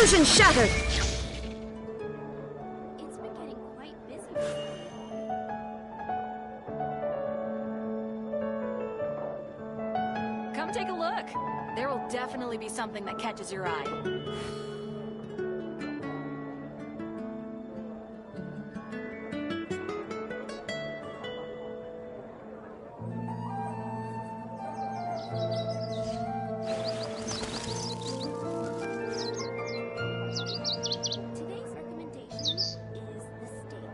Illusion shattered! It's been getting quite busy. Come take a look. There will definitely be something that catches your eye. Today's recommendation is the steak.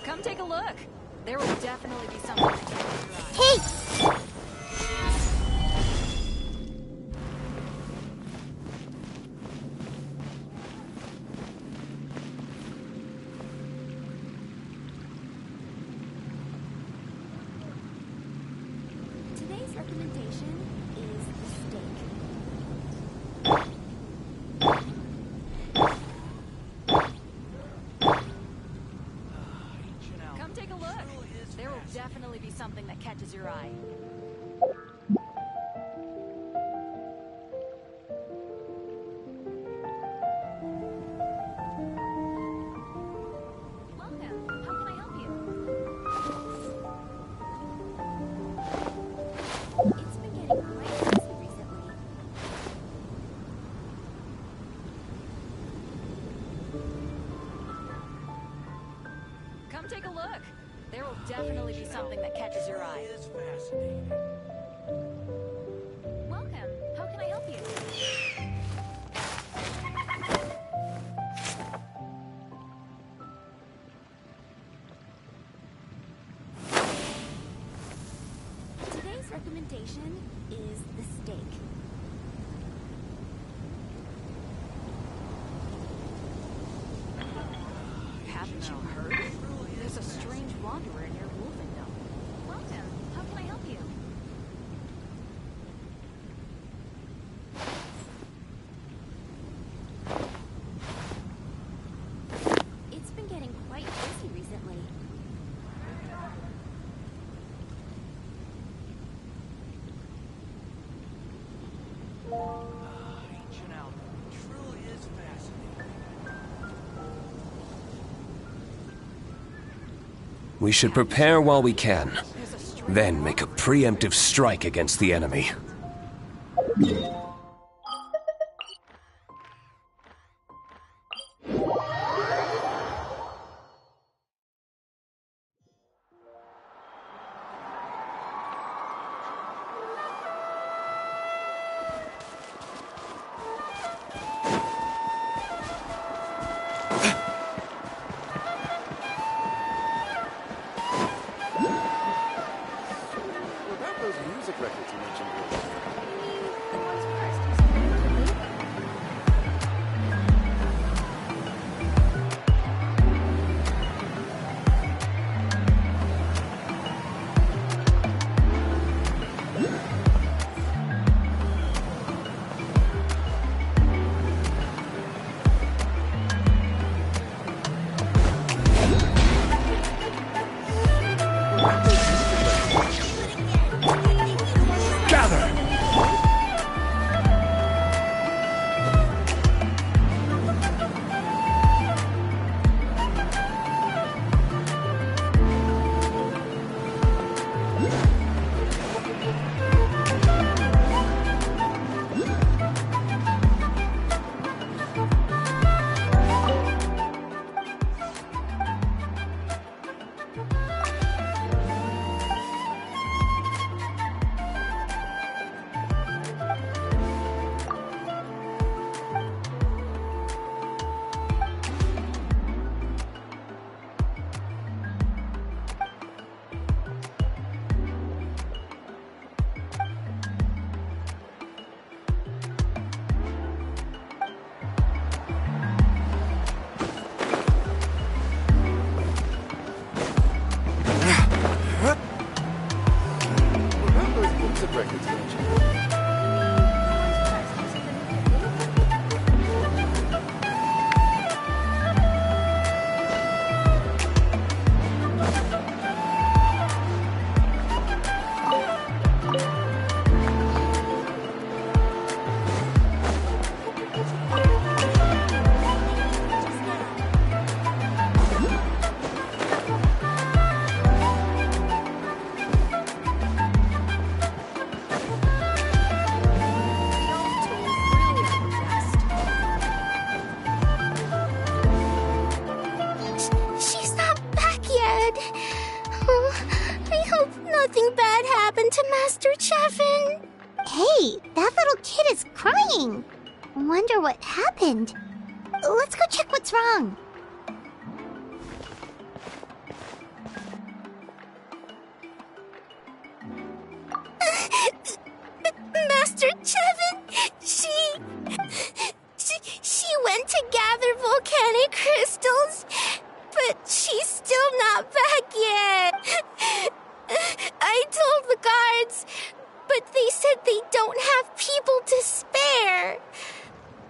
Come take a look. There will definitely be something that catches your eye. Hey! Today's recommendation is the steak. Come take a look. There will definitely be something that catches your eye. Welcome. How can I help you? It's been getting quite busy recently. Come take a look. There will definitely be something that catches your eye. Welcome. How can I help you? Today's recommendation is the steak. Haven't you heard? There's a strange wanderer in your Wolfendom. Welcome. How can I help you? It's been getting quite busy recently. Ancient Alpha truly is fascinating. We should prepare while we can, then make a preemptive strike against the enemy. What about those music records you mentioned earlier? What's first? nothing bad happened to Master Chevin. Hey, that little kid is crying. Wonder what happened. Let's go check what's wrong. Master Chevin, she went to gather volcanic crystals, but she's still not back yet. I told the guards, but they said they don't have people to spare.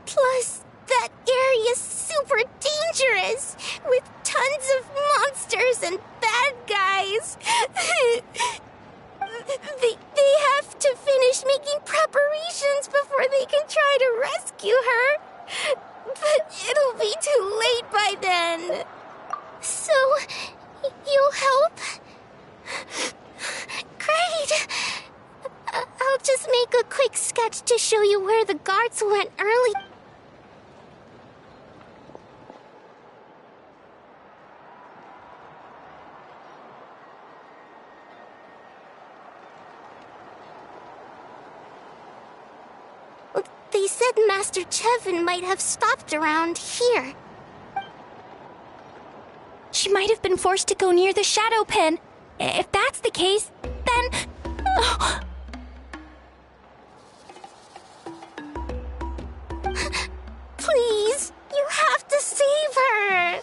Plus, that area's super dangerous, with tons of monsters and bad guys. They have to finish making preparations before they can try to rescue her. But it'll be too late by then. So, you'll help? Great! I'll just make a quick sketch to show you where the guards went early. They said Master Chevin might have stopped around here. She might have been forced to go near the shadow pen. If that's the case, then... Please, you have to save her!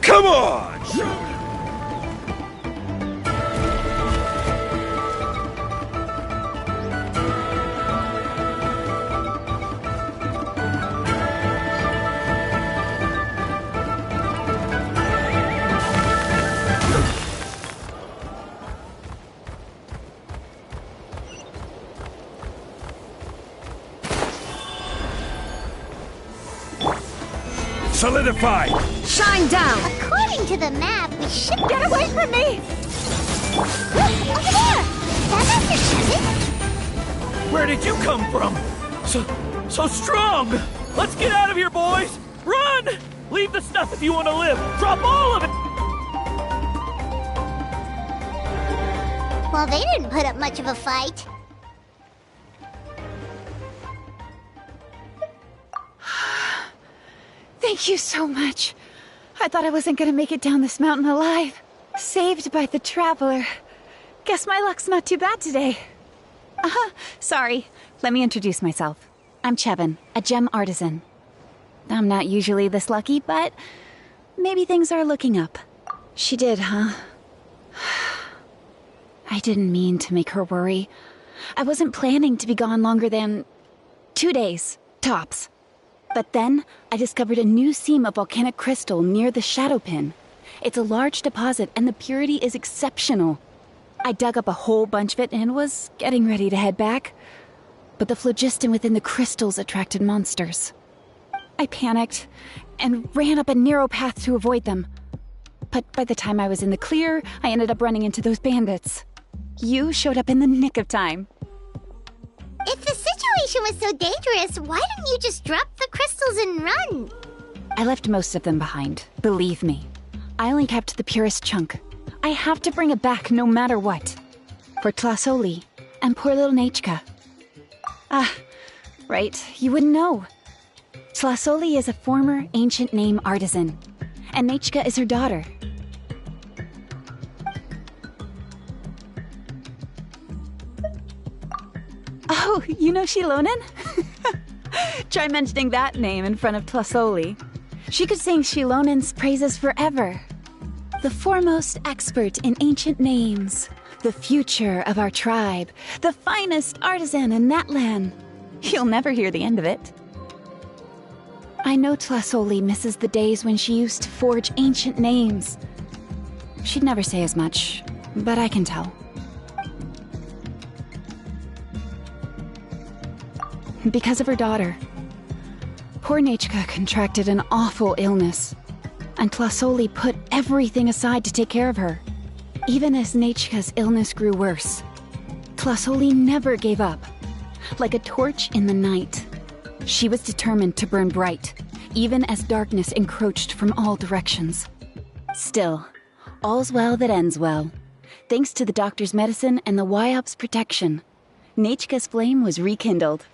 Come on! solidified! Shine down! According to the map, we should Get away from me! Look, over there! Is that Master Kevin? Where did you come from? So strong! Let's get out of here, boys! Run! Leave the stuff if you want to live! Drop all of it! Well, they didn't put up much of a fight. Thank you so much. I thought I wasn't gonna make it down this mountain alive. Saved by the Traveler. Guess my luck's not too bad today. Sorry. Let me introduce myself. I'm Chevin, a gem artisan. I'm not usually this lucky, but maybe things are looking up. She did, huh? I didn't mean to make her worry. I wasn't planning to be gone longer than 2 days, tops. But then, I discovered a new seam of volcanic crystal near the Shadow Pin. It's a large deposit, and the purity is exceptional. I dug up a whole bunch of it and was getting ready to head back. But the phlogiston within the crystals attracted monsters. I panicked and ran up a narrow path to avoid them. But by the time I was in the clear, I ended up running into those bandits. You showed up in the nick of time. If the situation was so dangerous, why didn't you just drop the crystals and run? I left most of them behind, believe me. I only kept the purest chunk. I have to bring it back no matter what. For Tlasoli and poor little Nechka. Right, you wouldn't know. Tlasoli is a former ancient name artisan, and Nechka is her daughter. Oh, you know Shilonen? Try mentioning that name in front of Tlasoli. She could sing Shilonen's praises forever. The foremost expert in ancient names, the future of our tribe, the finest artisan in that land. You'll never hear the end of it. I know Tlasoli misses the days when she used to forge ancient names. She'd never say as much, but I can tell. Because of her daughter. Poor Nechka contracted an awful illness, and Tlasoli put everything aside to take care of her. Even as Nechka's illness grew worse, Tlasoli never gave up. Like a torch in the night, she was determined to burn bright, even as darkness encroached from all directions. Still, all's well that ends well. Thanks to the doctor's medicine and the YOP's protection, Nechka's flame was rekindled.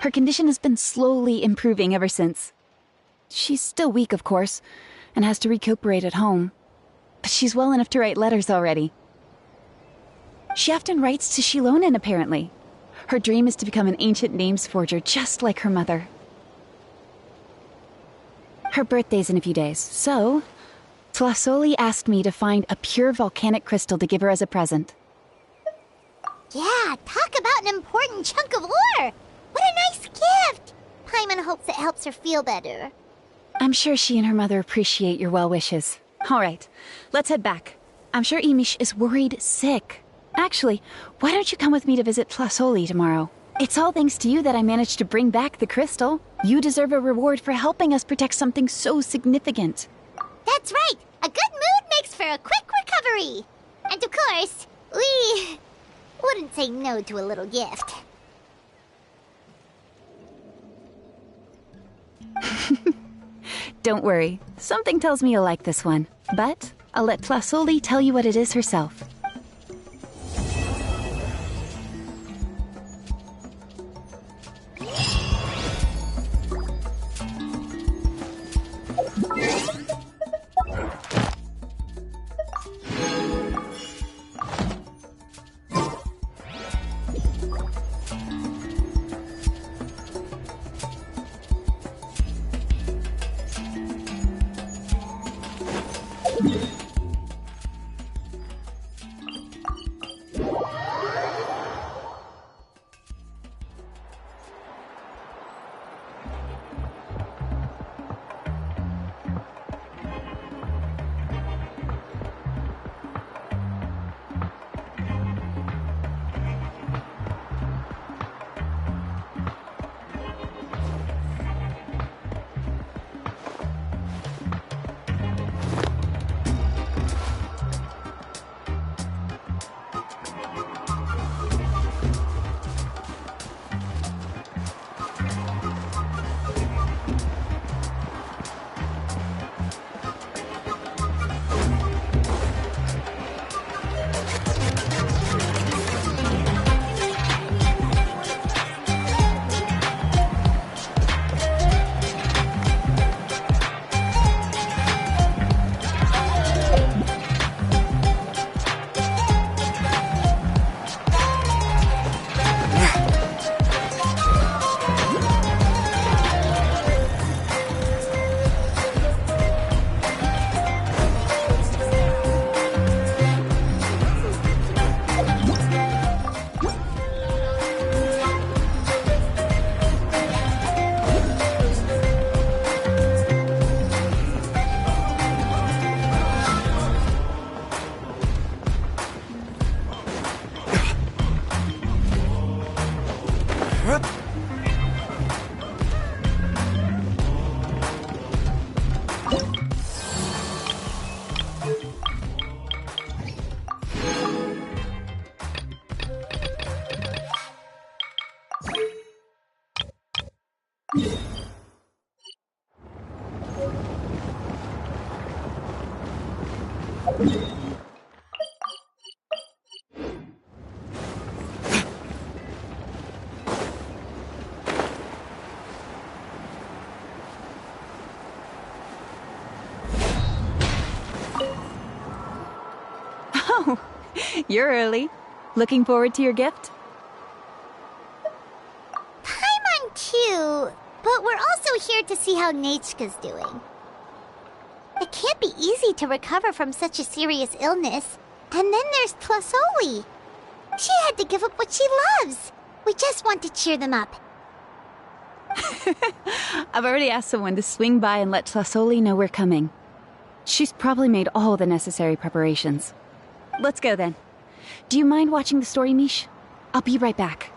Her condition has been slowly improving ever since. She's still weak, of course, and has to recuperate at home. But she's well enough to write letters already. She often writes to Shilonen, apparently. Her dream is to become an ancient names forger just like her mother. Her birthday's in a few days, so Tlasoli asked me to find a pure volcanic crystal to give her as a present. Yeah, talk about an important chunk of ore! What a nice gift! Paimon hopes it helps her feel better. I'm sure she and her mother appreciate your well wishes. All right, let's head back. I'm sure Imish is worried sick. Actually, why don't you come with me to visit Tlasoli tomorrow? It's all thanks to you that I managed to bring back the crystal. You deserve a reward for helping us protect something so significant. That's right! A good mood makes for a quick recovery! And of course, we wouldn't say no to a little gift. Don't worry, something tells me you'll like this one. But I'll let Tlasoli tell you what it is herself. You're early. Looking forward to your gift? Paimon too, but we're also here to see how Nechka's doing. It can't be easy to recover from such a serious illness. And then there's Tlasoli. She had to give up what she loves. We just want to cheer them up. I've already asked someone to swing by and let Tlasoli know we're coming. She's probably made all the necessary preparations. Let's go then. Do you mind watching the story, Mish? I'll be right back.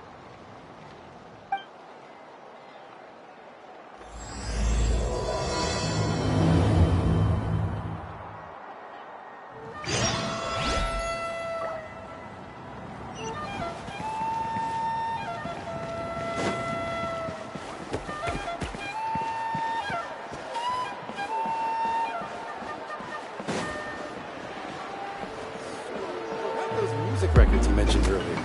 Those music records you mentioned earlier.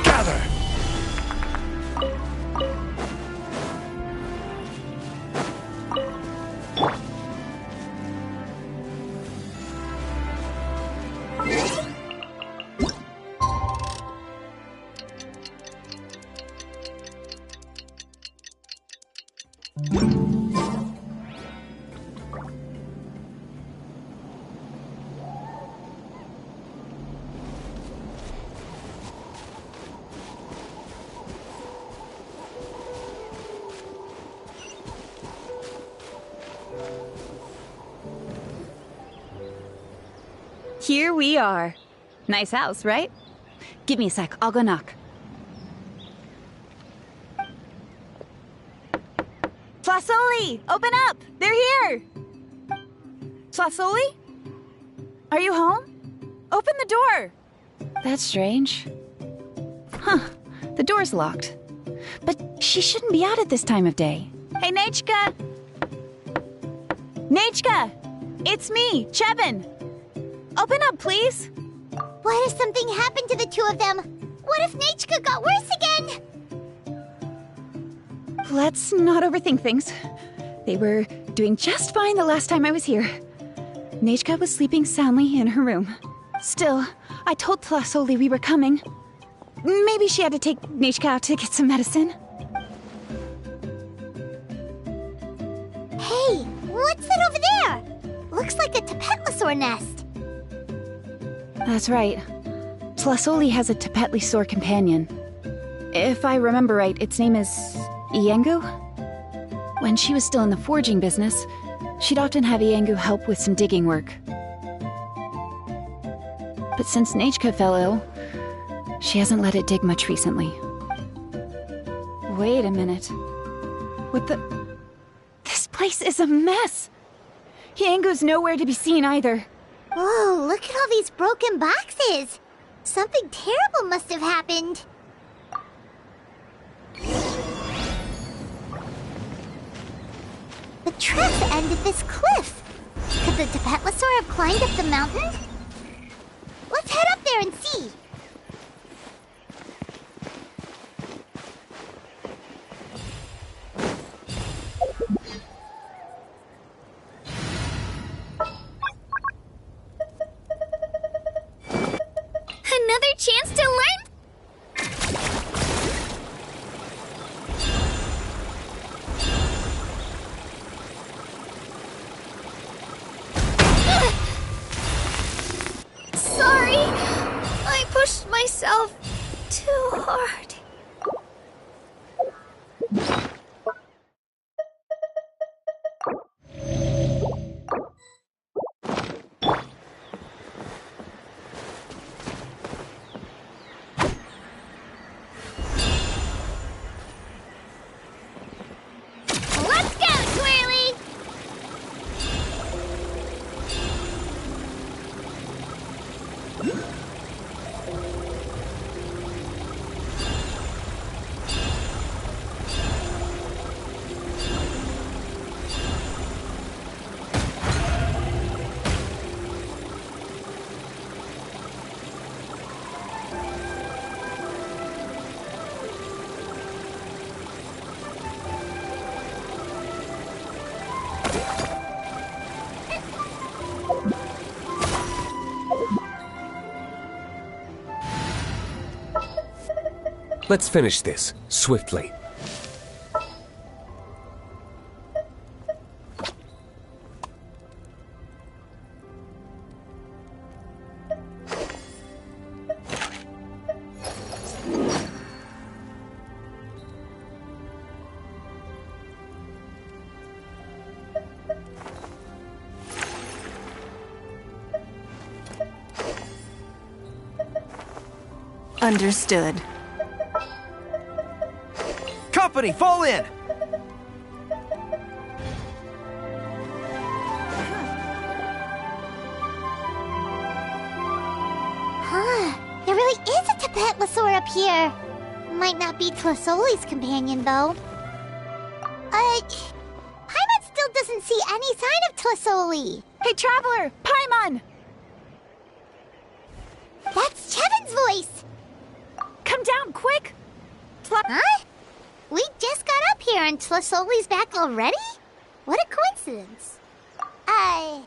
Gather! Here we are. Nice house, right? Give me a sec, I'll go knock. Tlasoli! Open up! They're here! Tlasoli? Are you home? Open the door! That's strange. Huh, the door's locked. But she shouldn't be out at this time of day. Hey, Nechka! Nechka! It's me, Chevin! Open up, please! What if something happened to the two of them? What if Nechka got worse again? Let's not overthink things. They were doing just fine the last time I was here. Nechka was sleeping soundly in her room. Still, I told Tlasoli we were coming. Maybe she had to take Nechka out to get some medicine. Hey, what's that over there? Looks like a Tapetlosaur nest. That's right. Tlasoli has a Tapetlosaur companion. If I remember right, its name is Iengu? When she was still in the forging business, she'd often have Iengu help with some digging work. But since Nechka fell ill, she hasn't let it dig much recently. Wait a minute. What the... This place is a mess! Iengu's nowhere to be seen either. Oh, look at all these broken boxes. Something terrible must have happened. The tracks end at this cliff. Could the Tapetlosaur have climbed up the mountain? Let's head up there and see. Another chance to learn? Sorry, I pushed myself too hard. Let's go, Twirly! Let's finish this, swiftly. Understood. Company, fall in! Huh, there really is a Tapetlosaur up here. Might not be Tlasoli's companion, though. Paimon still doesn't see any sign of Tlasoli. Hey, Traveler! Paimon! That's Chevin's voice! Come down, quick! Huh? We just got up here and Tlasoli's back already? What a coincidence. Why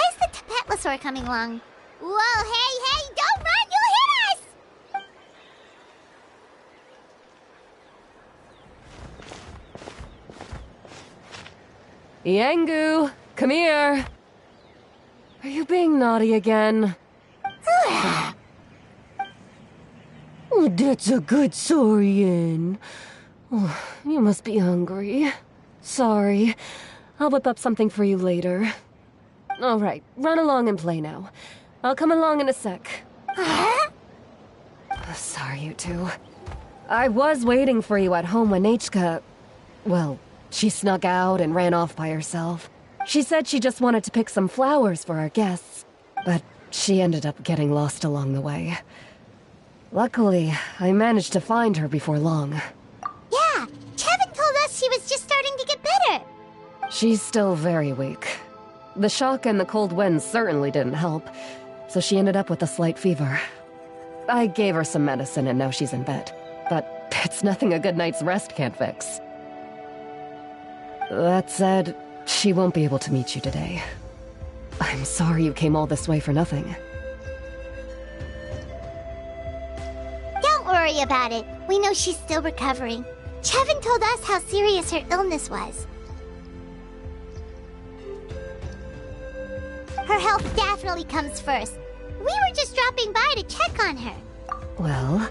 is the Tapetlosaur coming along? Whoa, hey, don't run, you'll hit us! Yangu, come here. Are you being naughty again? Oh, that's a good Saurian. Oh, you must be hungry. Sorry. I'll whip up something for you later. All right, run along and play now. I'll come along in a sec. Sorry, you two. I was waiting for you at home when Nechka... Well, she snuck out and ran off by herself. She said she just wanted to pick some flowers for our guests, but she ended up getting lost along the way. Luckily, I managed to find her before long. Yeah, Chevin told us she was just starting to get better. She's still very weak. The shock and the cold winds certainly didn't help, so she ended up with a slight fever. I gave her some medicine and now she's in bed, but it's nothing a good night's rest can't fix. That said, she won't be able to meet you today. I'm sorry you came all this way for nothing. Don't worry about it. We know she's still recovering. Chevin told us how serious her illness was. Her health definitely comes first. We were just dropping by to check on her. Well,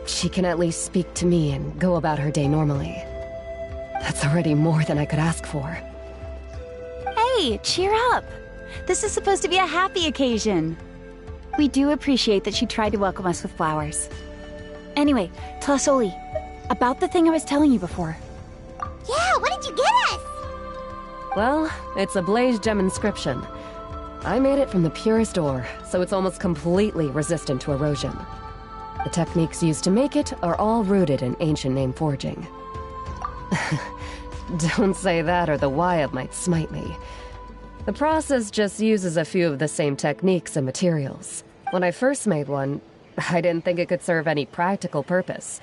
she can at least speak to me and go about her day normally. That's already more than I could ask for. Hey, cheer up! This is supposed to be a happy occasion. We do appreciate that she tried to welcome us with flowers. Anyway, Tlasoli, about the thing I was telling you before. Yeah, what did you get us? Well, it's a blaze gem inscription. I made it from the purest ore, so it's almost completely resistant to erosion. The techniques used to make it are all rooted in ancient name forging. Don't say that or the Wyeth might smite me. The process just uses a few of the same techniques and materials. When I first made one, I didn't think it could serve any practical purpose,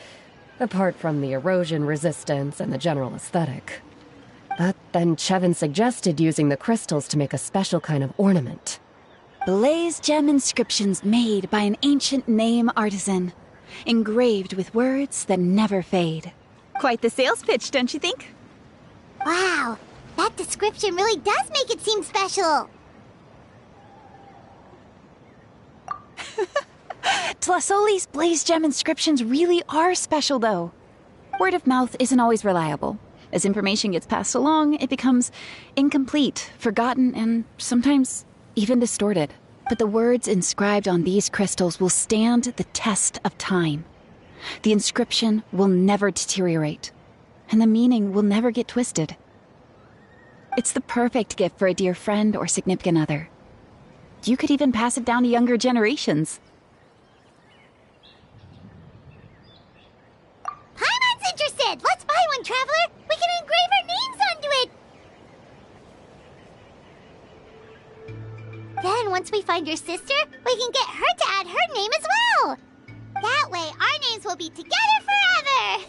apart from the erosion resistance and the general aesthetic. But then Chevin suggested using the crystals to make a special kind of ornament. Blaze gem inscriptions made by an ancient name artisan, engraved with words that never fade. Quite the sales pitch, don't you think? Wow, that description really does make it seem special. Tlasoli's blaze gem inscriptions really are special, though. Word of mouth isn't always reliable. As information gets passed along, it becomes incomplete, forgotten, and sometimes even distorted. But the words inscribed on these crystals will stand the test of time. The inscription will never deteriorate, and the meaning will never get twisted. It's the perfect gift for a dear friend or significant other. You could even pass it down to younger generations. Paimon's interested! Let's buy one, Traveler! We can engrave our names onto it! Then, once we find your sister, we can get her to add her name as well! That way, our names will be together forever!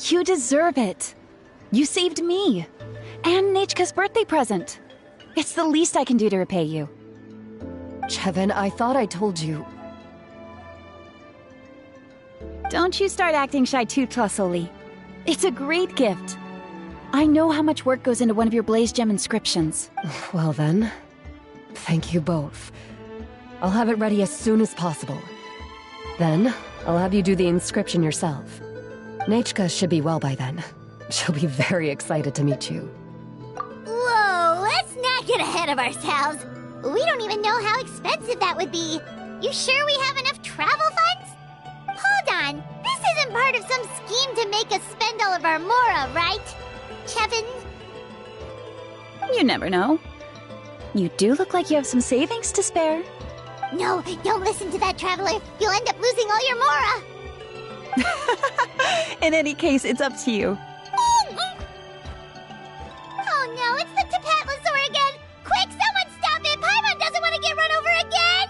You deserve it. You saved me. And Nechka's birthday present. It's the least I can do to repay you. Chevin, I thought I told you. Don't you start acting shy too, Tlasoli. It's a great gift. I know how much work goes into one of your blaze gem inscriptions. Well then, thank you both. I'll have it ready as soon as possible. Then, I'll have you do the inscription yourself. Nechka should be well by then. She'll be very excited to meet you. Whoa, let's not get ahead of ourselves. We don't even know how expensive that would be. You sure we have enough travel funds? Hold on, this isn't part of some scheme to make us spend all of our mora, right? Chevin? You never know. You do look like you have some savings to spare. No, don't listen to that, Traveler. You'll end up losing all your mora. In any case, it's up to you. Oh no, it's the Tapatlasaur again! Quick, someone stop it! Paimon doesn't want to get run over again!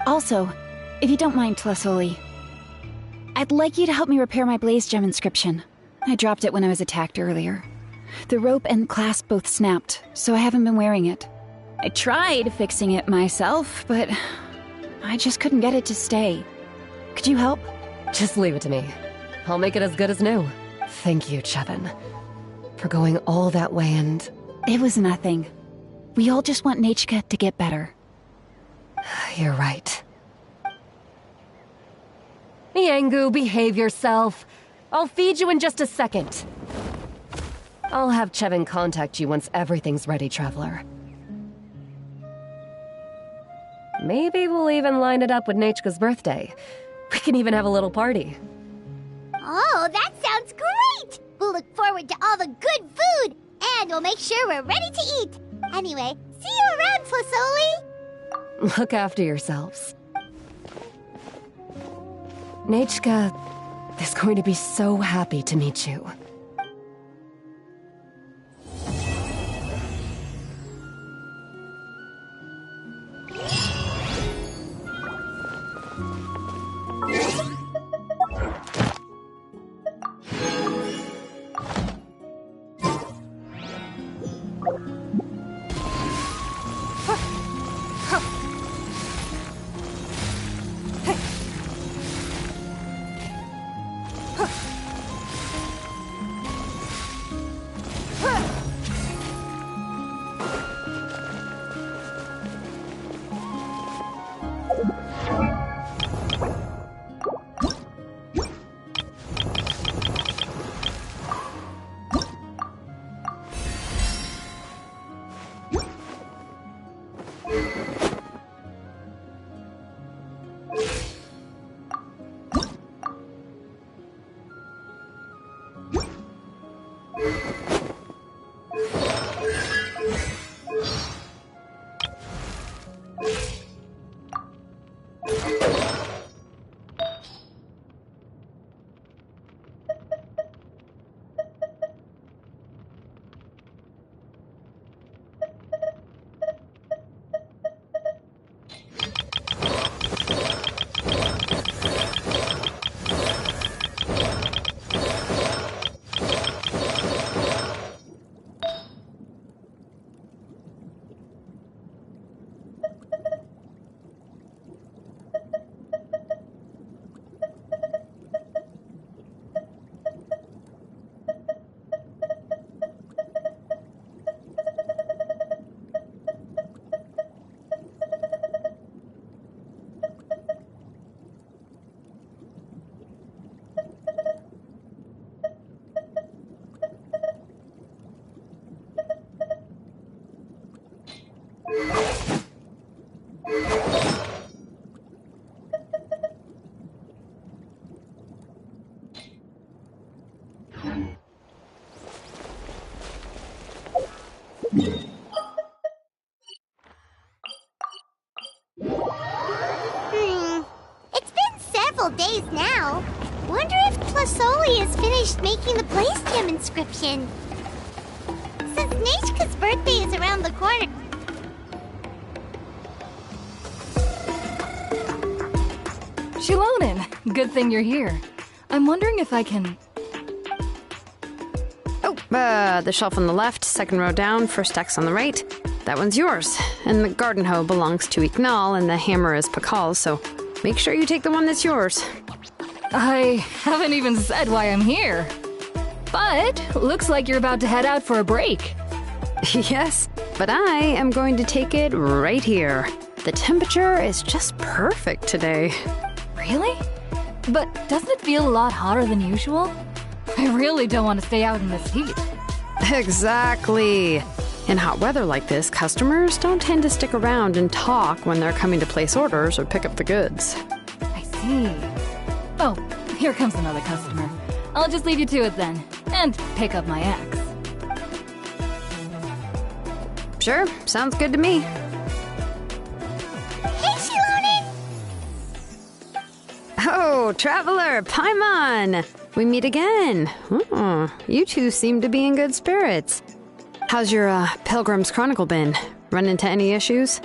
Also, if you don't mind, Tlasoli, I'd like you to help me repair my blaze gem inscription. I dropped it when I was attacked earlier. The rope and clasp both snapped, so I haven't been wearing it. I tried fixing it myself, but I just couldn't get it to stay. Could you help? Just leave it to me. I'll make it as good as new. Thank you, Chevin, for going all that way and... It was nothing. We all just want Nechka to get better. You're right. Yangu, behave yourself. I'll feed you in just a second. I'll have Chevin contact you once everything's ready, Traveler. Maybe we'll even line it up with Nechka's birthday. We can even have a little party. Oh, that sounds great! We'll look forward to all the good food, and we'll make sure we're ready to eat. Anyway, see you around, Tlasoli! Look after yourselves. Nechka is going to be so happy to meet you. It's been several days now. Wonder if Plasoli has finished making the place gem inscription. Since Nechka's birthday is around the corner. Shilonen, good thing you're here. I'm wondering if I can... Oh, the shelf on the left, second row down, first X on the right. That one's yours. And the garden hoe belongs to Ignal, and the hammer is Pakal's, so make sure you take the one that's yours. I haven't even said why I'm here. But looks like you're about to head out for a break. Yes, but I am going to take it right here. The temperature is just perfect today. Really? But doesn't it feel a lot hotter than usual? I really don't want to stay out in this heat. Exactly. In hot weather like this, customers don't tend to stick around and talk when they're coming to place orders or pick up the goods. I see. Oh, here comes another customer. I'll just leave you to it then, and pick up my axe. Sure, sounds good to me. Hey, Shilonen! Oh, Traveler, Paimon! We meet again. Oh, you two seem to be in good spirits. How's your Pilgrim's Chronicle been? Run into any issues?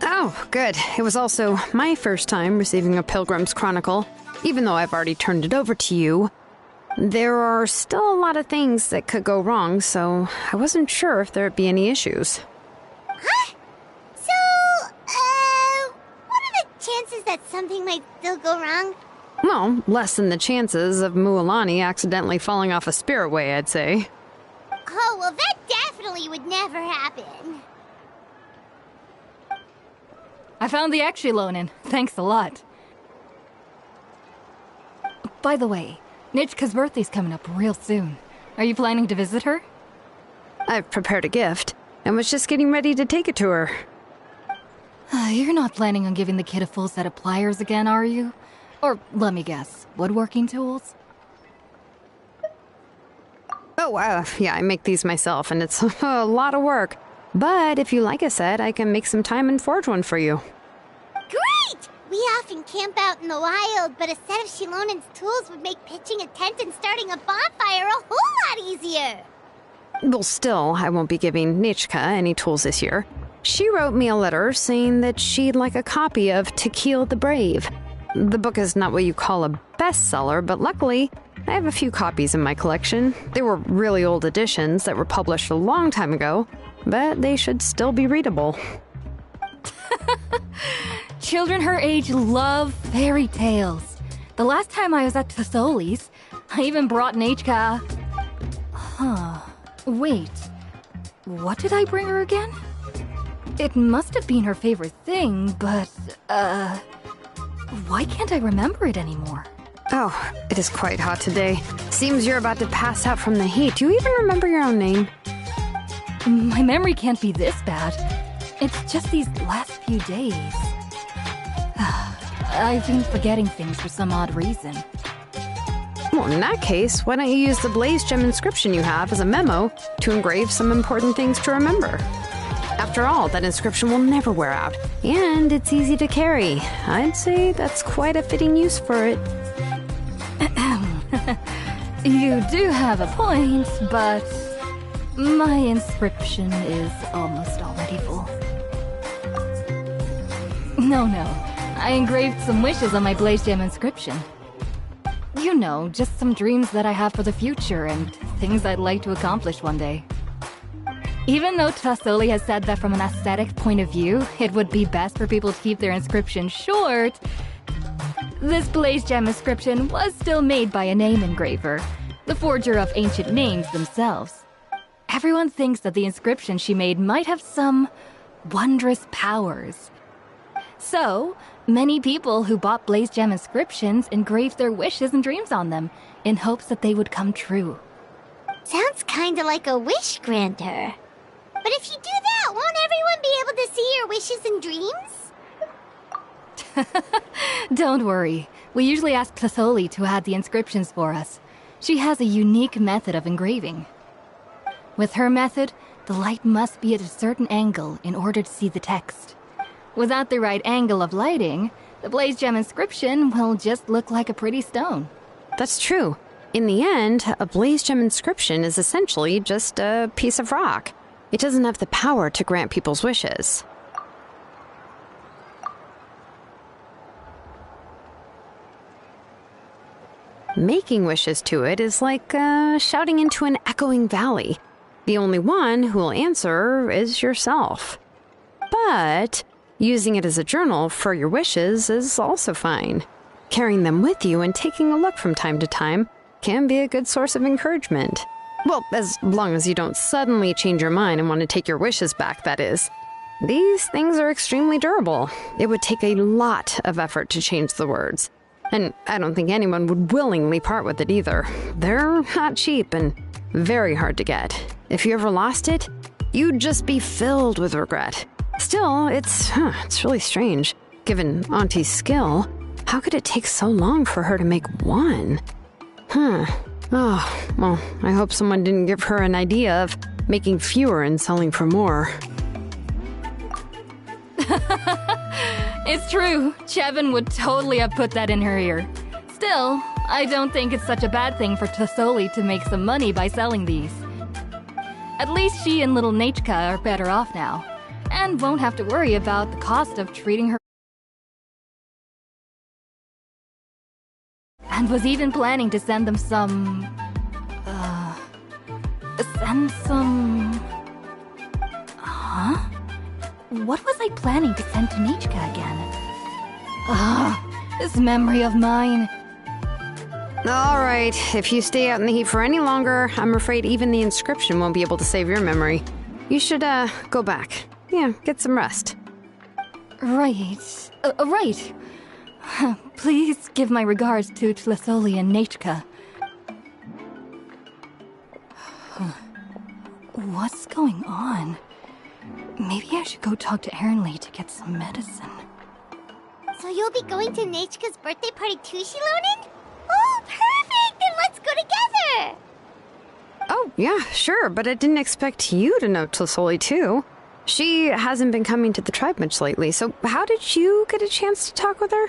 Oh, good. It was also my first time receiving a Pilgrim's Chronicle, even though I've already turned it over to you. There are still a lot of things that could go wrong, so I wasn't sure if there'd be any issues. Huh? So, what are the chances that something might still go wrong? Well, less than the chances of Mualani accidentally falling off a spirit way, I'd say. Oh, well, that definitely would never happen. I found the axe, Shilonen. Thanks a lot. By the way, Nitchka's birthday's coming up real soon. Are you planning to visit her? I've prepared a gift, and was just getting ready to take it to her. You're not planning on giving the kid a full set of pliers again, are you? Or, let me guess, woodworking tools? Oh, yeah, I make these myself, and it's a lot of work. But if you like a set, I can make some time and forge one for you. Great! We often camp out in the wild, but a set of Shilonen's tools would make pitching a tent and starting a bonfire a whole lot easier. Well, still, I won't be giving Nichka any tools this year. She wrote me a letter saying that she'd like a copy of Tequila the Brave. The book is not what you call a bestseller, but luckily, I have a few copies in my collection. They were really old editions that were published a long time ago, but they should still be readable. Children her age love fairy tales. The last time I was at Tasoli's, I even brought Nechka... Huh. Wait. What did I bring her again? It must have been her favorite thing, but, why can't I remember it anymore? Oh, it is quite hot today. Seems you're about to pass out from the heat. Do you even remember your own name? My memory can't be this bad. It's just these last few days. I've been forgetting things for some odd reason. Well, in that case, why don't you use the Blaze Gem inscription you have as a memo to engrave some important things to remember? After all, that inscription will never wear out, and it's easy to carry. I'd say that's quite a fitting use for it. You do have a point, but my inscription is almost already full. No, I engraved some wishes on my Blaze Gem inscription. You know, just some dreams that I have for the future and things I'd like to accomplish one day. Even though Tasoli has said that from an aesthetic point of view, it would be best for people to keep their inscription short, this Blaze Gem inscription was still made by a name engraver, the forger of ancient names themselves. Everyone thinks that the inscription she made might have some wondrous powers. So, many people who bought Blaze Gem inscriptions engraved their wishes and dreams on them, in hopes that they would come true. Sounds kinda like a wish granter. But if you do that, won't everyone be able to see your wishes and dreams? Don't worry. We usually ask Tasoli to add the inscriptions for us. She has a unique method of engraving. With her method, the light must be at a certain angle in order to see the text. Without the right angle of lighting, the Blaze Gem inscription will just look like a pretty stone. That's true. In the end, a Blaze Gem inscription is essentially just a piece of rock. It doesn't have the power to grant people's wishes. Making wishes to it is like shouting into an echoing valley. The only one who will answer is yourself. But using it as a journal for your wishes is also fine. Carrying them with you and taking a look from time to time can be a good source of encouragement. Well, as long as you don't suddenly change your mind and want to take your wishes back, that is. These things are extremely durable. It would take a lot of effort to change the words. And I don't think anyone would willingly part with it either. They're not cheap and very hard to get. If you ever lost it, you'd just be filled with regret. Still, it's really strange. Given Auntie's skill, how could it take so long for her to make one? Oh, well, I hope someone didn't give her an idea of making fewer and selling for more. It's true. Chevin would totally have put that in her ear. Still, I don't think it's such a bad thing for Tasoli to make some money by selling these. At least she and little Nachka are better off now, and won't have to worry about the cost of treating her. And was even planning to send them some... Huh? What was I planning to send to Nachka again? This memory of mine. Alright, if you stay out in the heat for any longer, I'm afraid even the inscription won't be able to save your memory. You should, go back. Yeah, get some rest. Right. Right. Please give my regards to Tlasoli and Nachka. What's going on? Maybe I should go talk to Ernly to get some medicine. So you'll be going to Nachka's birthday party too, Shilonen? Oh, perfect! Then let's go together! Oh, yeah, sure, but I didn't expect you to know Tlasoli too. She hasn't been coming to the tribe much lately, so how did you get a chance to talk with her?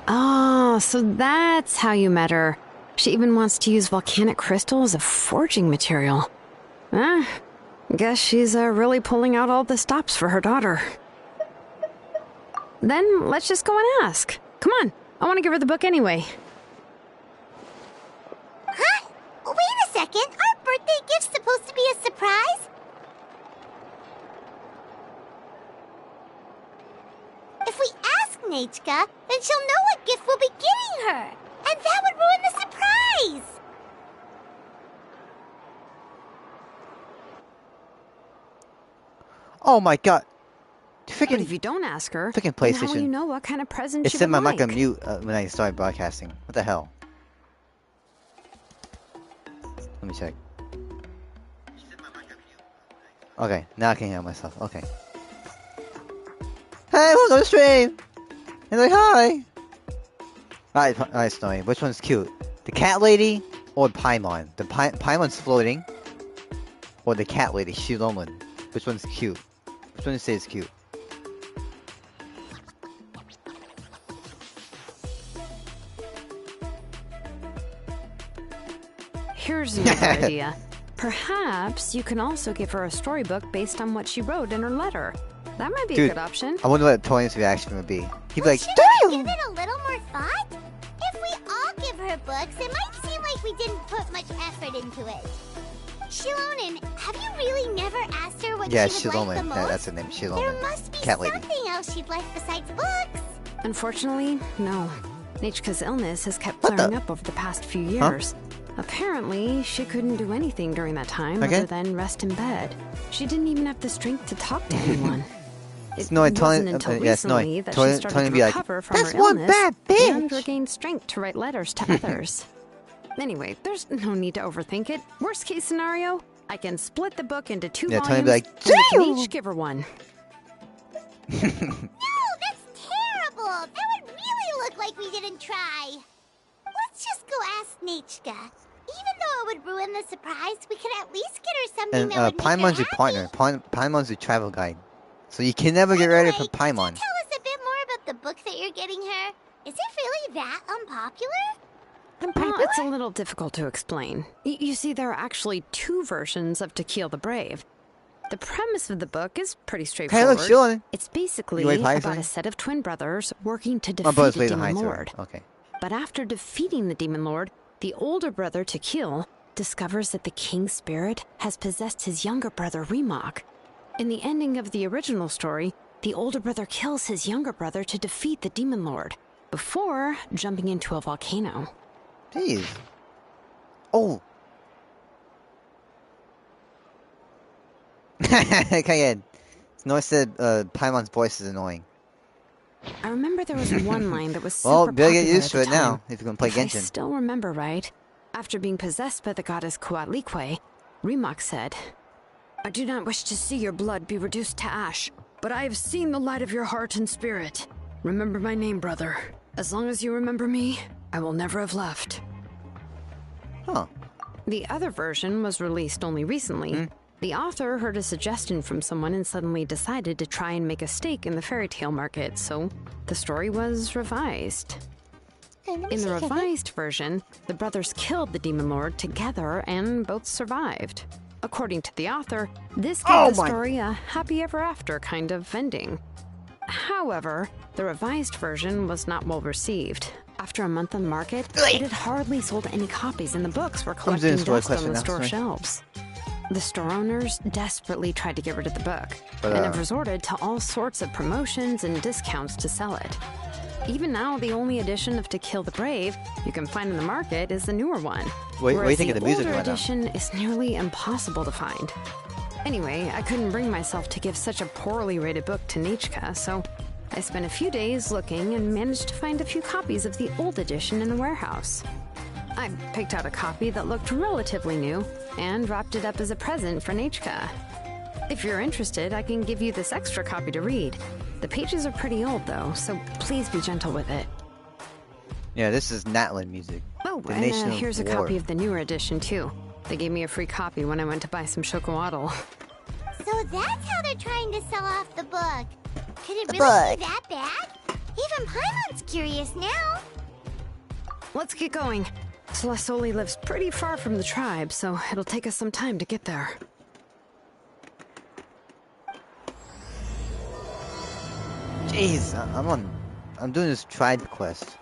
Oh, so that's how you met her. She even wants to use volcanic crystal as a forging material. Guess she's really pulling out all the stops for her daughter. Then let's just go and ask. Come on, I want to give her the book anyway. Huh? Wait a second, aren't birthday gifts supposed to be a surprise? If we ask Nachka, then she'll know what gift we'll be getting her. And that would ruin the surprise. Oh my god. But if you don't ask her, freaking then how will PlayStation. you know what kind of present It she set would my like? mic on mute when I started broadcasting. What the hell? Let me check. Okay, now I can hear myself. Okay. Hey, welcome to the stream! And like, hi! Alright, Snowy, which one's cute? The cat lady or Paimon? The Paimon's floating. Or the cat lady, Shiloman. Which one's cute? Which one says cute? Here's another idea. Perhaps you can also give her a storybook based on what she wrote in her letter. That might be a good option. I wonder what Tony's reaction would be. He'd be like, Should I give it a little more thought? If we all give her books, it might seem like we didn't put much effort into it. Shilonen, have you really never asked her what she would like the most? Yeah, that's her name, Shilonen. There must be something else she'd like besides books. Unfortunately, no. Nichika's illness has kept flaring up over the past few years. Huh? Apparently, she couldn't do anything during that time other than rest in bed. She didn't even have the strength to talk to anyone. It wasn't until recently that she started to recover from her illness and regained strength to write letters to others. Anyway, there's no need to overthink it. Worst case scenario, I can split the book into 2 volumes and we can each give her one. No, that's terrible! That would really look like we didn't try. Let's just go ask Nichika. Even though it would ruin the surprise, we could at least get her something that would make her Paimon's your partner. Paimon's your travel guide. So you can never get rid of Paimon. Can you tell us a bit more about the book that you're getting her? Is it really that unpopular? It's a little difficult to explain. You see, there are actually 2 versions of To Kill the Brave. The premise of the book is pretty straightforward. Hey, look, it's basically about a set of twin brothers working to defeat a demon lord. Okay. But after defeating the demon lord, the older brother, To Kill, discovers that the king's spirit has possessed his younger brother, Remok. In the ending of the original story, the older brother kills his younger brother to defeat the demon lord, before jumping into a volcano. Jeez. Oh. Okay, Snowy said Paimon's voice is annoying. I remember there was one line that was super well, better popular get used to it time. now, if you're gonna play Genshin. I still remember right. After being possessed by the goddess Coatlicue, Remok said, "I do not wish to see your blood be reduced to ash, but I have seen the light of your heart and spirit. Remember my name, brother. As long as you remember me, I will never have left." Huh. The other version was released only recently. The author heard a suggestion from someone and suddenly decided to try and make a stake in the fairy tale market, so the story was revised. In the revised version, the brothers killed the demon lord together and both survived. According to the author, this gave the story a happy ever after kind of ending. However, the revised version was not well received. After a month on the market, it had hardly sold any copies and the books were collecting dust on the store shelves. The store owners desperately tried to get rid of the book, and have resorted to all sorts of promotions and discounts to sell it. Even now, the only edition of To Kill the Brave you can find in the market is the newer one. What do you think of the music older right now? edition is nearly impossible to find. Anyway, I couldn't bring myself to give such a poorly rated book to Nichika, so I spent a few days looking and managed to find a few copies of the old edition in the warehouse. I picked out a copy that looked relatively new and wrapped it up as a present for Nichika. If you're interested, I can give you this extra copy to read. The pages are pretty old though, so please be gentle with it. Yeah, this is Natlan music. Oh, and here's a copy of the newer edition too. They gave me a free copy when I went to buy some chocolatl. So that's how they're trying to sell off the book. Could it really be that bad? Even Paimon's curious now. Let's get going. Celestoli lives pretty far from the tribe, so it'll take us some time to get there. Jeez, I'm doing this tribe quest.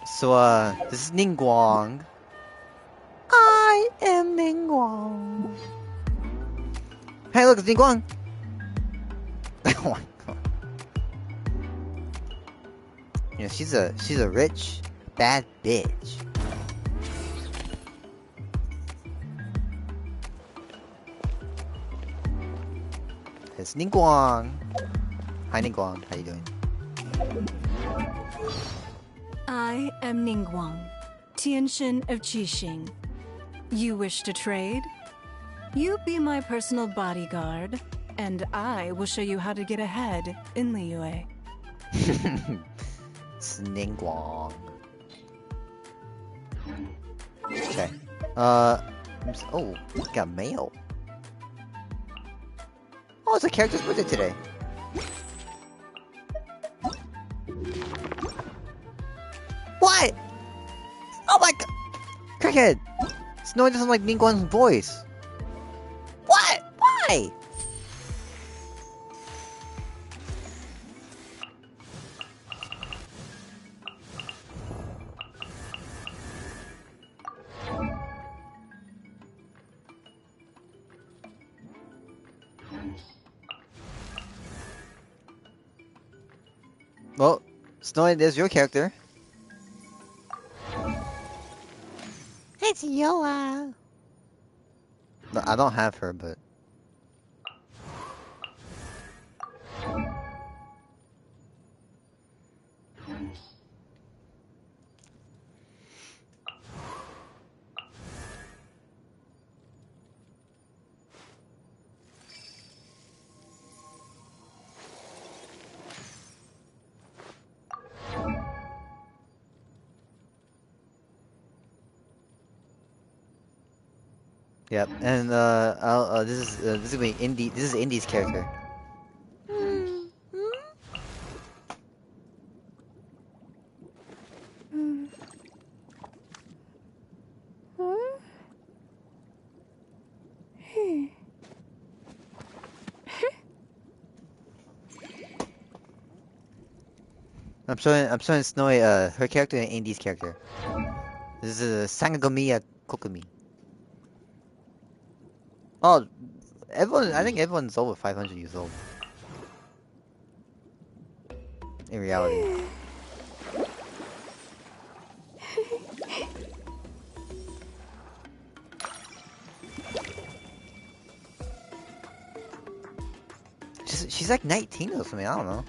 So, this is Ningguang. I am Ningguang. Hey, look, it's Ningguang. Oh my god. Yeah, she's a rich, bad bitch. It's Ningguang. Hi Ningguang, how you doing? I am Ningguang. Tianxin of Qixing. You wish to trade? You be my personal bodyguard, and I will show you how to get ahead in Liyue. Sningguang. Okay. Oh, we got mail. Oh, it's a character's birthday today. What? Oh my god! Crackhead! Snowy doesn't like Ningguang's voice. What? Why? Well, Snowy, there's your character. It's Yoa. No, I don't have her, but... Yep, and this is gonna be Indy. This is Indy's character. I'm showing Snowy her character and Indy's character. This is Sangomiya Kokumi. Oh, I think everyone's over 500 years old. In reality. She's like 19 or something, I don't know.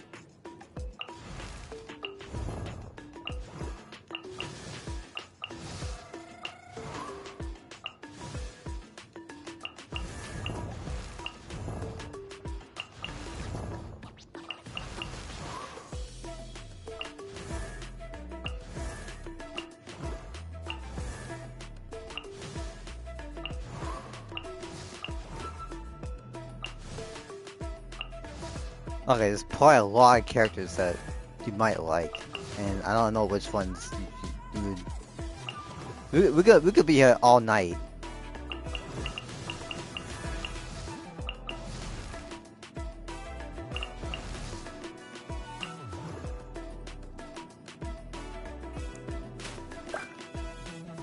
Okay, there's probably a lot of characters that you might like, and I don't know which ones you would... We could be here all night.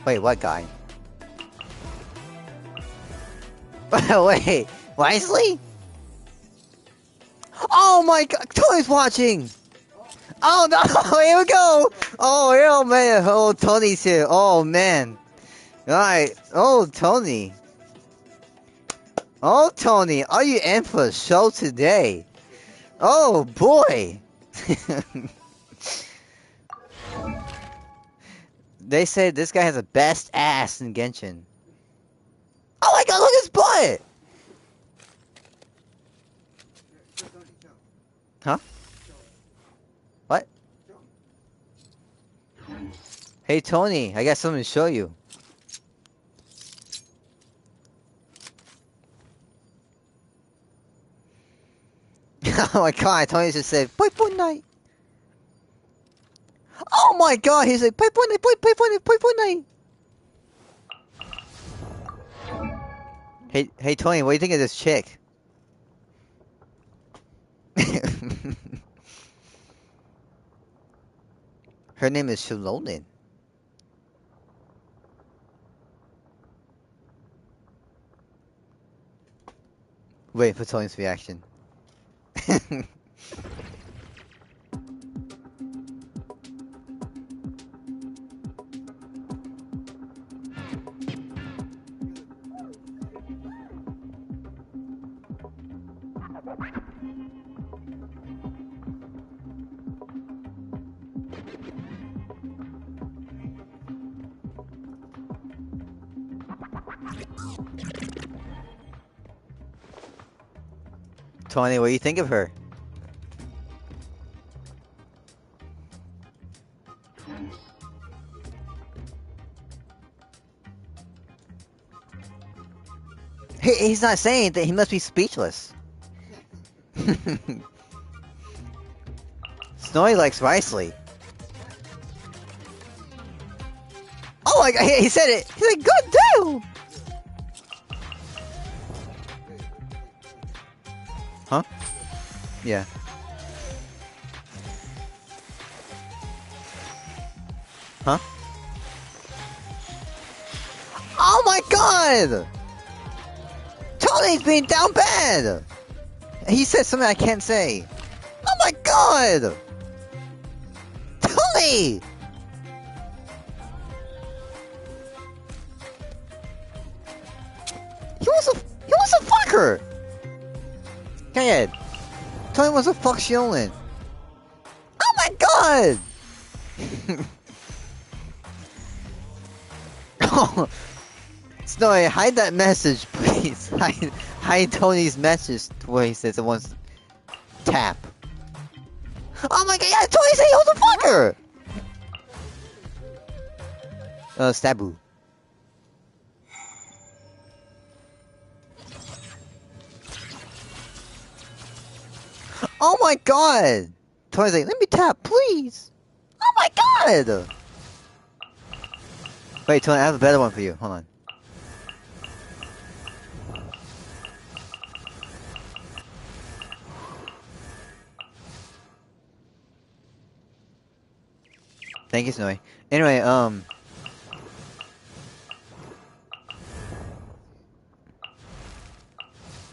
Wait, what guy? Wait, Wisely? Oh my god, Tony's watching! Oh no, here we go! Oh man, oh Tony's here, oh man. Alright, oh Tony. Oh Tony, are you in for a show today? Oh boy! They say this guy has the best ass in Genshin. Oh my god, look at his butt! Huh? What? Hey Tony, I got something to show you. Oh my god, Tony just said, play Fortnite! Oh my god, he's like, play Fortnite, play Fortnite! Hey Tony, what do you think of this chick? Her name is Shalonin. Wait for Tony's reaction. Tony, what do you think of her? He's not saying that. He must be speechless. Snowy likes Risley. Oh my god, he said it! He's like, good too! Huh? Yeah. Huh? Oh my god! Tony's being down bad! He said something I can't say. Oh my god! Tony! He was a fucker! Go ahead. Tony was a fuck Shiolan. Oh my god! Oh, Snowy, hide that message, please. Hide Tony's message where he says it wants tap. Oh my god, yeah, Tony said he was a fucker! Stabu. Oh my god! Tony's like, let me tap, please! Oh my god! Wait, Tony, I have a better one for you. Hold on. Thank you, Snowy. Anyway,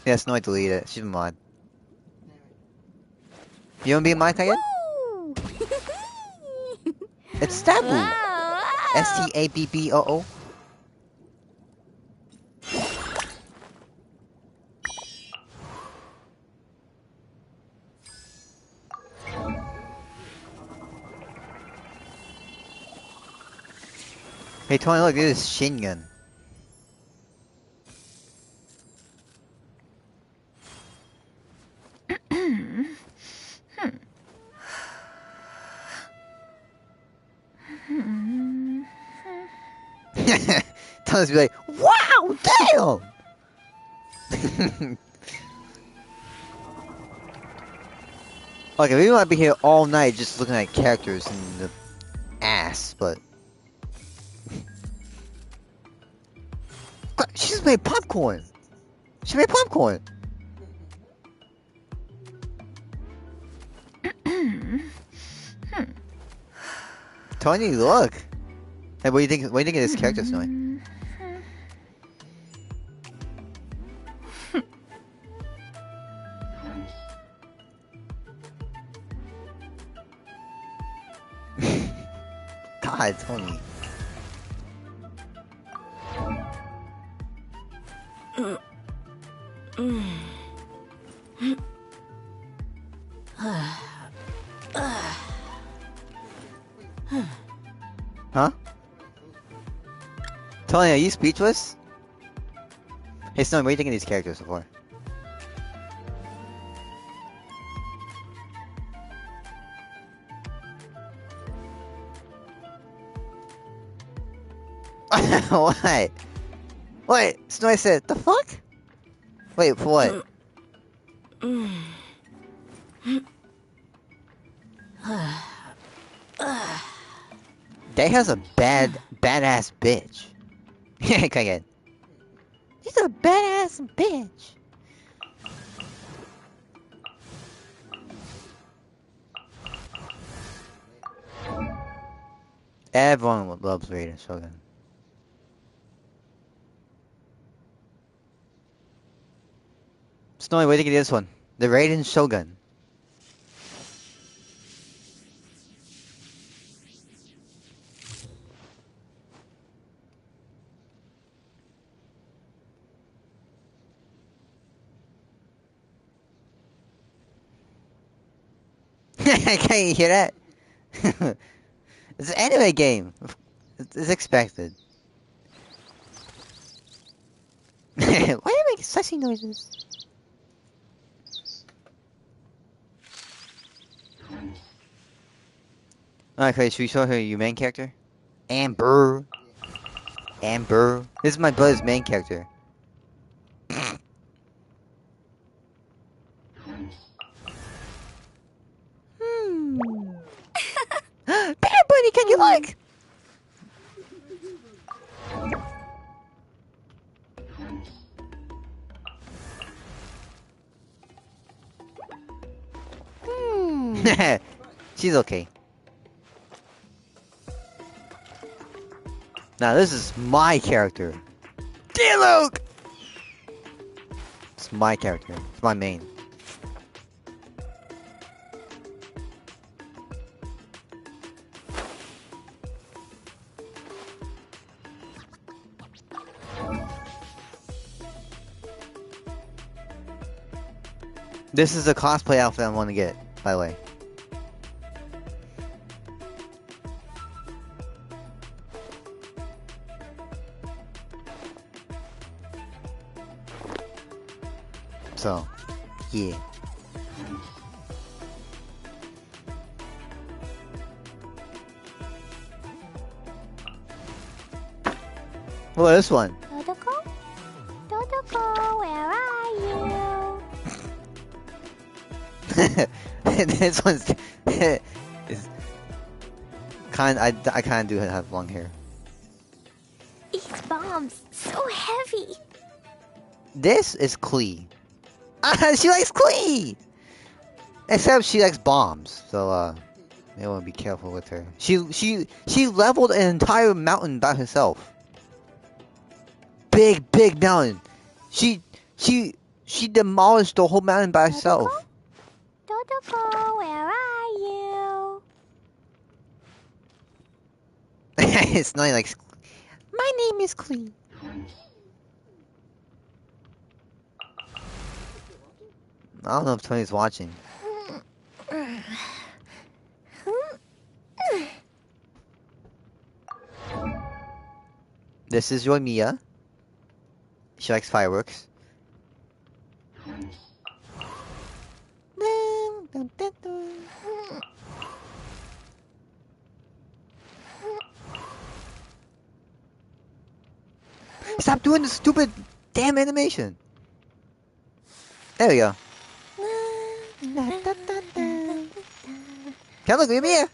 yeah, Snowy deleted it. She's a mod. You wanna be a mod, Kaya? It's Stabu! S-T-A-B-B-O-O. Hey Tony, look, this is Shin Gun. Tony's be like, wow, damn! Okay, we might be here all night just looking at characters in the ass, but... God, she just made popcorn! She made popcorn! Tony, look! Hey, what do you think of this character, Snowy? God, Tony. Huh? Tony, are you speechless? Hey, Snowy, what do you think of these characters so far? What? Wait, Snowy said, the fuck? Wait, for what? Day has a badass bitch. Yeah, come again. He's a badass bitch. Everyone loves Raiden Shogun. Snowy, what do you think of this one? The Raiden Shogun. Can you hear that? It's an anime game. It's expected. Why do you make sussy noises? Okay, should we show her your main character? Amber. Amber. This is my brother's main character. Bad Bunny, can you like? She's okay. Now this is my character. Dear Luke! It's my character. It's my main. This is a cosplay outfit I want to get, by the way. So, yeah. Well, this one. Dodoko? Dodoko, where are you? This one's is kind. I kind of do have long hair. These bombs, so heavy. This is Klee. She likes Klee! Except she likes bombs, so you want to be careful with her. She leveled an entire mountain by herself. Big mountain. She demolished the whole mountain by herself. Dodoko, where are you? It's not like my name is Klee. I don't know if Tony's watching. This is your Mia. She likes fireworks. Stop doing the stupid damn animation. There we go. Come look at me.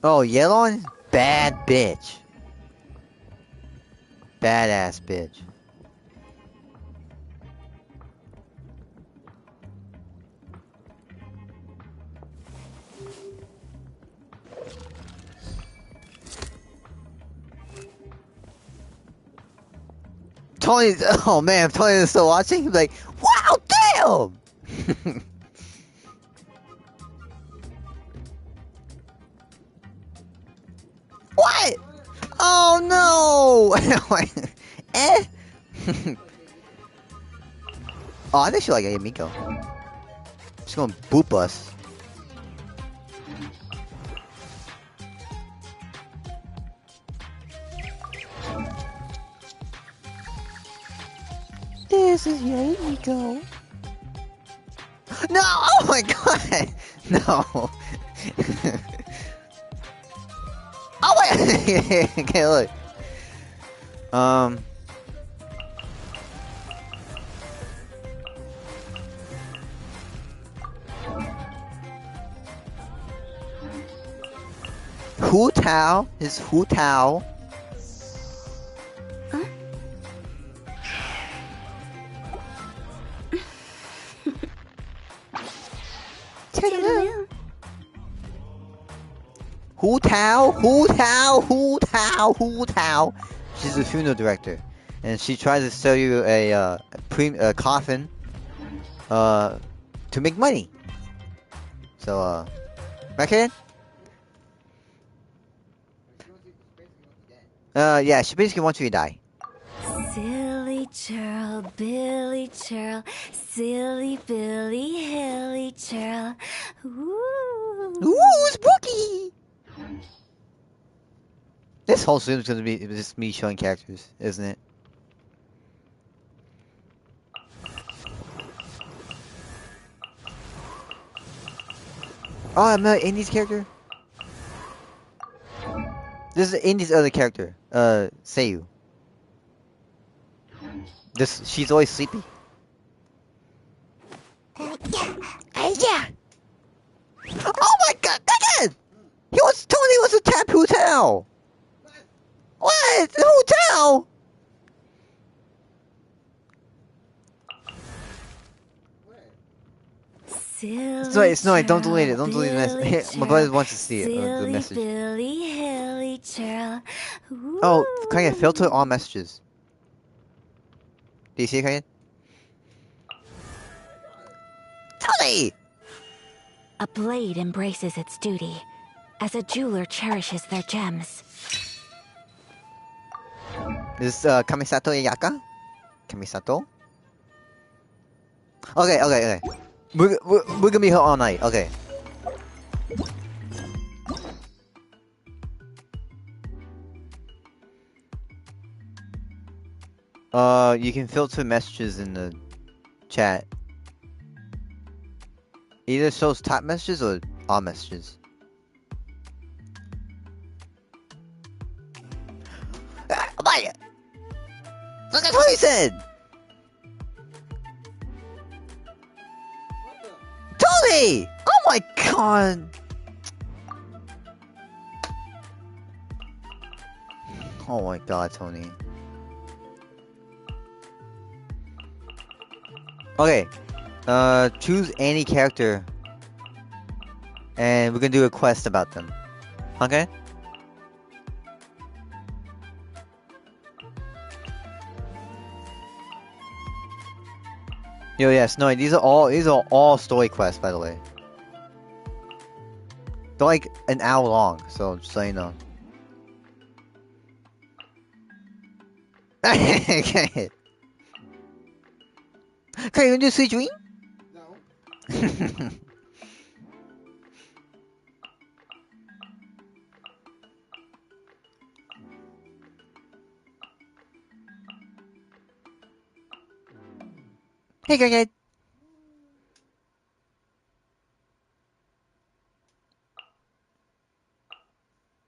Oh, Yelon? Bad bitch. Badass bitch. Tony's, oh man, if Tony is still watching, he'd be like, wow, damn! What? Oh no! Eh? Oh, I think she'll like Miko. She's gonna boop us. This is your Miko. No! Oh my god! No! Oh wait! Okay, look. Hu Tao is Hu Tao. Huh? Hu Tao, Hu Tao, Hu Tao, Hu Tao. She's a funeral director, and she tries to sell you a coffin, to make money. So, right, kid? Yeah, she basically wants you to die. Silly churl, Billy churl, silly Billy, hilly churl. Ooh, spooky! This whole stream is gonna be just me showing characters, isn't it? Oh, I'm not Indy's character. This is Indy's other character. Seiyu. She's always sleepy. Yeah. Oh my god, again! Tony was a tap hotel! What? The hotel? Snowy, don't delete it. Don't delete the message. My brother wants to see it. The message. Oh, can I filter all messages? Do you see it, Kyan? Tony! A blade embraces its duty, as a jeweler cherishes their gems. Is Kamisato Yaka? Kamisato? Okay. We're gonna be here all night. Okay. You can filter messages in the chat. Either shows top messages or all messages. Oh my! Look at what he said! Tony! Oh my god! Oh my god, Tony. Okay. Choose any character. And we're gonna do a quest about them. Okay? Yo, yeah, Snowy, these are all story quests, by the way. They're like an hour long, so just so you know. Okay. Okay, you wanna do Sweet Dream? No. Hey, Greg.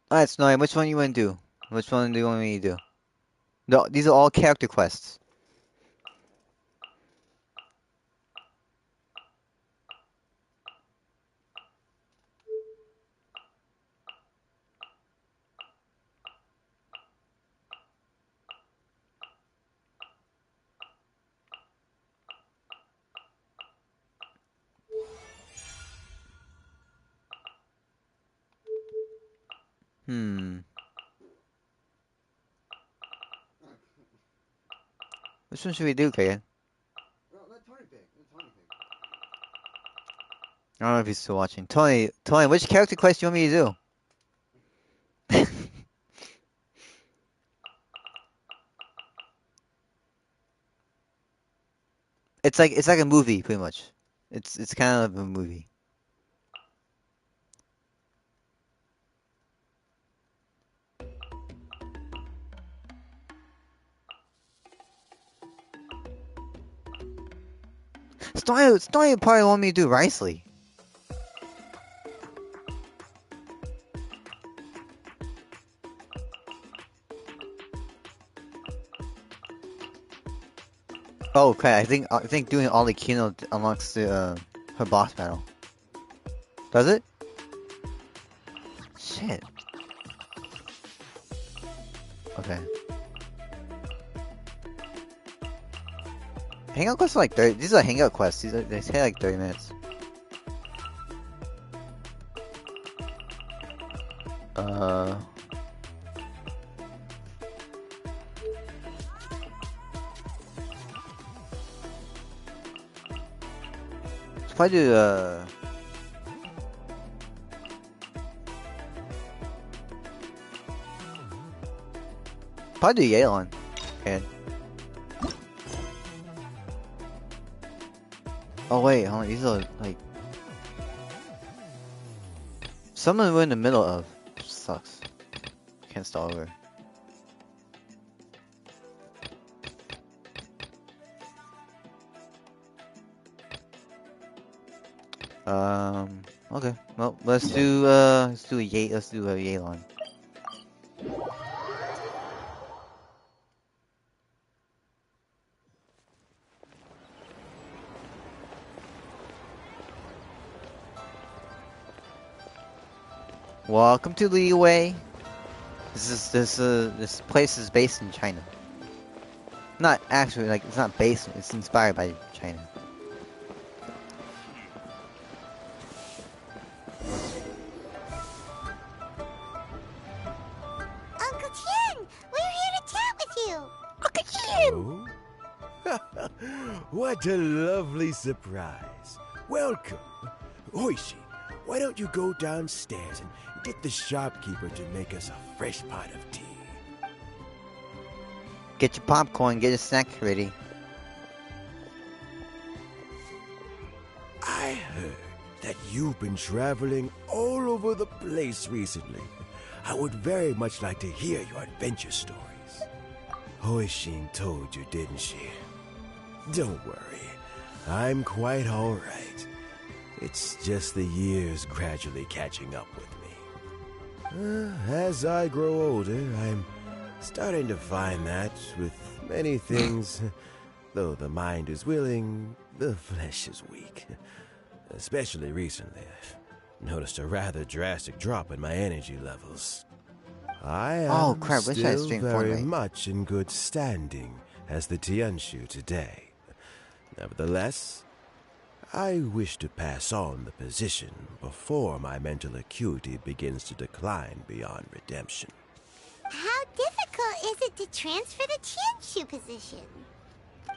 Alright, Snowy, which one you want to do? Which one do you want me to do? No, these are all character quests. Which one should we do, Kagan? I don't know if he's still watching. Tony, which character quest do you want me to do? It's like a movie, pretty much. It's kind of a movie. Story probably want me to do Riceley. Oh, okay. I think doing Ollie Kino unlocks the her boss battle. Does it? Shit. Okay. Hangout quests are like 30. These are hangout quests. They take like 30 minutes. If I do probably do Yelan. Okay. Oh wait, hold on. These are like some of them we're in the middle of. Sucks. Can't stall over. Okay. Well, let's do a Yelan. Welcome to Liyue. This place is based in China. Not actually, like, it's not based, it's inspired by China. Uncle Tien, we're here to chat with you. Uncle Tien! Oh? What a lovely surprise. Welcome. Oishi, why don't you go downstairs and get the shopkeeper to make us a fresh pot of tea? Get your popcorn, get your snack ready. I heard that you've been traveling all over the place recently. I would very much like to hear your adventure stories. Hoishin told you, didn't she? Don't worry, I'm quite all right. It's just the years gradually catching up with me. As I grow older, I'm starting to find that with many things, though the mind is willing, the flesh is weak. Especially recently, I've noticed a rather drastic drop in my energy levels. I am still very much in good standing as the Tianshu today. Nevertheless, I wish to pass on the position before my mental acuity begins to decline beyond redemption. How difficult is it to transfer the Tianshu position?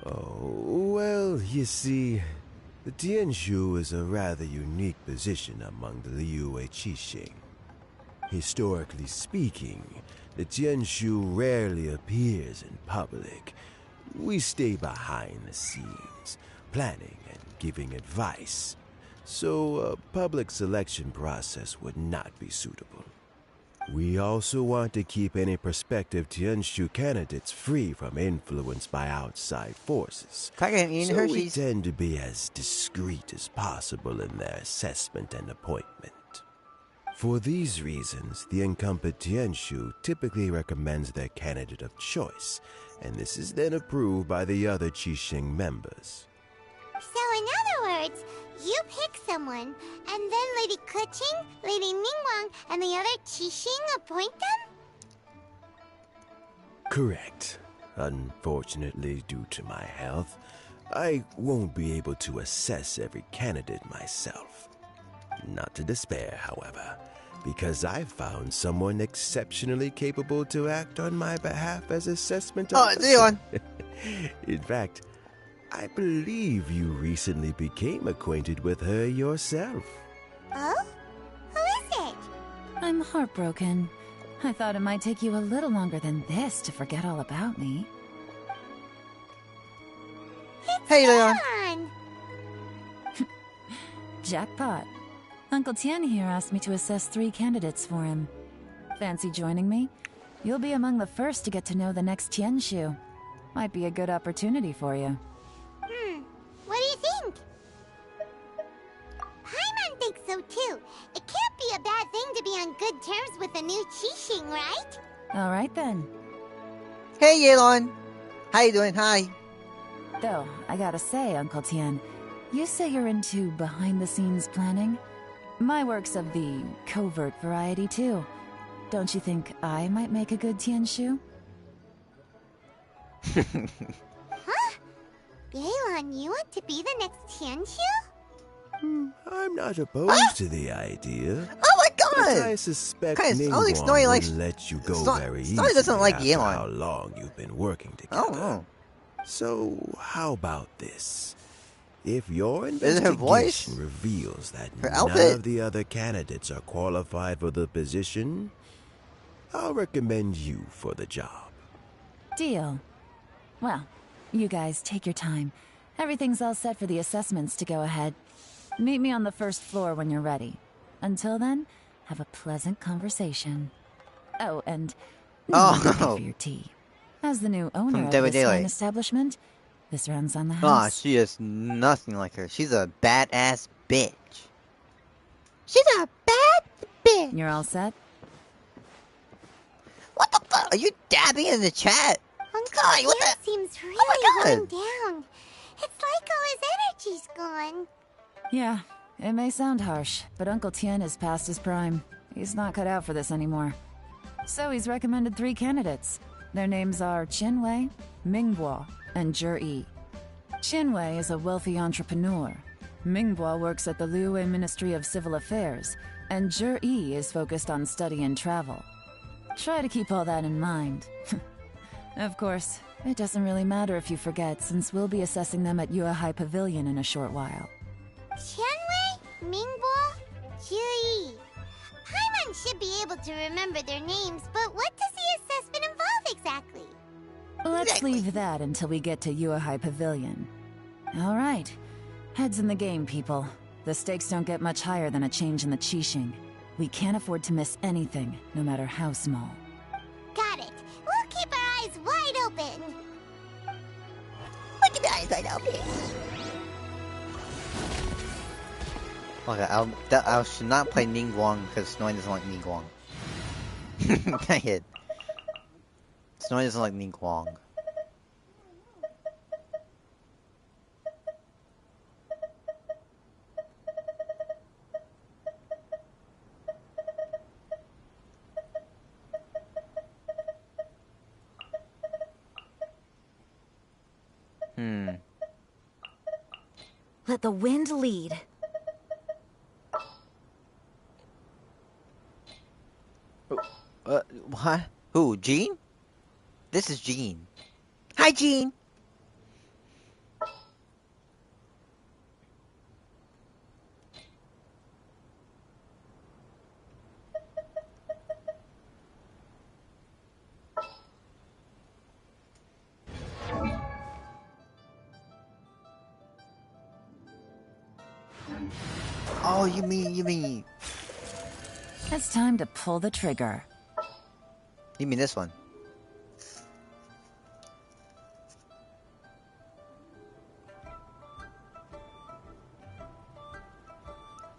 Oh, well, you see, the Tianshu is a rather unique position among the Liyue Qixing. Historically speaking, the Tianshu rarely appears in public. We stay behind the scenes, planning and giving advice, so a public selection process would not be suitable. We also want to keep any prospective Tianshu candidates free from influence by outside forces, so we tend to be as discreet as possible in their assessment and appointment. For these reasons, the incumbent Tianshu typically recommends their candidate of choice, and this is then approved by the other Qixing members. So in other words, you pick someone, and then Lady Keqing, Lady Ningguang, and the other Qixing appoint them? Correct. Unfortunately, due to my health, I won't be able to assess every candidate myself. Not to despair, however, because I've found someone exceptionally capable to act on my behalf as assessment officer. Leon! In fact, I believe you recently became acquainted with her yourself. Oh? Who is it? I'm heartbroken. I thought it might take you a little longer than this to forget all about me. Hey, Leon! Jackpot. Uncle Tien here asked me to assess 3 candidates for him. Fancy joining me? You'll be among the first to get to know the next Tianshu. Might be a good opportunity for you. What do you think? Paimon thinks so too. It can't be a bad thing to be on good terms with the new Qixing, right? Alright then. Hey, Yelan! How you doing? Hi! Though, I gotta say, Uncle Tien, you say you're into behind-the-scenes planning? My work's of the covert variety, too. Don't you think I might make a good Tianshu? Huh? Yelan, you want to be the next Tianshu? I'm not opposed to the idea. Oh my god! But I suspect Ningguang wouldn't let you go very easily doesn't like after Yelan. how long you've been working together. Oh, no. So, how about this? If your Is it her voice? investigation reveals that Her none outfit? of the other candidates are qualified for the position, I'll recommend you for the job. Deal. Well, you guys take your time. Everything's all set for the assessments to go ahead. Meet me on the first floor when you're ready. Until then, have a pleasant conversation. Oh, and thank you for your tea. As the new owner From of Dead by this fine Daylight. establishment, this runs on the Ah, house. she is nothing like her. She's a badass bitch. She's a bad bitch. You're all set? What the fuck? Are you dabbing in the chat? Uncle God, what Ken the- seems my really God. worn down. It's like all his energy's gone. Yeah, it may sound harsh, but Uncle Tien is past his prime. He's not cut out for this anymore. So he's recommended 3 candidates. Their names are Qinwei, Mingbo, and Zhi. Qinwei is a wealthy entrepreneur. Mingbo works at the Liyue Ministry of Civil Affairs, and Zhi is focused on study and travel. Try to keep all that in mind. Of course, it doesn't really matter if you forget, since we'll be assessing them at Yuehai Pavilion in a short while. Qianwei, Mingbo, Jui. Paimon should be able to remember their names, but what does the assessment involve exactly? Let's leave that until we get to Yuehai Pavilion. All right. Heads in the game, people. The stakes don't get much higher than a change in the Qixing. We can't afford to miss anything, no matter how small. Got it. We'll keep our eyes wide open. We'll keep our eyes wide open. Okay, I should not play Ningguang because Snowy doesn't like Ningguang. Dang it. Snowy doesn't like Ningguang. Let the wind lead. What? Who? Jean? This is Jean. Hi, Jean! Oh, you mean... It's time to pull the trigger. You mean this one?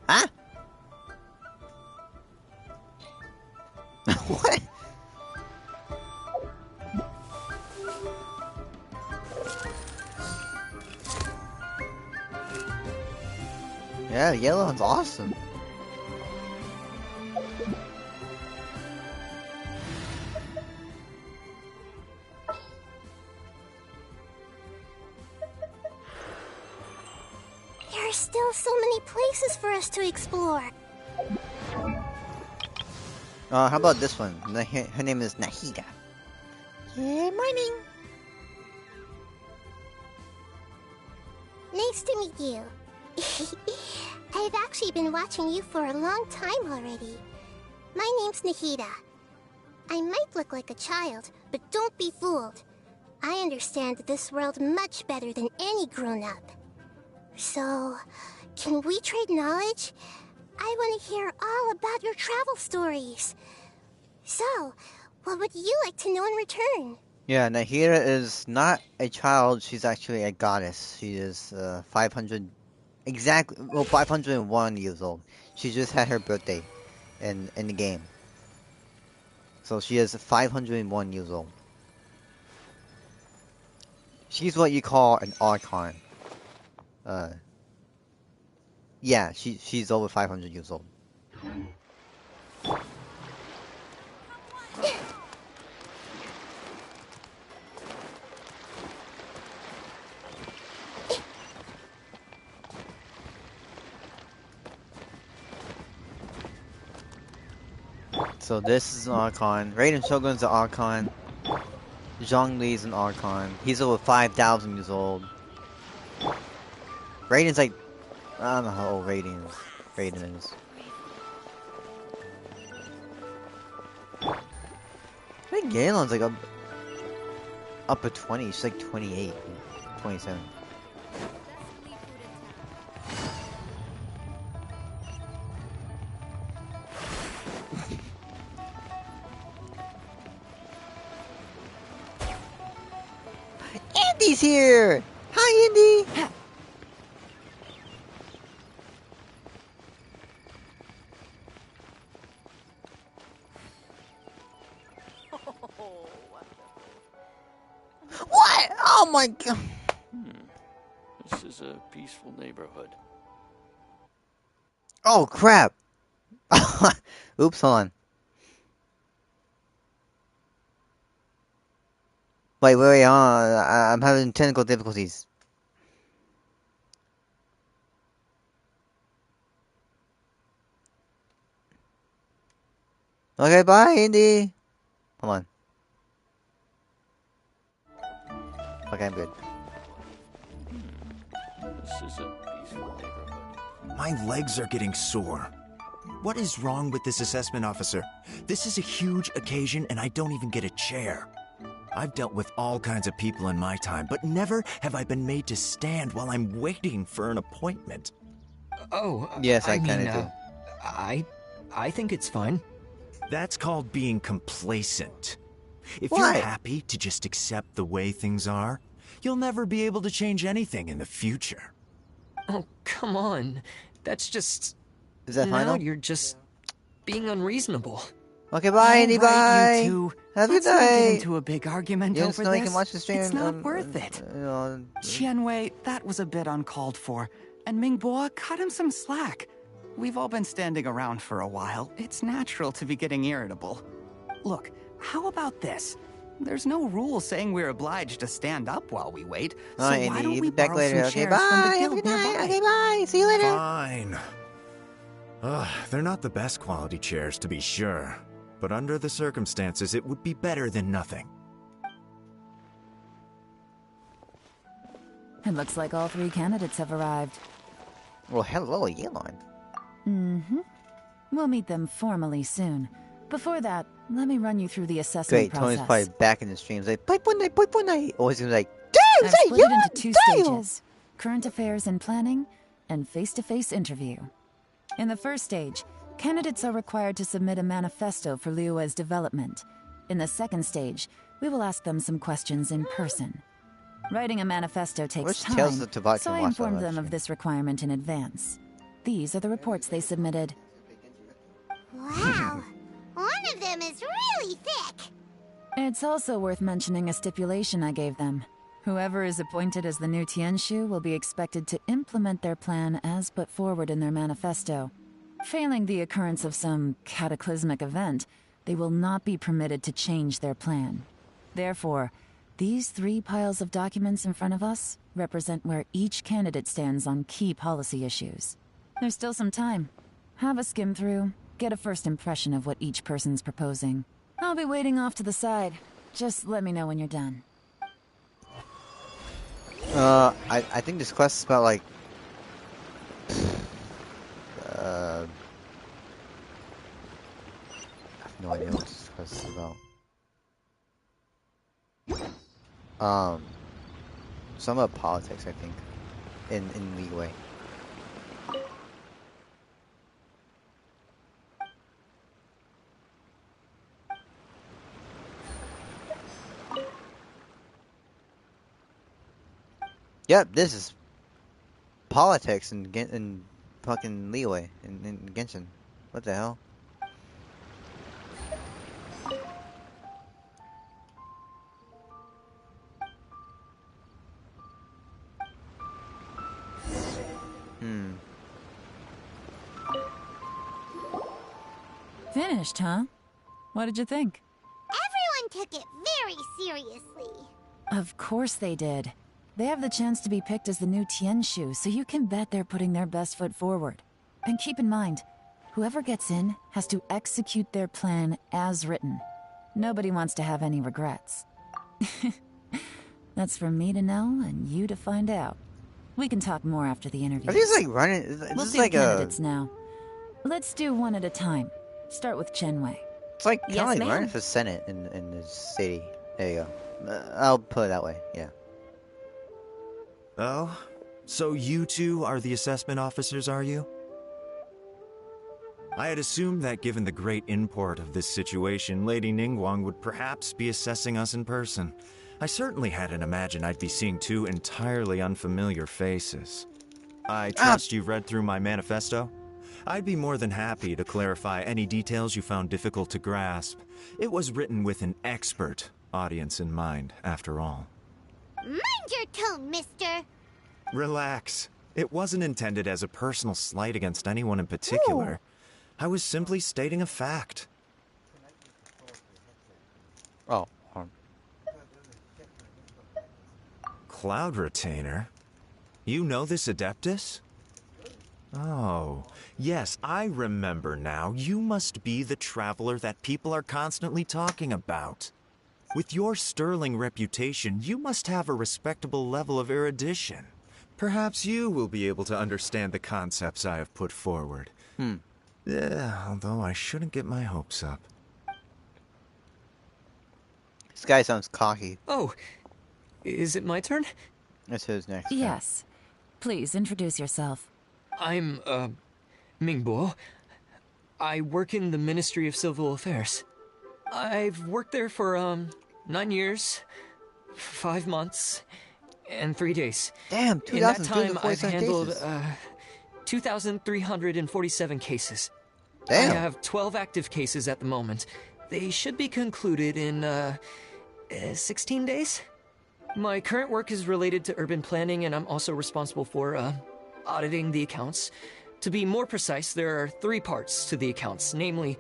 Huh? What? Yeah, the yellow one's awesome. There are still so many places for us to explore. How about this one? Her name is Nahida. Good morning. Nice to meet you. I've actually been watching you for a long time already. My name's Nahida. I might look like a child, but don't be fooled. I understand this world much better than any grown-up. So, can we trade knowledge? I want to hear all about your travel stories. So, what would you like to know in return? Yeah, Nahida is not a child, she's actually a goddess. She is 500... Exactly, well, 501 years old. She just had her birthday in the game. So she is 501 years old. She's what you call an Archon. Yeah, she's over 500 years old. So this is an Archon. Raiden Shogun's an Archon. Zhongli's an Archon. He's over 5,000 years old. Raiden's like... I don't know how old Raiden is. I think Galen's like up at 20. She's like 28, 27. Indy's here! Hi, Indy! What? Oh my god. This is a peaceful neighborhood. Oh crap. Oops, hold on. Wait, I'm having technical difficulties. Okay, bye, Indy. Hold on. Okay, I'm good. This is a peaceful neighborhood. My legs are getting sore. What is wrong with this assessment officer? This is a huge occasion and I don't even get a chair. I've dealt with all kinds of people in my time, but never have I been made to stand while I'm waiting for an appointment. Oh, yes, I mean, kinda do. I think it's fine. That's called being complacent. If Why? you're happy to just accept the way things are, you'll never be able to change anything in the future. Oh, come on. That's just... Is that now final? you're just being unreasonable. Okay, bye, Indy, bye. You two. Have a good Let's not get night. into a big argument You over know you this. can watch the stream. It's not worth it. Qianwei, that was a bit uncalled for. And Mingbo, cut him some slack. We've all been standing around for a while. It's natural to be getting irritable. Look, how about this? There's no rule saying we're obliged to stand up while we wait. So Alright, why Indy, don't you we be back borrow later. some Okay, chairs bye. from the Have a guild good night. nearby? Okay, bye. See you later. Fine. They're not the best quality chairs, to be sure. But under the circumstances, it would be better than nothing. It looks like all 3 candidates have arrived. Well, hello, Yelon. Mm-hmm. We'll meet them formally soon. Before that, let me run you through the assessment Great, process. Tony's probably back in the streams like, pipe one night. Always gonna be like, damn, I've say split it into 2 damn. stages. Current affairs and planning, and face-to-face interview. In the first stage, candidates are required to submit a manifesto for Liyue's development. In the second stage, we will ask them some questions in person. Writing a manifesto takes Wish time, Tales of Tobacco so I watched that informed live them of stream. this requirement in advance. These are the reports they submitted. Wow, one of them is really thick. It's also worth mentioning a stipulation I gave them. Whoever is appointed as the new Tianshu will be expected to implement their plan as put forward in their manifesto. Failing the occurrence of some cataclysmic event, they will not be permitted to change their plan. Therefore, these 3 piles of documents in front of us represent where each candidate stands on key policy issues. There's still some time. Have a skim through, get a first impression of what each person's proposing. I'll be waiting off to the side. Just let me know when you're done. I think this quest is about like I have no idea what this quest is about. Some about politics, I think, in Leeway. Yep, this is politics in fucking Leeway in Genshin. What the hell? Finished, huh? What did you think? Everyone took it very seriously. Of course they did. They have the chance to be picked as the new Tianshu, so you can bet they're putting their best foot forward. And keep in mind, whoever gets in has to execute their plan as written. Nobody wants to have any regrets. That's for me to know and you to find out. We can talk more after the interview. Are these like running? Is We'll this see like the a? candidates now. Let's do one at a time. Start with Chenwei. It's like kind of Yes, like ma'am. running for Senate in the city. There you go. I'll put it that way. Yeah. Oh? So you two are the assessment officers, are you? I had assumed that given the great import of this situation, Lady Ningguang would perhaps be assessing us in person. I certainly hadn't imagined I'd be seeing two entirely unfamiliar faces. I trust you've read through my manifesto? I'd be more than happy to clarify any details you found difficult to grasp. It was written with an expert audience in mind, after all. Mind your tone, mister. Relax. It wasn't intended as a personal slight against anyone in particular. Ooh. I was simply stating a fact. Oh. Cloud Retainer? You know this Adeptus? Oh, yes, I remember now. You must be the traveler that people are constantly talking about. With your sterling reputation, you must have a respectable level of erudition. Perhaps you will be able to understand the concepts I have put forward. Yeah, although I shouldn't get my hopes up. This guy sounds cocky. Oh, is it my turn? That's his next. Yes. Please introduce yourself. I'm, Mingbo. I work in the Ministry of Civil Affairs. I've worked there for, 9 years, 5 months, and 3 days. Damn, In that time, 2,347 I've handled, cases. 2,347 cases. Damn. I have 12 active cases at the moment. They should be concluded in, 16 days? My current work is related to urban planning, and I'm also responsible for, auditing the accounts. To be more precise, there are 3 parts to the accounts, namely...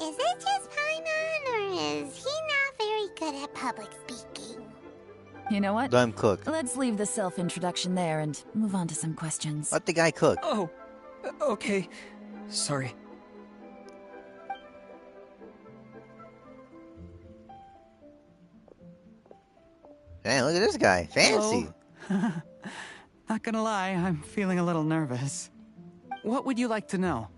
Is it just Paimon, or is he not very good at public speaking? You know what? Let him cook. Let's leave the self-introduction there and move on to some questions. Let the guy cook. Oh, okay. Sorry. Damn, look at this guy. Fancy. Not gonna lie, I'm feeling a little nervous. What would you like to know?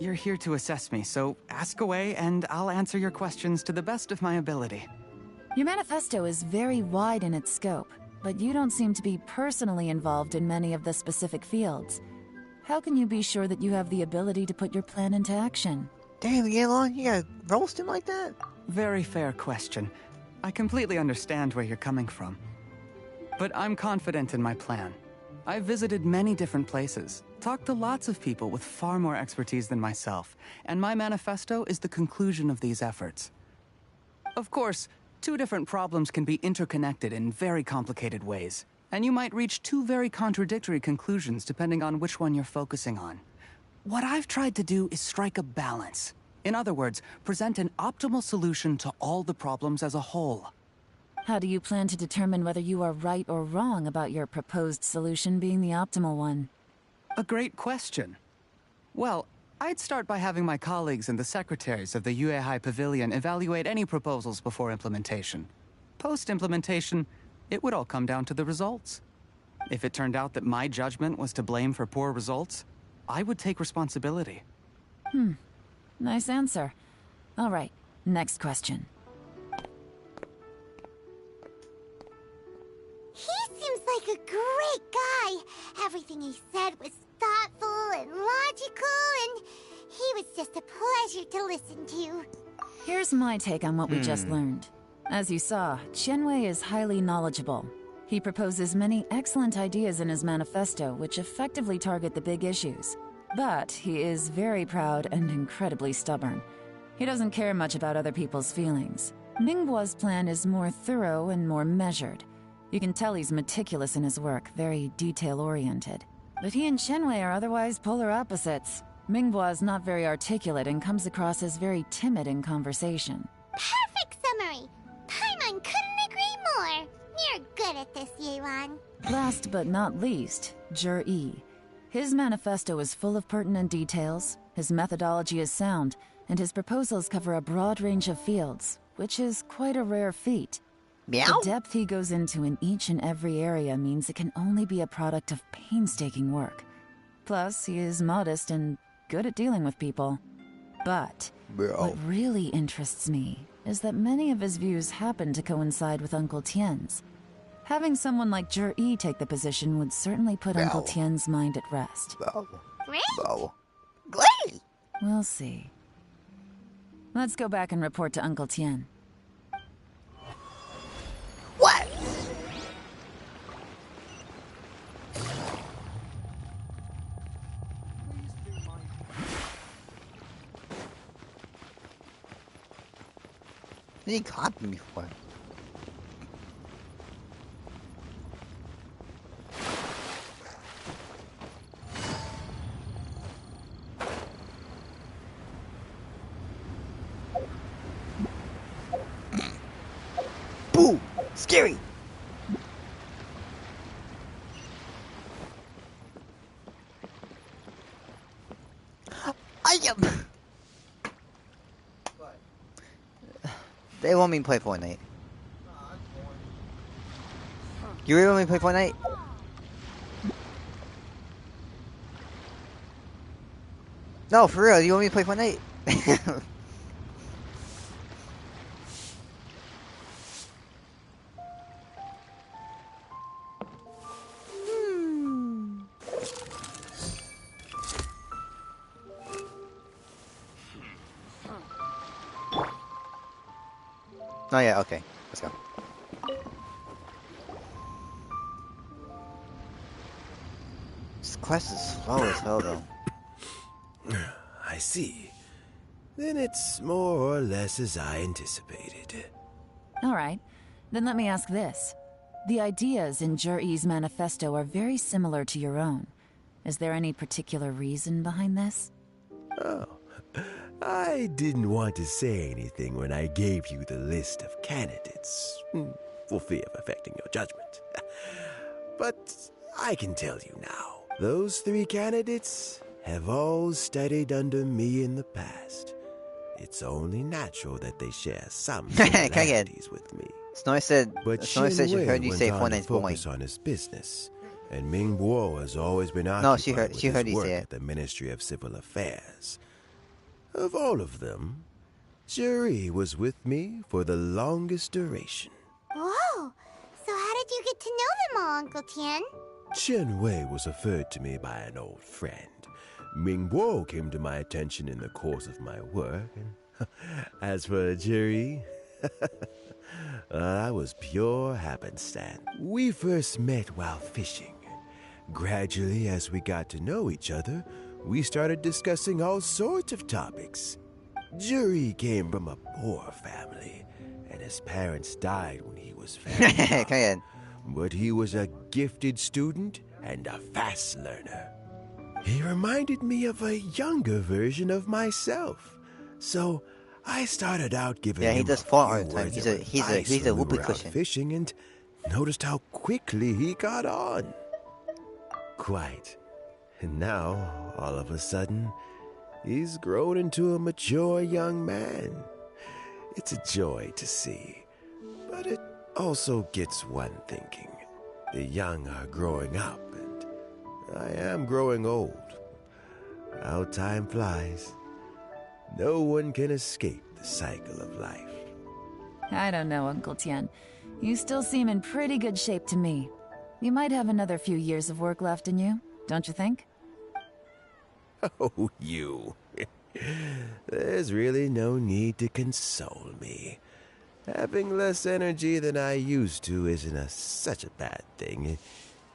You're here to assess me, so ask away and I'll answer your questions to the best of my ability. Your manifesto is very wide in its scope, but you don't seem to be personally involved in many of the specific fields. How can you be sure that you have the ability to put your plan into action? Damn, Yelon, you gotta roast him like that? Very fair question. I completely understand where you're coming from. But I'm confident in my plan. I've visited many different places, talked to lots of people with far more expertise than myself, and my manifesto is the conclusion of these efforts. Of course, 2 different problems can be interconnected in very complicated ways, and you might reach 2 very contradictory conclusions depending on which one you're focusing on. What I've tried to do is strike a balance. In other words, present an optimal solution to all the problems as a whole. How do you plan to determine whether you are right or wrong about your proposed solution being the optimal one? A great question. Well, I'd start by having my colleagues and the secretaries of the Yuehai Pavilion evaluate any proposals before implementation. Post-implementation, it would all come down to the results. If it turned out that my judgment was to blame for poor results, I would take responsibility. Nice answer. All right, next question. He seems like a great guy. Everything he said was thoughtful and logical, and he was just a pleasure to listen to. Here's my take on what we just learned. As you saw, Qianwei is highly knowledgeable. He proposes many excellent ideas in his manifesto which effectively target the big issues. But he is very proud and incredibly stubborn. He doesn't care much about other people's feelings. Mingbo's plan is more thorough and more measured. You can tell he's meticulous in his work, very detail-oriented. But he and Qianwei are otherwise polar opposites. Mingbo is not very articulate and comes across as very timid in conversation. Perfect summary. Paimon couldn't agree more. You're good at this, Yewan. Last but not least, Jur-E. His manifesto is full of pertinent details, his methodology is sound, and his proposals cover a broad range of fields, which is quite a rare feat. Meow? The depth he goes into in each and every area means it can only be a product of painstaking work. Plus, he is modest and good at dealing with people. But what really interests me is that many of his views happen to coincide with Uncle Tien's. Having someone like Jur-E take the position would certainly put Uncle Tien's mind at rest. Great! We'll see. Let's go back and report to Uncle Tien. He caught me before. Boo! Scary! I am. They want me to play Fortnite. You really want me to play Fortnite? No, for real. You want me to play Fortnite? Oh yeah, okay. Let's go. This quest is slow as hell though. I see. Then it's more or less as I anticipated. Alright, then let me ask this. The ideas in Jur-E's manifesto are very similar to your own. Is there any particular reason behind this? Oh, I didn't want to say anything when I gave you the list of candidates, for fear of affecting your judgment. But I can tell you now, those 3 candidates have all studied under me in the past. It's only natural that they share some similarities with me. Snowy said, But Snowy said she heard you went say on to Fortnite's boring. focus on his business, and Ming Guo has always been occupied No, she heard with you his work say at the Ministry of Civil Affairs. Of all of them, Juri was with me for the longest duration. Whoa! So how did you get to know them all, Uncle Tian? Chen Wei was referred to me by an old friend. Ming Guo came to my attention in the course of my work, and as for Juri, that was pure happenstance. We first met while fishing. Gradually, as we got to know each other, we started discussing all sorts of topics. Juri came from a poor family, and his parents died when he was very young. But he was a gifted student and a fast learner. He reminded me of a younger version of myself, so I started out giving him he does fall all the time. He's a whoopee cushion. Fishing, and noticed how quickly he got on. Quite. And now, all of a sudden, he's grown into a mature young man. It's a joy to see, but it also gets one thinking. The young are growing up, and I am growing old. How time flies. No one can escape the cycle of life. I don't know, Uncle Tian. You still seem in pretty good shape to me. You might have another few years of work left in you, don't you think? Oh, you. There's really no need to console me. Having less energy than I used to isn't such a bad thing.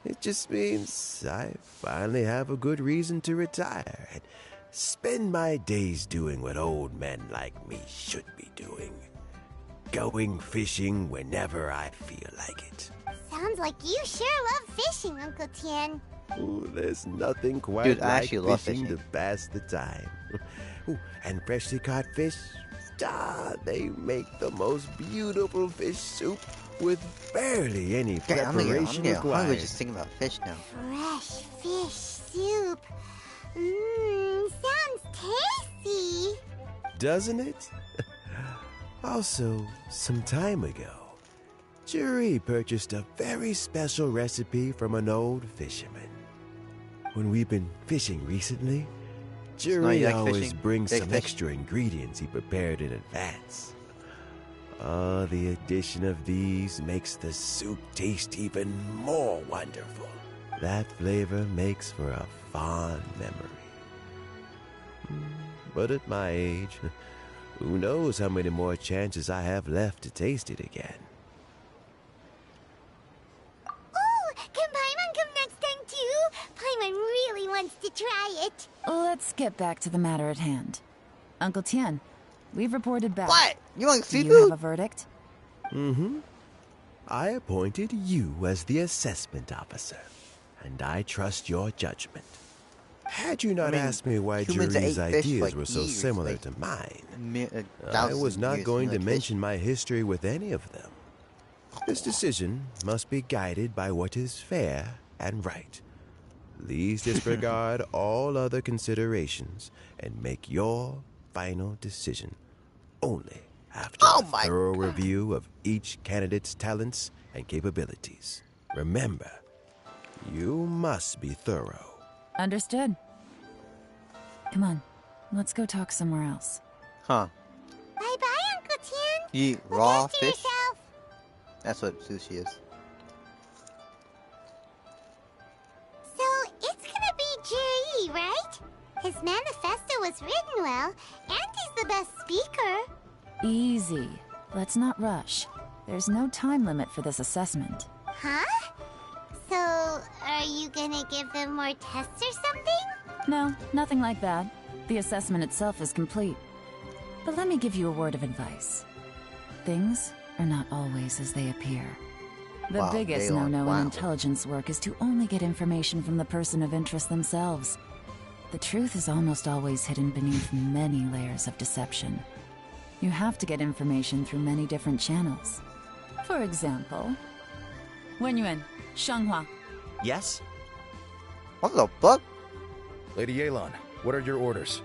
It just means I finally have a good reason to retire and spend my days doing what old men like me should be doing. Going fishing whenever I feel like it. Sounds like you sure love fishing, Uncle Tian. Ooh, there's nothing quite Dude, I like actually love fishing fishing. to pass the time. Ooh, and freshly caught fish, they make the most beautiful fish soup with barely any preparation I'm required. hungry just thinking about fish now. Fresh fish soup. Sounds tasty. Doesn't it? Also, some time ago, Juri purchased a very special recipe from an old fisherman. When we've been fishing recently, Juri always brings some extra ingredients he prepared in advance. The addition of these makes the soup taste even more wonderful. That flavor makes for a fond memory. But at my age, who knows how many more chances I have left to taste it again. Ooh, can Paimon come next time too? Paimon really wants to try it. Let's get back to the matter at hand. Uncle Tian, we've reported back. What? You want Do seafood? you have a verdict? Mm-hmm. I appointed you as the assessment officer, and I trust your judgment. Had you not asked me why humans ate Juri's fish ideas like were so years, similar like to mine, I thousands was of not years, going to like fish. mention my history with any of them. This decision must be guided by what is fair and right. Please disregard all other considerations and make your final decision only after a thorough review of each candidate's talents and capabilities. Remember, you must be thorough. Understood. Come on, let's go talk somewhere else. Huh. Bye-bye, Uncle Tian. You eat Look raw after fish? yourself. That's what sushi is. So, it's gonna be Juri, right? His manifesto was written well, and he's the best speaker. Easy. Let's not rush. There's no time limit for this assessment. Huh? So, are you gonna give them more tests or something? No, nothing like that. The assessment itself is complete. But let me give you a word of advice. Things are not always as they appear. The Wow, biggest Gaylon, no-no wow. in intelligence work is to only get information from the person of interest themselves. The truth is almost always hidden beneath many layers of deception. You have to get information through many different channels. For example, Wenyuan, Shanghua. Yes? What the fuck? Lady Yelan, what are your orders?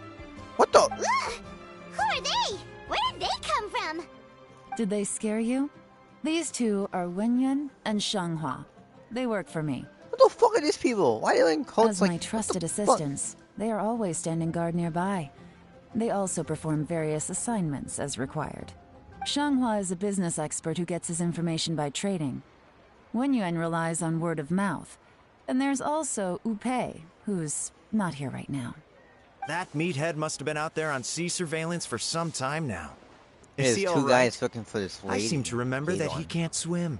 What the? Who are they? Where did they come from? Did they scare you? These two are Wenyuan and Shanghua. They work for me. What the fuck are these people? Why are they in cults As like my trusted what the fuck? assistants, they are always standing guard nearby. They also perform various assignments as required. Shanghua is a business expert who gets his information by trading. Wenyuan relies on word of mouth. And there's also Upei, who's not here right now. That meathead must have been out there on sea surveillance for some time now. There's Is he two all right? guys looking for this I lady. seem to remember that he Gaylon. can't swim.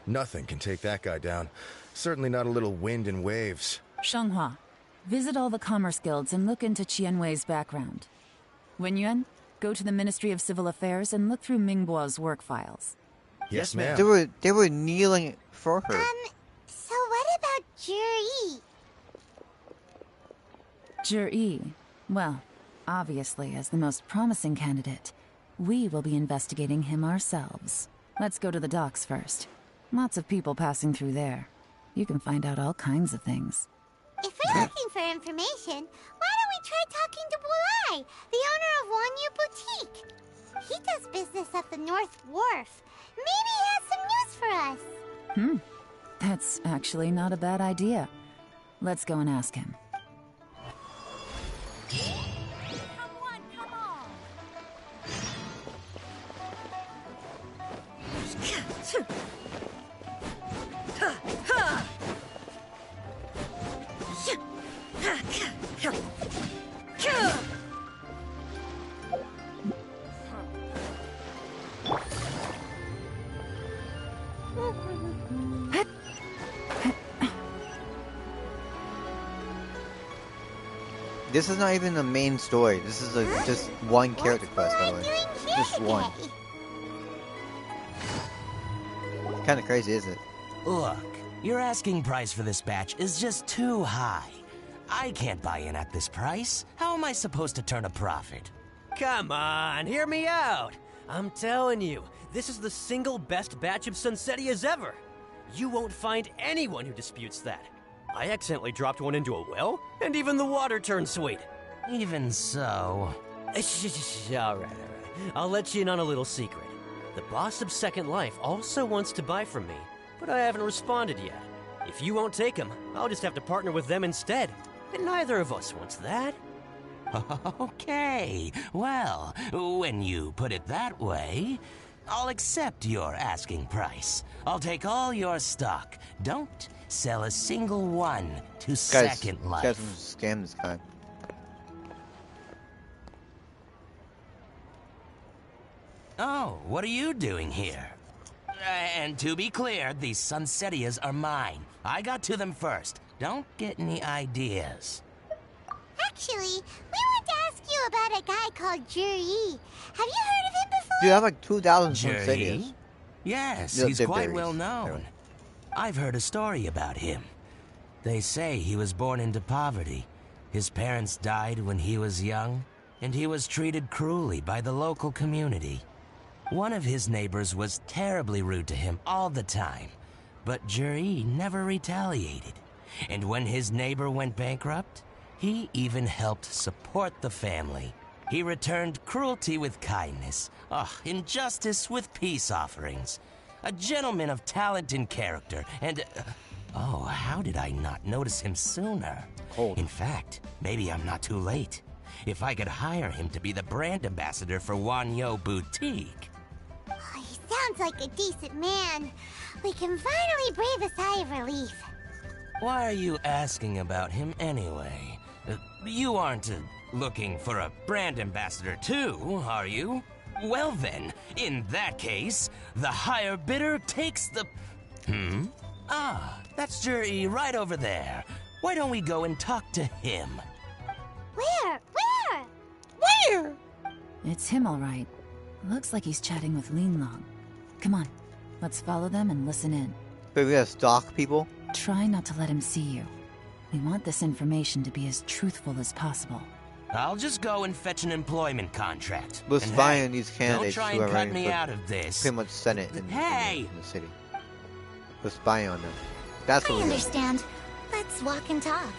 Nothing can take that guy down. Certainly not a little wind and waves. Shanghua, visit all the commerce guilds and look into Qianwei's background. Wenyuan, go to the Ministry of Civil Affairs and look through Mingbo's work files. Yes, ma'am. They were kneeling for her. So what about Juri? Juri, well, obviously as the most promising candidate, we will be investigating him ourselves. Let's go to the docks first. Lots of people passing through there. You can find out all kinds of things. If we're looking for information, why don't we try talking to Bulai, the owner of Wanyu Boutique? He does business at the North Wharf. Maybe he has some news for us. That's actually not a bad idea. Let's go and ask him. This is not even the main story. This is just one character quest, by the way. Just one. Kind of crazy, isn't it? Look, your asking price for this batch is just too high. I can't buy in at this price. How am I supposed to turn a profit? Come on, hear me out. I'm telling you, this is the single best batch of Sunsetias ever. You won't find anyone who disputes that. I accidentally dropped one into a well, and even the water turned sweet. Even so... All right. I'll let you in on a little secret. The boss of Second Life also wants to buy from me, but I haven't responded yet. If you won't take him, I'll just have to partner with them instead. And neither of us wants that. Okay, well, when you put it that way, I'll accept your asking price. I'll take all your stock. Don't sell a single one to Second Life. Guys, scam this guy. Oh, what are you doing here? And to be clear, these Sunsetias are mine. I got to them first. Don't get any ideas. Actually, we want to ask you about a guy called Juri. Have you heard of him Dude, I have like 2,000 Jerry? cities. Yes, No, he's they're quite berries. well known. Anyway. I've heard a story about him. They say he was born into poverty. His parents died when he was young, and he was treated cruelly by the local community. One of his neighbors was terribly rude to him all the time, but Jerry never retaliated. And when his neighbor went bankrupt, he even helped support the family. He returned cruelty with kindness, injustice with peace offerings. A gentleman of talent and character, and... how did I not notice him sooner? Cold. In fact, maybe I'm not too late. If I could hire him to be the brand ambassador for Wanyo Boutique. He sounds like a decent man. We can finally breathe a sigh of relief. Why are you asking about him anyway? You aren't looking for a brand ambassador too, are you? Well then, in that case, the higher bidder takes the... That's Jerry right over there. Why don't we go and talk to him? Where? It's him, all right. Looks like he's chatting with Lean Long. Come on, let's follow them and listen in. But we gotta stalk people? Try not to let him see you. We want this information to be as truthful as possible. I'll just go and fetch an employment contract. We're And spying hey, on these candidates don't try who and are cut running me for out of this. pretty much Senate in Hey! the city. We're spying on them. That's I what we do. understand. Let's walk and talk.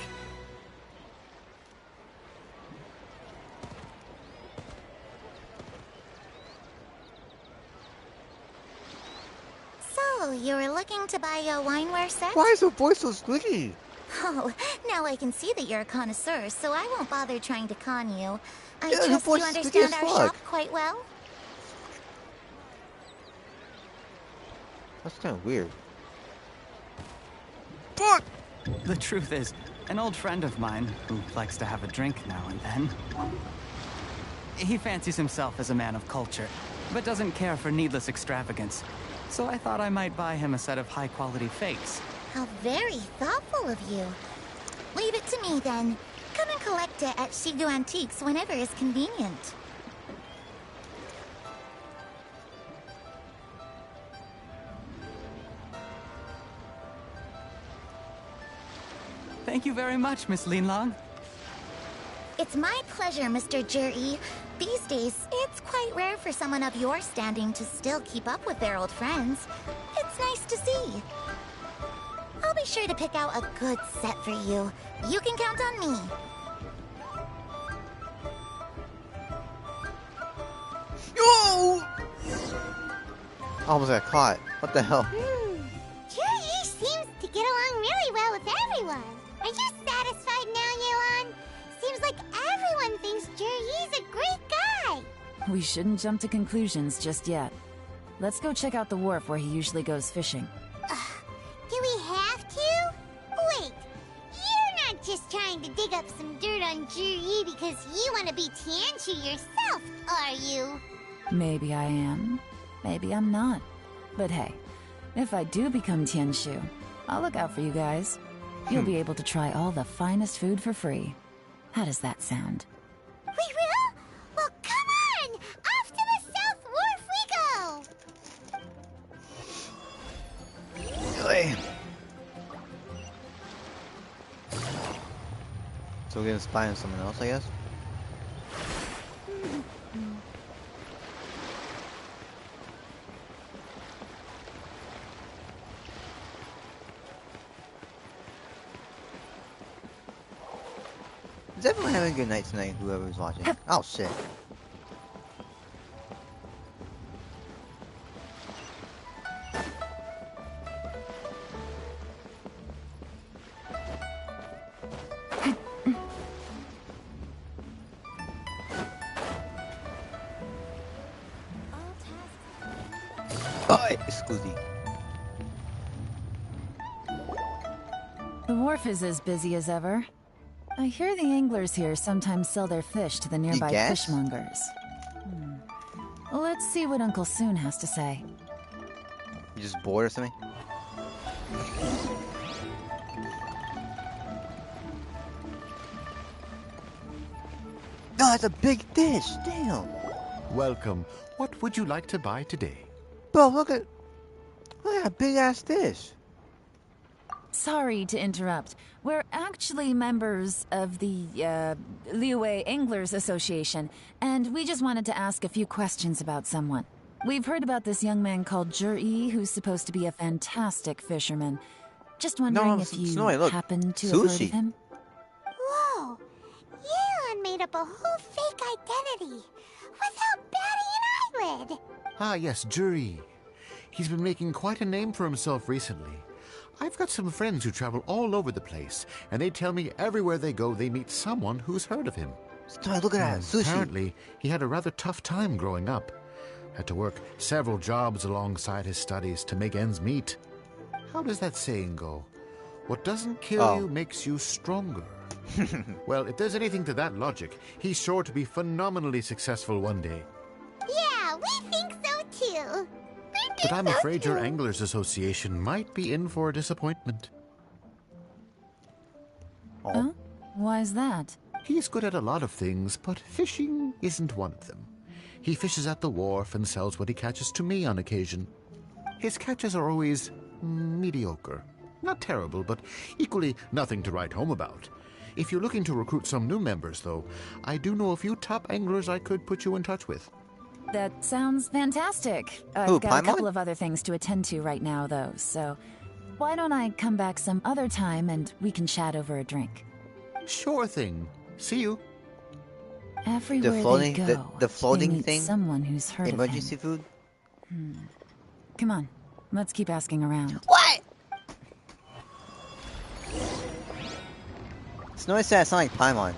So, you were looking to buy a wineware set? Why is her voice so squeaky? Oh, now I can see that you're a connoisseur, so I won't bother trying to con you. I Yeah, her trust you voice is squeaky understand as our fuck. shop quite well? That's kind of weird. The truth is, an old friend of mine, who likes to have a drink now and then, he fancies himself as a man of culture, but doesn't care for needless extravagance. So I thought I might buy him a set of high-quality fakes. How very thoughtful of you. Leave it to me, then. Come and collect it at Shigu Antiques whenever is convenient. Thank you very much, Miss Linlong. It's my pleasure, Mr. Jerry. These days, it's quite rare for someone of your standing to still keep up with their old friends. It's nice to see. I'll be sure to pick out a good set for you. You can count on me. Oh! I almost got caught. What the hell? Jerry seems to get along really well with everyone. Are you satisfied now, Yuan? Seems like everyone thinks Jerry's a great guy. We shouldn't jump to conclusions just yet. Let's go check out the wharf where he usually goes fishing. Do we have to? Wait, you're not just trying to dig up some dirt on Jerry because you want to be Tianshu yourself, are you? Maybe I am. Maybe I'm not. But hey, if I do become Tianshu, I'll look out for you guys. You'll be able to try all the finest food for free. How does that sound? We will? Well, come on! Off to the South Wharf we go! Really? So we're gonna spy on someone else, I guess? Is everyone having a good night tonight, whoever's watching? Oh shit. Oh, scusi. The wharf is as busy as ever. I hear the anglers here sometimes sell their fish to the nearby guess? fishmongers. Let's see what Uncle Soon has to say. You just bored or something? No, it's a big fish. Damn. Welcome, What would you like to buy today? Bro, look at that big ass dish. Sorry to interrupt. We're actually members of the, Liyue Anglers Association, and we just wanted to ask a few questions about someone. We've heard about this young man called Zhi, who's supposed to be a fantastic fisherman. Just wondering if you happen to have heard of him? Whoa! Yeon made up a whole fake identity without batting an eyelid. Ah, yes, Zhi. He's been making quite a name for himself recently. I've got some friends who travel all over the place, and they tell me everywhere they go they meet someone who's heard of him. Look at that, sushi. Apparently, he had a rather tough time growing up. Had to work several jobs alongside his studies to make ends meet. How does that saying go? What doesn't kill you makes you stronger. Well, if there's anything to that logic, he's sure to be phenomenally successful one day. Yeah, we think so too. But I'm afraid your Anglers Association might be in for a disappointment. Oh? Why's that? He's good at a lot of things, but fishing isn't one of them. He fishes at the wharf and sells what he catches to me on occasion. His catches are always mediocre. Not terrible, but equally nothing to write home about. If you're looking to recruit some new members, though, I do know a few top anglers I could put you in touch with. That sounds fantastic. I've got a couple of other things to attend to right now, though, so why don't I come back some other time and we can chat over a drink? Sure thing. See you. Everywhere they go, the floating they meet thing? someone who's heard Emergency of him. food? Come on, let's keep asking around. What? Snowy said I sound like Paimon.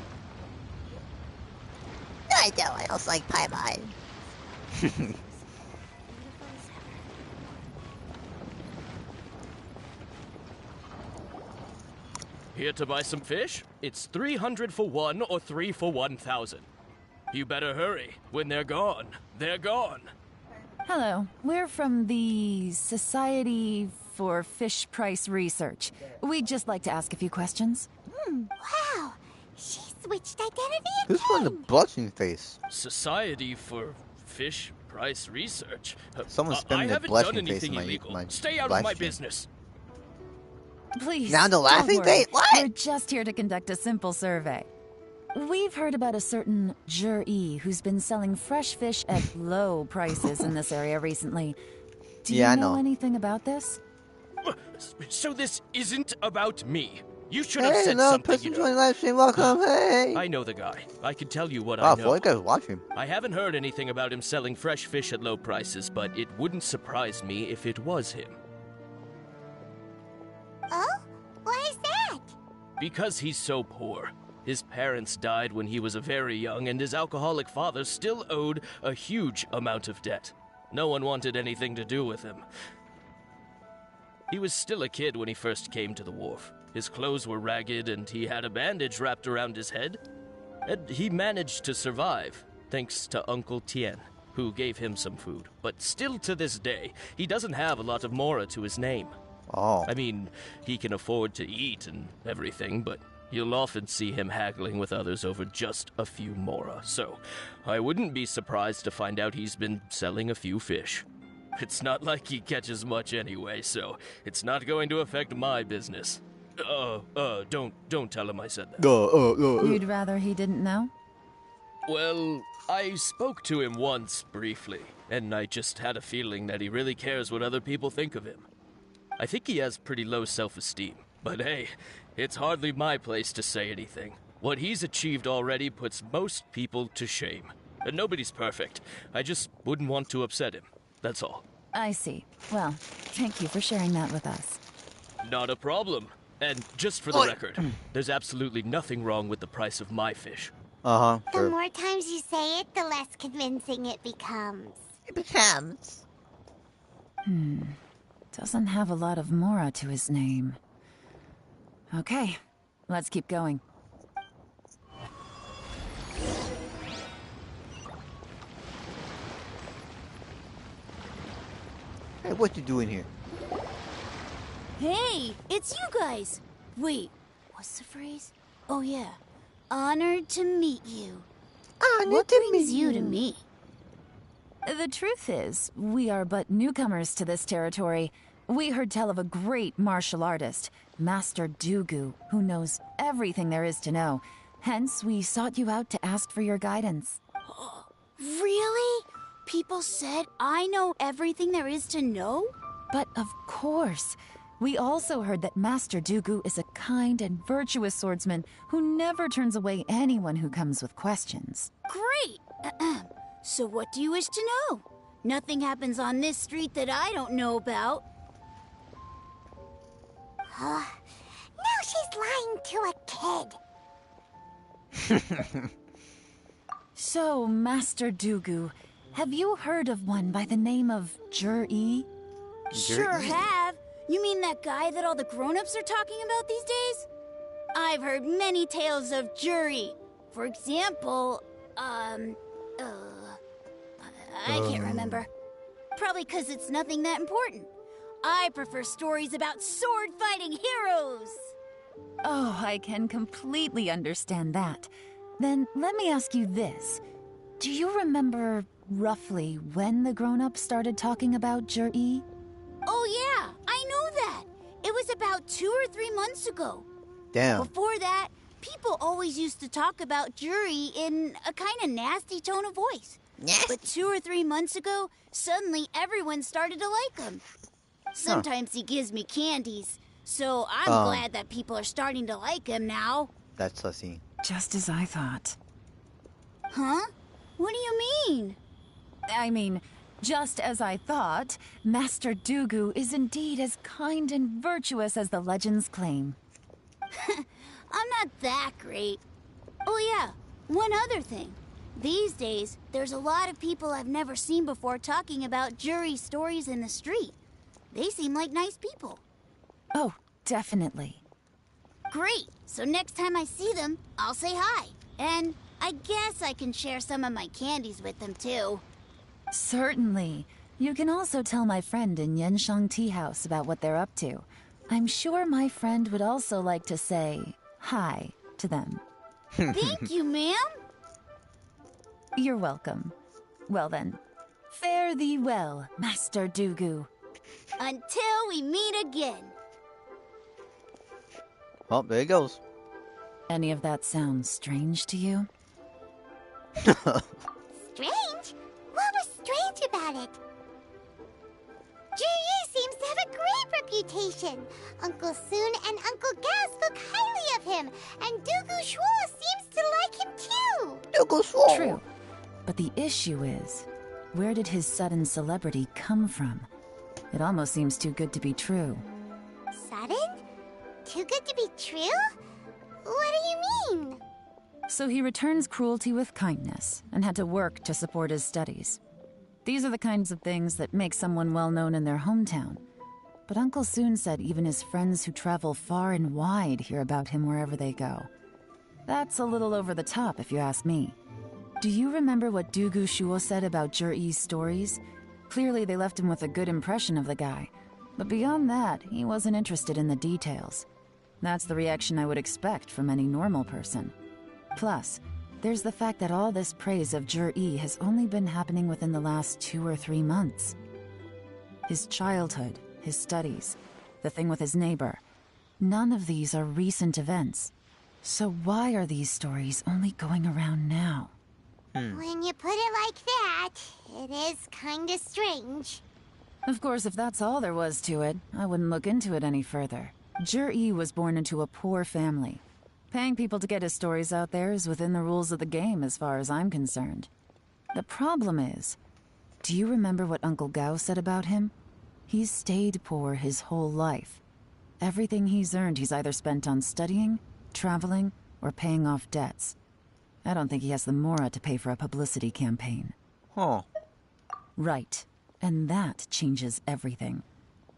I know, I also like Paimon. Here to buy some fish? It's 300 for one or 3 for 1,000. You better hurry. When they're gone, they're gone. Hello, we're from the Society for Fish Price Research. We'd just like to ask a few questions. Wow, she switched identity Who's wearing the blushing face? Society for Fish Price Research? Someone's spamming I the haven't blushing done face anything in illegal. my Stay out live of my stream. business. Please, Now the don't laughing worry. face? What? We're just here to conduct a simple survey. We've heard about a certain Zhi who's been selling fresh fish at low prices in this area recently. Do you know anything about this? So this isn't about me. You should have said something, person joining live stream, welcome, hey! I know the guy. I can tell you what Oh, I know. you guys watch him. I haven't heard anything about him selling fresh fish at low prices, but it wouldn't surprise me if it was him. Oh? Why is that? Because he's so poor. His parents died when he was very young, and his alcoholic father still owed a huge amount of debt. No one wanted anything to do with him. He was still a kid when he first came to the wharf. His clothes were ragged, and he had a bandage wrapped around his head. And he managed to survive, thanks to Uncle Tien, who gave him some food. But still to this day, he doesn't have a lot of mora to his name. Oh. I mean, he can afford to eat and everything, but you'll often see him haggling with others over just a few mora. So, I wouldn't be surprised to find out he's been selling a few fish. It's not like he catches much anyway, so it's not going to affect my business. Don't tell him I said that. You'd rather he didn't know? Well, I spoke to him once briefly, and I just had a feeling that he really cares what other people think of him. I think he has pretty low self-esteem, but hey, it's hardly my place to say anything. What he's achieved already puts most people to shame. And nobody's perfect. I just wouldn't want to upset him. That's all. I see. Well, thank you for sharing that with us. Not a problem. And just for the record, there's absolutely nothing wrong with the price of my fish. Uh-huh, The more times you say it, the less convincing it becomes. It becomes. Doesn't have a lot of mora to his name. Okay, let's keep going. Hey, what you doing here? Hey, it's you guys. Wait, what's the phrase? Oh yeah, honored to meet you. Honored what to brings meet you you. to me? The truth is, we are but newcomers to this territory. We heard tell of a great martial artist, Master Dugu, who knows everything there is to know. Hence, we sought you out to ask for your guidance. Really? People said I know everything there is to know? But of course. We also heard that Master Dugu is a kind and virtuous swordsman who never turns away anyone who comes with questions. Great! So what do you wish to know? Nothing happens on this street that I don't know about. Now she's lying to a kid. So, Master Dugu, have you heard of one by the name of Jur-E? Sure have. You mean that guy that all the grown-ups are talking about these days? I've heard many tales of Juri. For example, I can't remember. Probably because it's nothing that important. I prefer stories about sword-fighting heroes. Oh, I can completely understand that. Then let me ask you this. Do you remember roughly when the grown-ups started talking about Jur-E? Oh yeah, I know that. It was about 2 or 3 months ago. Damn. Before that, people always used to talk about Juri in a kind of nasty tone of voice. But 2 or 3 months ago, suddenly everyone started to like him. Sometimes he gives me candies, so I'm glad that people are starting to like him now. That's sussy. Just as I thought. Huh? What do you mean? I mean, just as I thought, Master Dugu is indeed as kind and virtuous as the legends claim. I'm not that great. Oh yeah, one other thing. These days, there's a lot of people I've never seen before talking about Juri stories in the street. They seem like nice people. Oh, definitely. Great! So next time I see them, I'll say hi. And I guess I can share some of my candies with them too. Certainly. You can also tell my friend in Yenshang Tea House about what they're up to. I'm sure my friend would also like to say hi to them. Thank you, ma'am. You're welcome. Well then, fare thee well, Master Dugu. Until we meet again. Well, there he goes. Any of that sound strange to you? Strange? What was strange about it? Juri seems to have a great reputation. Uncle Soon and Uncle Gao spoke highly of him, and Dugu Shuo seems to like him too. Dugu Shuo. True. But the issue is, where did his sudden celebrity come from? It almost seems too good to be true. Sudden? Too good to be true? What do you mean? So he returns cruelty with kindness, and had to work to support his studies. These are the kinds of things that make someone well known in their hometown. But Uncle Soon said even his friends who travel far and wide hear about him wherever they go. That's a little over the top, if you ask me. Do you remember what Dugu Shuo said about Jur-E's stories? Clearly they left him with a good impression of the guy. But beyond that, he wasn't interested in the details. That's the reaction I would expect from any normal person. Plus, there's the fact that all this praise of Jur-E has only been happening within the last 2 or 3 months. His childhood, his studies, the thing with his neighbor. None of these are recent events. So why are these stories only going around now? When you put it like that, it is kinda strange. Of course, if that's all there was to it, I wouldn't look into it any further. Jur-E was born into a poor family. Paying people to get his stories out there is within the rules of the game as far as I'm concerned. The problem is, do you remember what Uncle Gao said about him? He's stayed poor his whole life. Everything he's earned he's either spent on studying, traveling, or paying off debts. I don't think he has the mora to pay for a publicity campaign. Huh. Right. And that changes everything.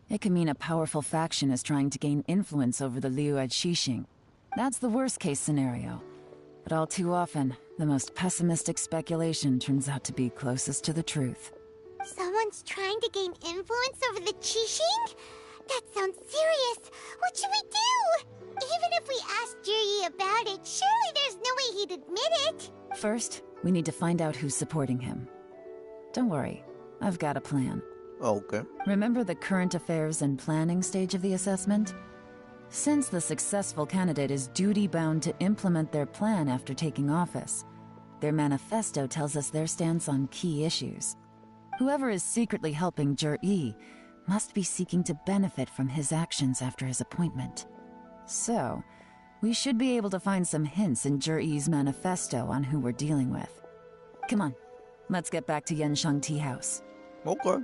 It can mean a powerful faction is trying to gain influence over the Liu at Xixing. That's the worst-case scenario. But all too often, the most pessimistic speculation turns out to be closest to the truth. Someone's trying to gain influence over the Qixing? That sounds serious. What should we do? Even if we asked Juri about it, surely there's no way he'd admit it. First, we need to find out who's supporting him. Don't worry, I've got a plan. Okay. Remember the current affairs and planning stage of the assessment? Since the successful candidate is duty-bound to implement their plan after taking office, their manifesto tells us their stance on key issues. Whoever is secretly helping Jur-E must be seeking to benefit from his actions after his appointment. So, we should be able to find some hints in Jur-E's manifesto on who we're dealing with. Come on, let's get back to Yenshang Tea House. Okay.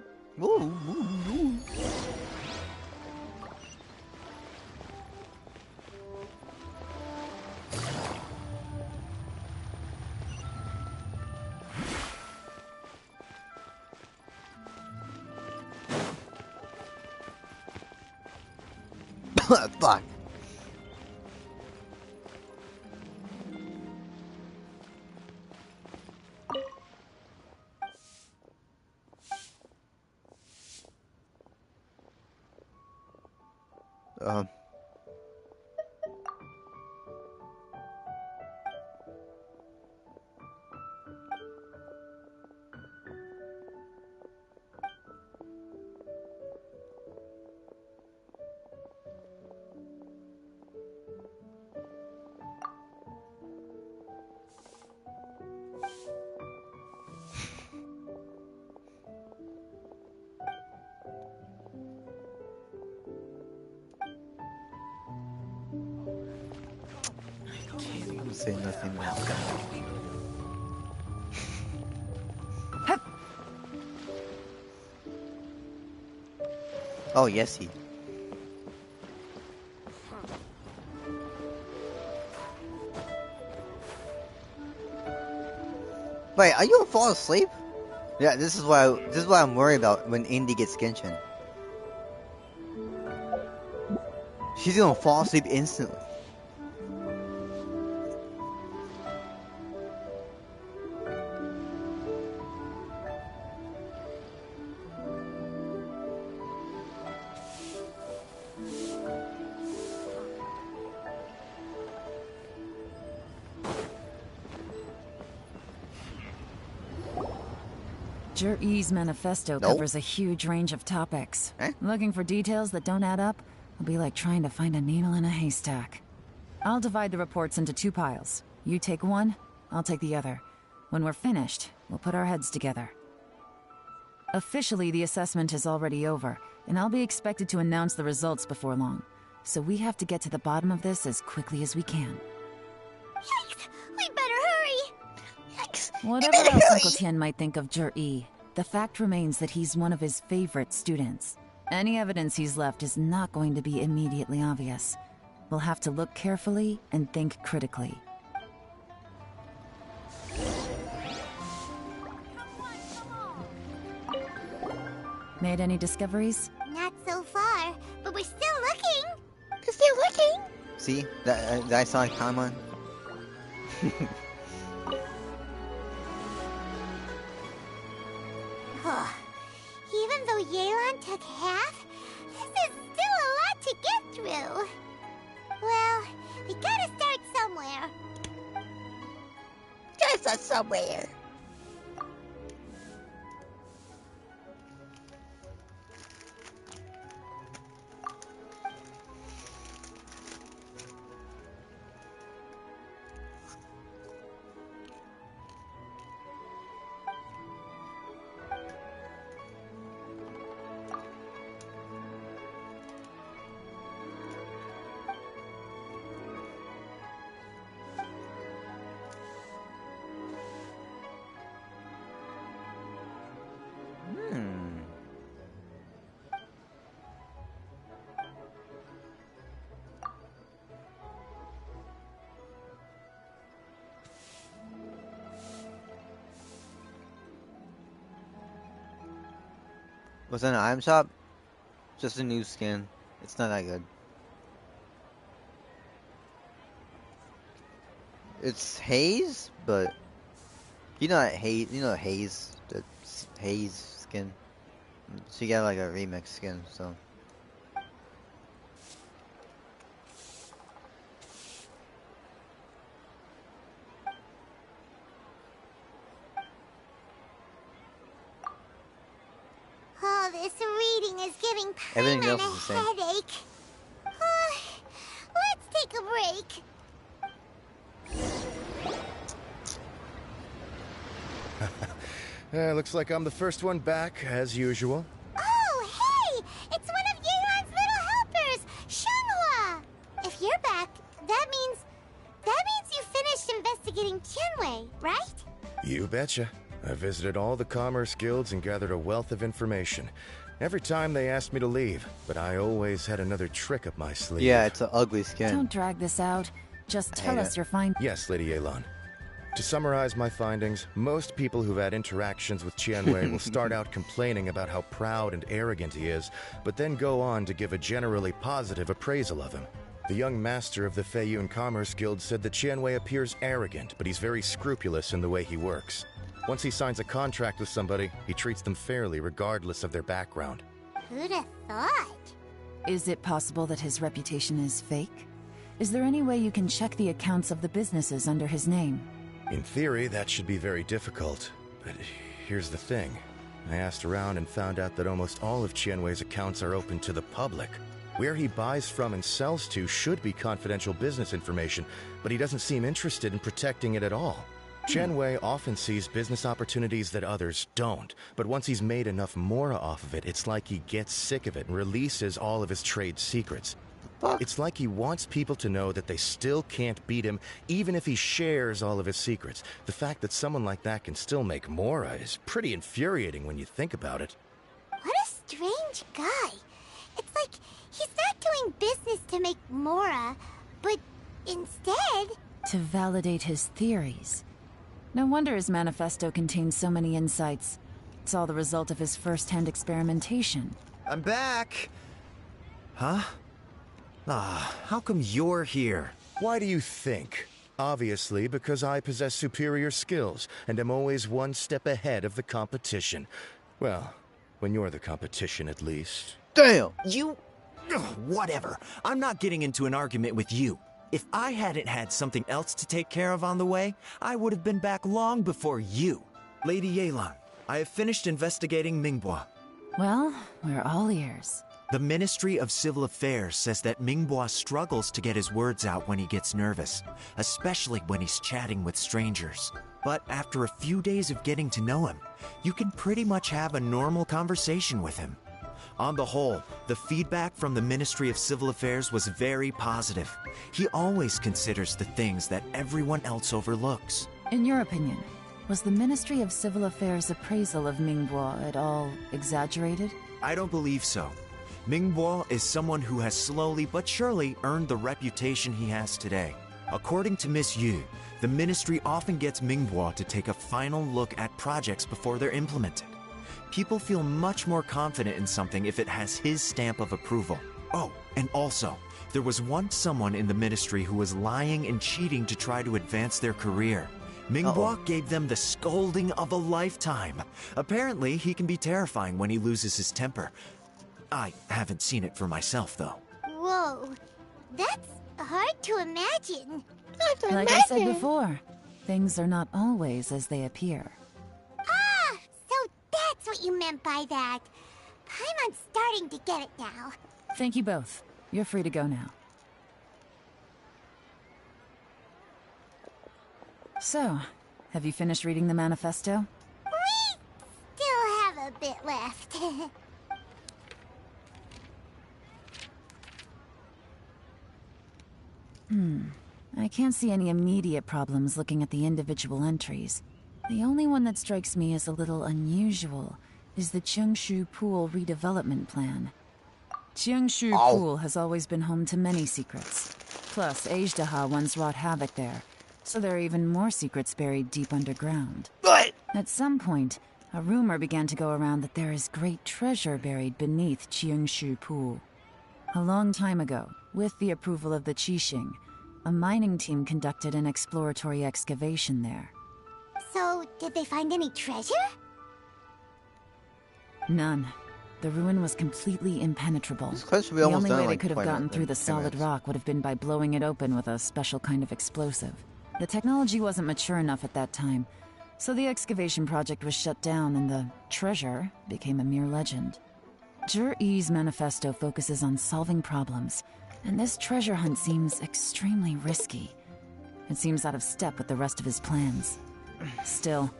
Fuck. Um. Can't even say nothing now. Oh, yes, he. Wait, are you gonna fall asleep? Yeah, this is what I'm worried about when Indy gets Genshin. She's gonna fall asleep instantly. Jur-E's manifesto covers a huge range of topics. Looking for details that don't add up will be like trying to find a needle in a haystack. I'll divide the reports into 2 piles. You take one, I'll take the other. When we're finished, we'll put our heads together. Officially, the assessment is already over, and I'll be expected to announce the results before long. So we have to get to the bottom of this as quickly as we can. Yikes! We better hurry! Yikes! Whatever else Uncle Tien might think of Jur-E, the fact remains that he's one of his favorite students. Any evidence he's left is not going to be immediately obvious. We'll have to look carefully and think critically. Made any discoveries? Not so far, but we're still looking. We're still looking. See? That I saw Paimon. Even though Yelan took half, this is still a lot to get through. Well, we gotta start somewhere. Gotta start somewhere. Was that an item shop? Just a new skin. It's not that good. It's Haze, but you know that Haze. You know Haze, the Haze skin. She got like a remix skin, so. All this reading is giving Everything Paimon else is the same. a headache. Let's take a break. Looks like I'm the first one back, as usual. Oh, hey! It's one of Yeon's little helpers, Shanghua! If you're back, that means you finished investigating Tianwei, right? You betcha. I visited all the commerce guilds and gathered a wealth of information. Every time they asked me to leave, but I always had another trick up my sleeve. Yeah, it's an ugly skin. Don't drag this out. Just tell us your findings. Yes, Lady Yelan. To summarize my findings, most people who've had interactions with Tianwei will start out complaining about how proud and arrogant he is, but then go on to give a generally positive appraisal of him. The young master of the Feiyun Commerce Guild said that Tianwei appears arrogant, but he's very scrupulous in the way he works. Once he signs a contract with somebody, he treats them fairly regardless of their background. Who'd have thought? Is it possible that his reputation is fake? Is there any way you can check the accounts of the businesses under his name? In theory, that should be very difficult, but here's the thing. I asked around and found out that almost all of Tianwei's accounts are open to the public. Where he buys from and sells to should be confidential business information, but he doesn't seem interested in protecting it at all. Tianwei often sees business opportunities that others don't, but once he's made enough mora off of it, it's like he gets sick of it and releases all of his trade secrets. It's like he wants people to know that they still can't beat him, even if he shares all of his secrets. The fact that someone like that can still make mora is pretty infuriating when you think about it. What a strange guy. It's like he's not doing business to make mora, but instead... to validate his theories. No wonder his manifesto contains so many insights. It's all the result of his first-hand experimentation. I'm back! Huh? How come you're here? Why do you think? Obviously, because I possess superior skills, and am always one step ahead of the competition. Well, when you're the competition, at least. Damn! You... whatever. I'm not getting into an argument with you. If I hadn't had something else to take care of on the way, I would have been back long before you. Lady Yelan, I have finished investigating Mingbois. Well, we're all ears. The Ministry of Civil Affairs says that Mingbois struggles to get his words out when he gets nervous, especially when he's chatting with strangers. But after a few days of getting to know him, you can pretty much have a normal conversation with him. On the whole, the feedback from the Ministry of Civil Affairs was very positive. He always considers the things that everyone else overlooks. In your opinion, was the Ministry of Civil Affairs' appraisal of Mingbois at all exaggerated? I don't believe so. Mingbois is someone who has slowly but surely earned the reputation he has today. According to Miss Yu, the ministry often gets Mingbois to take a final look at projects before they're implemented. People feel much more confident in something if it has his stamp of approval. Oh, and also, there was once someone in the ministry who was lying and cheating to try to advance their career. Mingbois gave them the scolding of a lifetime. Apparently, he can be terrifying when he loses his temper. I haven't seen it for myself, though. Whoa, that's hard to imagine. Like I said before, things are not always as they appear. Ah, so that's what you meant by that. I'm starting to get it now. Thank you both. You're free to go now. So, have you finished reading the manifesto? We still have a bit left. I can't see any immediate problems looking at the individual entries. The only one that strikes me as a little unusual is the Cheongshu Pool redevelopment plan. Cheongshu Pool has always been home to many secrets. Plus, Ajdaha once wrought havoc there, so there are even more secrets buried deep underground. At some point, a rumor began to go around that there is great treasure buried beneath Cheongshu Pool. A long time ago, with the approval of the Qixing, a mining team conducted an exploratory excavation there. So, did they find any treasure? None. The ruin was completely impenetrable. The only way they could have gotten through the solid rock would have been by blowing it open with a special kind of explosive. The technology wasn't mature enough at that time, So the excavation project was shut down and the treasure became a mere legend. Jur-E's manifesto focuses on solving problems, and this treasure hunt seems extremely risky. It seems out of step with the rest of his plans. Still,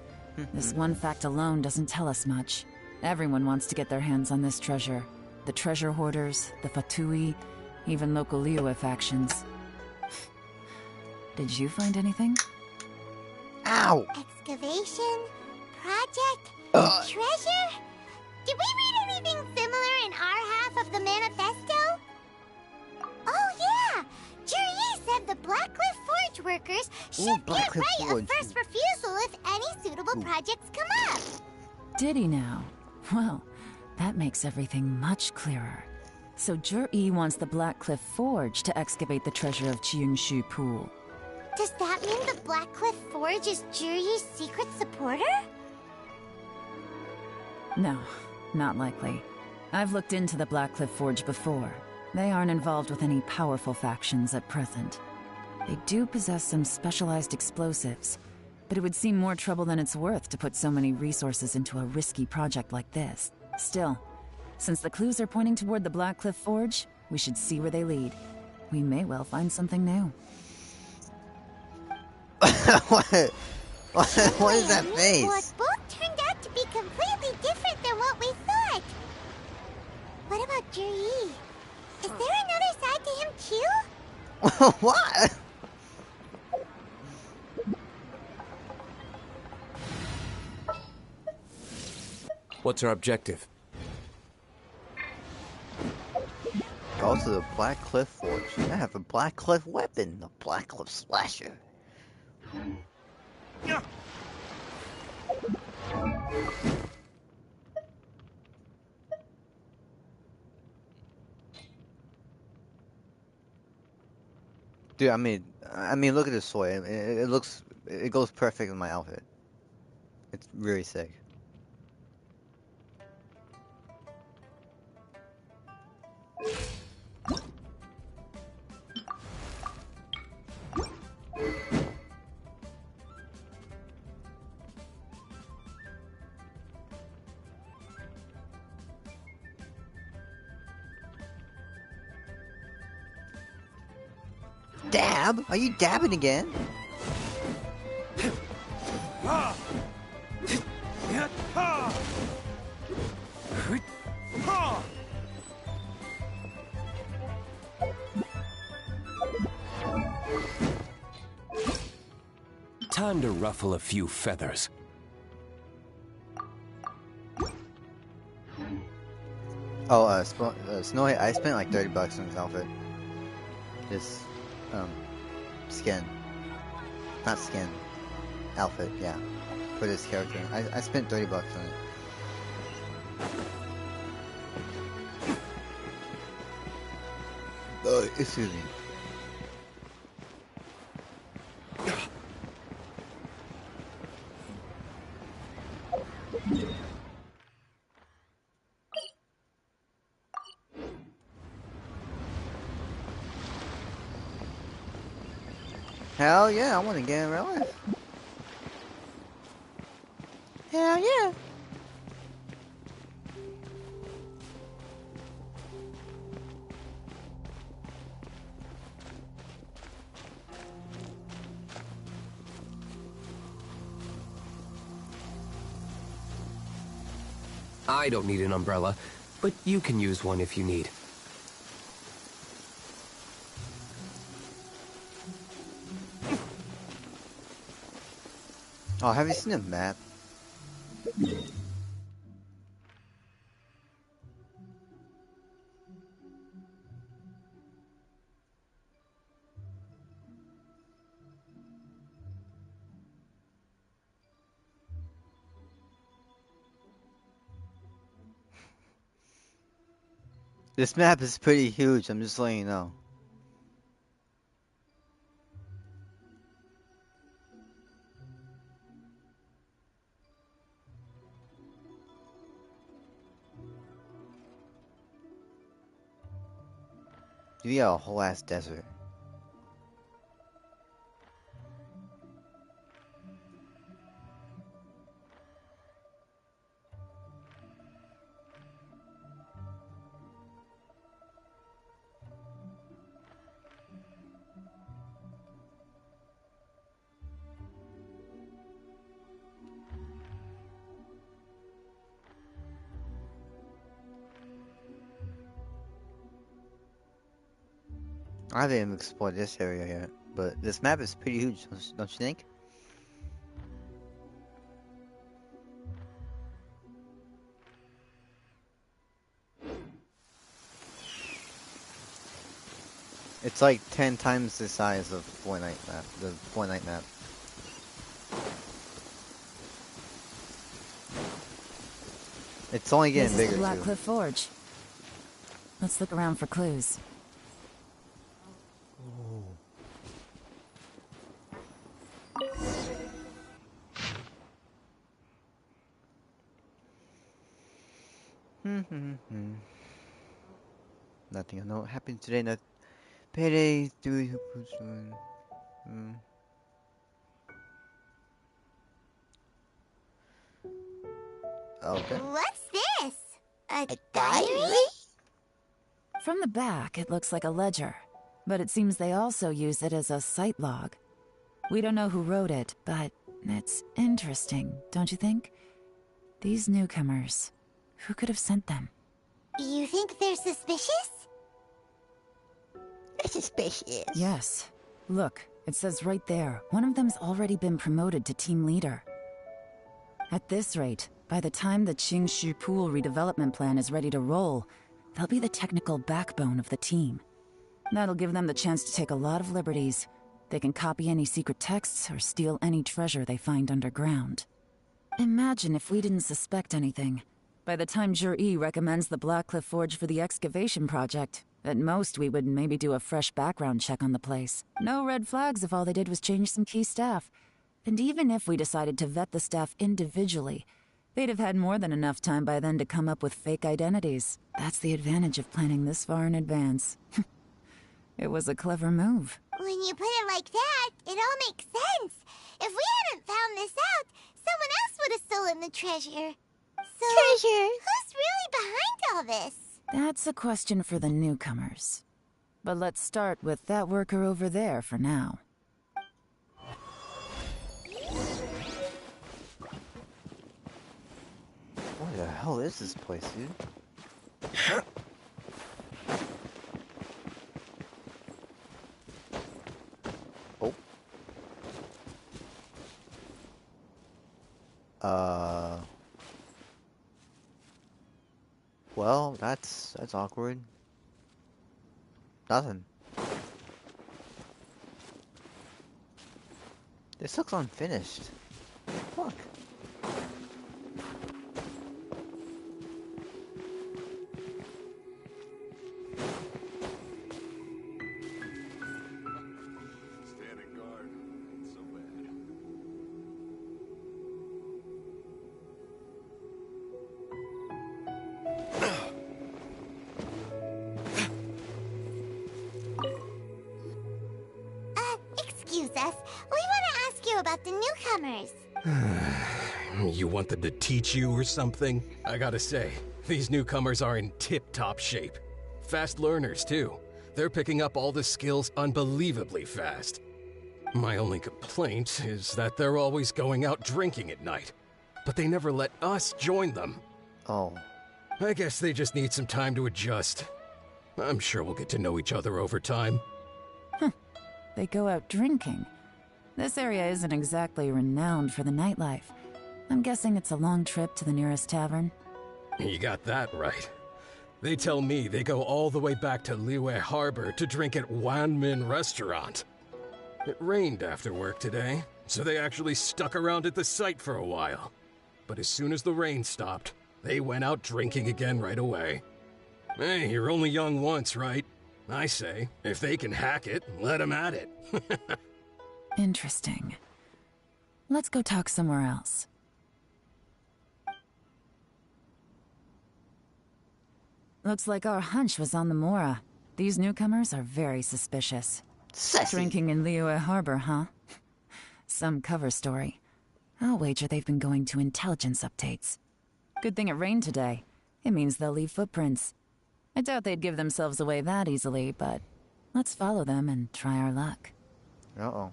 this one fact alone doesn't tell us much. Everyone wants to get their hands on this treasure. The treasure hoarders, the Fatui, even local Liyue factions. Did you find anything? Ow! Excavation? Project? Treasure? Did we read anything similar in our half of the manifesto? Oh yeah! Juri said the Blackcliff Forge workers should get right of first refusal if any suitable projects come up. Did he now? Well, that makes everything much clearer. So Jur-E wants the Blackcliff Forge to excavate the treasure of Qiungshu Pool. Does that mean the Blackcliff Forge is Juri's secret supporter? No, not likely. I've looked into the Blackcliff Forge before. They aren't involved with any powerful factions at present. They do possess some specialized explosives, but it would seem more trouble than it's worth to put so many resources into a risky project like this. Still, since the clues are pointing toward the Blackcliff Forge, we should see where they lead. We may well find something new. What is that face? Both turned out to be completely different than what we thought. What about Juri? Is there another side to him too? What? What's our objective? Go to the Blackcliff Forge. I have a Blackcliff weapon, the Blackcliff Slasher. Dude, I mean, look at this sword. It goes perfect with my outfit. It's really sick. Dab? Are you dabbing again? Time to ruffle a few feathers. Oh, Snowy, I spent like $30 on this outfit. This, skin. Not skin. Outfit, yeah. For this character. I spent $30 on it. Excuse me. Hell yeah, I want to get in real life. Hell yeah. I don't need an umbrella, but you can use one if you need. Oh, have you seen a map? This map is pretty huge, I'm just letting you know. You got a whole ass desert. I haven't even explored this area yet, but this map is pretty huge, don't you think? It's like 10 times the size of Fortnite map, the Fortnite map. It's only getting bigger This is the too. Blackcliff Forge. Let's look around for clues. Nothing I know happened today. Not payday. Okay. What's this? A diary? From the back, it looks like a ledger, but it seems they also use it as a site log. We don't know who wrote it, but it's interesting, don't you think? These newcomers, who could have sent them? You think they're suspicious? Suspicious. Yes. Look, it says right there, one of them's already been promoted to team leader. At this rate, by the time the Qingshu Pool redevelopment plan is ready to roll, they'll be the technical backbone of the team. That'll give them the chance to take a lot of liberties. They can copy any secret texts or steal any treasure they find underground. Imagine if we didn't suspect anything. By the time Jur-E recommends the Blackcliff Forge for the excavation project, at most we would maybe do a fresh background check on the place. No red flags if all they did was change some key staff. And even if we decided to vet the staff individually, they'd have had more than enough time by then to come up with fake identities. That's the advantage of planning this far in advance. It was a clever move. When you put it like that, it all makes sense. If we hadn't found this out, someone else would have stolen the treasure. So, Treasure? Who's really behind all this? That's a question for the newcomers. But let's start with that worker over there for now. What the hell is this place, dude? Oh. Well, that's awkward. Nothing. This looks unfinished. Fuck. Excuse us. We want to ask you about the newcomers. You want them to teach you or something? I gotta say, these newcomers are in tip-top shape. Fast learners, too. They're picking up all the skills unbelievably fast. My only complaint is that they're always going out drinking at night. But they never let us join them. Oh. I guess they just need some time to adjust. I'm sure we'll get to know each other over time. They go out drinking. This area isn't exactly renowned for the nightlife. I'm guessing it's a long trip to the nearest tavern. You got that right. They tell me they go all the way back to Liyue Harbor to drink at Wanmin Restaurant. It rained after work today, so they actually stuck around at the site for a while. But as soon as the rain stopped, they went out drinking again right away. Hey, you're only young once, right? I say, if they can hack it, let them at it. Interesting. Let's go talk somewhere else. Looks like our hunch was on the Mora. These newcomers are very suspicious. Drinking in Liyue Harbor, huh? Some cover story. I'll wager they've been going to intelligence updates. Good thing it rained today. It means they'll leave footprints. I doubt they'd give themselves away that easily, but let's follow them and try our luck. Uh-oh.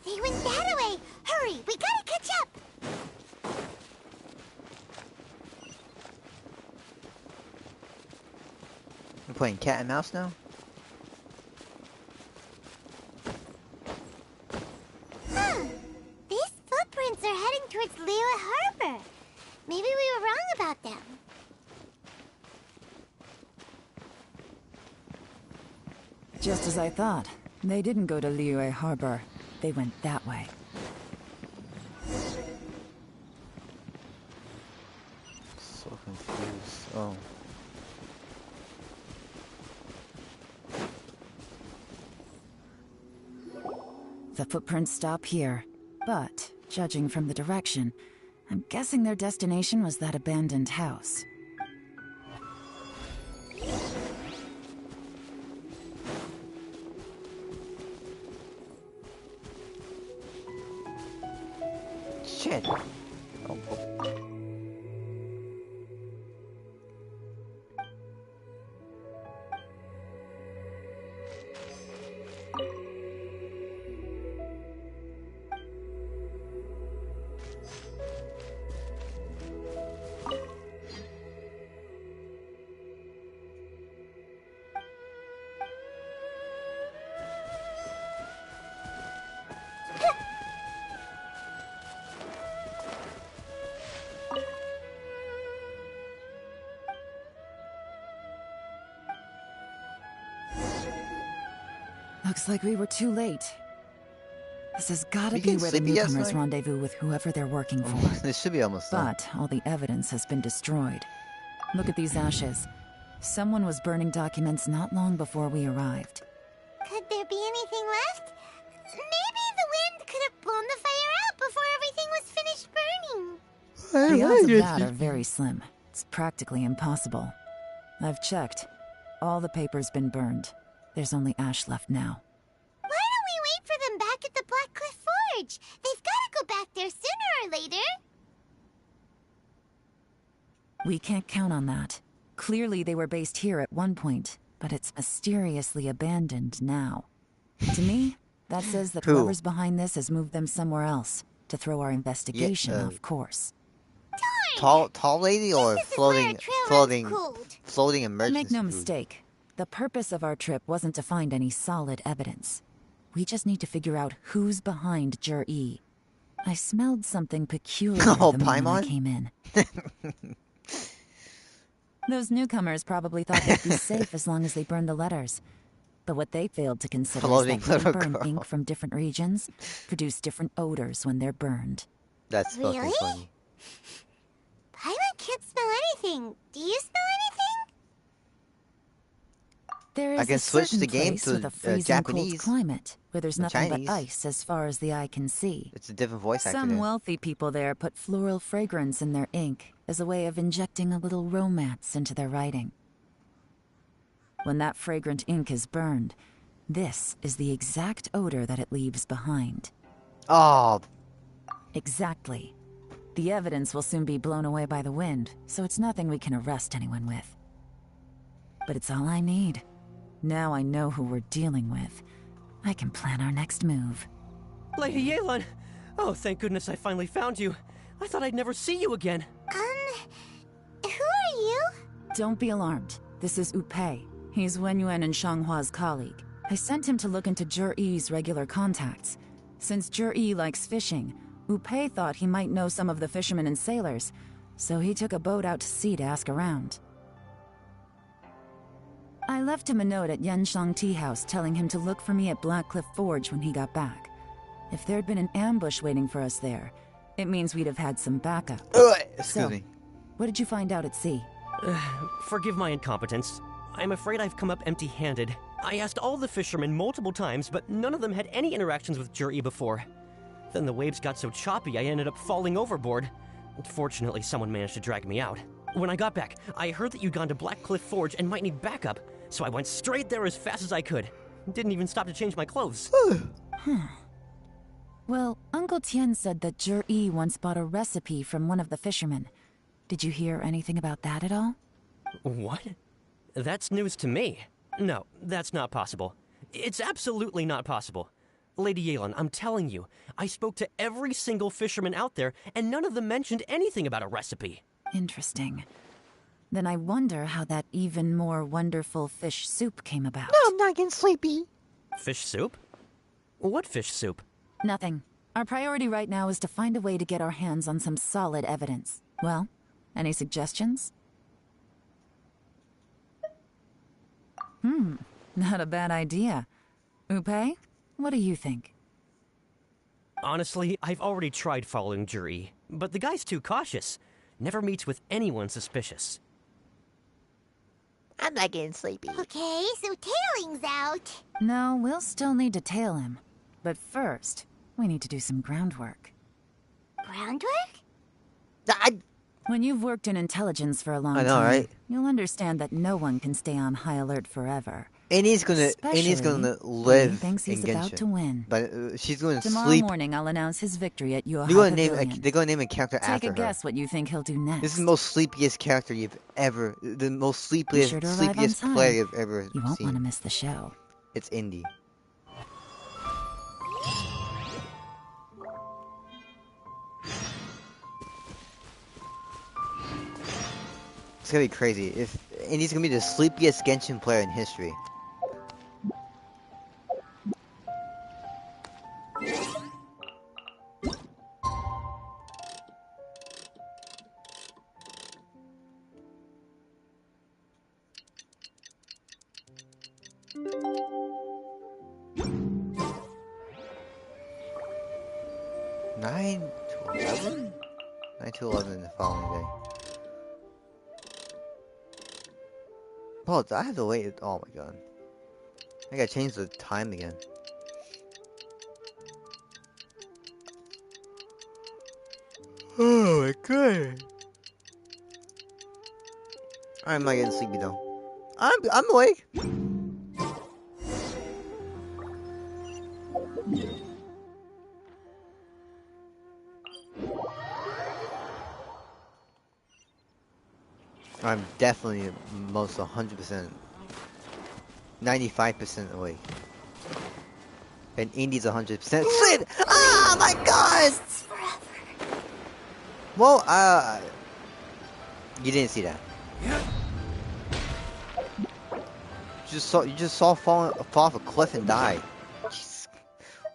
They went that way. Hurry, we gotta catch up. We're playing cat and mouse now? Huh. These footprints are heading towards Liyue Harbor. Maybe we were wrong about them. Just as I thought. They didn't go to Liyue Harbor. They went that way. So confused. Oh. The footprints stop here, but, judging from the direction, I'm guessing their destination was that abandoned house. Shit. Oh. Looks like we were too late. This has gotta We be can where the sleep yet, newcomers Snipe? rendezvous with whoever they're working for. This should be almost done. But all the evidence has been destroyed. Look at these ashes. Someone was burning documents not long before we arrived. Could there be anything left? Maybe the wind could have blown the fire out before everything was finished burning. The odds of that are very slim. It's practically impossible. I've checked. All the paper's been burned. There's only ash left now. Why don't we wait for them back at the Black Cliff Forge? They've got to go back there sooner or later. We can't count on that. Clearly they were based here at one point, but it's mysteriously abandoned now. To me, that says that Who? whoever's behind this has moved them somewhere else to throw our investigation off course. Tall lady or floating emergency? Make no food? mistake. The purpose of our trip wasn't to find any solid evidence. We just need to figure out who's behind Jur-E. I smelled something peculiar the moment I Paimon? came in. Those newcomers probably thought they'd be safe as long as they burned the letters. But what they failed to consider Floating is that little paper and girl. ink from different regions produce different odors when they're burned. That's fucking Really? funny. Paimon can't smell anything. Do you smell anything? There is I can a switch certain the game place to with a freezing Japanese cold climate where there's or nothing Chinese. but ice as far as the eye can see. It's a different voice actor Some there. wealthy people there put floral fragrance in their ink as a way of injecting a little romance into their writing. When that fragrant ink is burned, this is the exact odor that it leaves behind. Oh. Exactly. The evidence will soon be blown away by the wind, so it's nothing we can arrest anyone with. But it's all I need. Now I know who we're dealing with. I can plan our next move. Lady Yelan! Oh, thank goodness I finally found you. I thought I'd never see you again. Who are you? Don't be alarmed. This is Upei. He's Wenyuan and Shanghua's colleague. I sent him to look into Jur-E's regular contacts. Since Jur-E likes fishing, Upei thought he might know some of the fishermen and sailors, so he took a boat out to sea to ask around. I left him a note at Yanshang Tea House telling him to look for me at Black Cliff Forge when he got back. If there'd been an ambush waiting for us there, it means we'd have had some backup. Excuse me. What did you find out at sea? Forgive my incompetence. I'm afraid I've come up empty-handed. I asked all the fishermen multiple times, but none of them had any interactions with Jur-E before. Then the waves got so choppy I ended up falling overboard. Fortunately, someone managed to drag me out. When I got back, I heard that you'd gone to Black Cliff Forge and might need backup, so I went straight there as fast as I could. Didn't even stop to change my clothes. Well, Uncle Tien said that Jur-E once bought a recipe from one of the fishermen. Did you hear anything about that at all? What? That's news to me. No, that's not possible. It's absolutely not possible. Lady Yelan, I'm telling you, I spoke to every single fisherman out there, and none of them mentioned anything about a recipe. Interesting. Then I wonder how that even more wonderful fish soup came about. No, I'm not getting sleepy. Fish soup? What fish soup? Nothing. Our priority right now is to find a way to get our hands on some solid evidence. Well, any suggestions? Not a bad idea. Upe, what do you think? Honestly, I've already tried following Juri, but the guy's too cautious. Never meets with anyone suspicious. I'm not getting sleepy. Okay, so tailing's out. No, we'll still need to tail him. But first, we need to do some groundwork. Groundwork? When you've worked in intelligence for a long I know, time, right? you'll understand that no one can stay on high alert forever. Annie's gonna live he thinks he's in Genshin. about to win. But she's going to Tomorrow sleep. morning, I'll announce his victory at your They're gonna name a character Take after a her. guess what you think he'll do next. This is the most sleepiest character you've ever, the most sleepiest, Be sure to arrive on sleepiest time. player you've ever You won't seen. want to miss the show. It's Indy. It's gonna be crazy. If Indy's gonna be the sleepiest Genshin player in history. Nine to 11? 9 to 11 the following day. Oh, I have to wait. Oh my god. I gotta change the time again. Oh my god. I'm not getting sleepy though. I'm awake. I'm definitely most 100%, 95% awake. And Indy's 100% Sid! Oh my god! Well, you didn't see that. You just saw fall off a cliff and die. Jeez.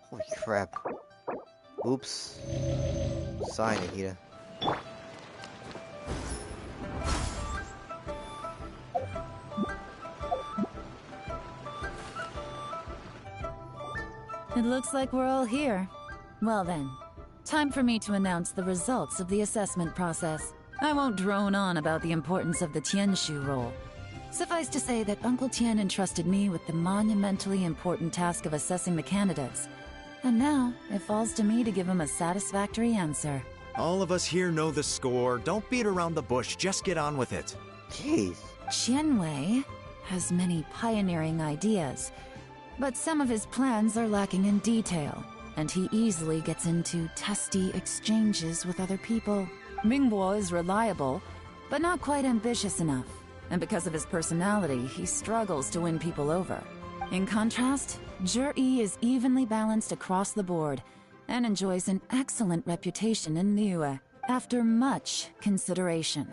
Holy crap. Oops. Sorry, Nikita. It looks like we're all here. Well then, time for me to announce the results of the assessment process. I won't drone on about the importance of the Tianshu role. Suffice to say that Uncle Tien entrusted me with the monumentally important task of assessing the candidates. And now, it falls to me to give him a satisfactory answer. All of us here know the score. Don't beat around the bush. Just get on with it. Jeez. Qianwei has many pioneering ideas, but some of his plans are lacking in detail, and he easily gets into testy exchanges with other people. Mingbo is reliable, but not quite ambitious enough, and because of his personality, he struggles to win people over. In contrast, Juri is evenly balanced across the board, and enjoys an excellent reputation in Liyue, after much consideration.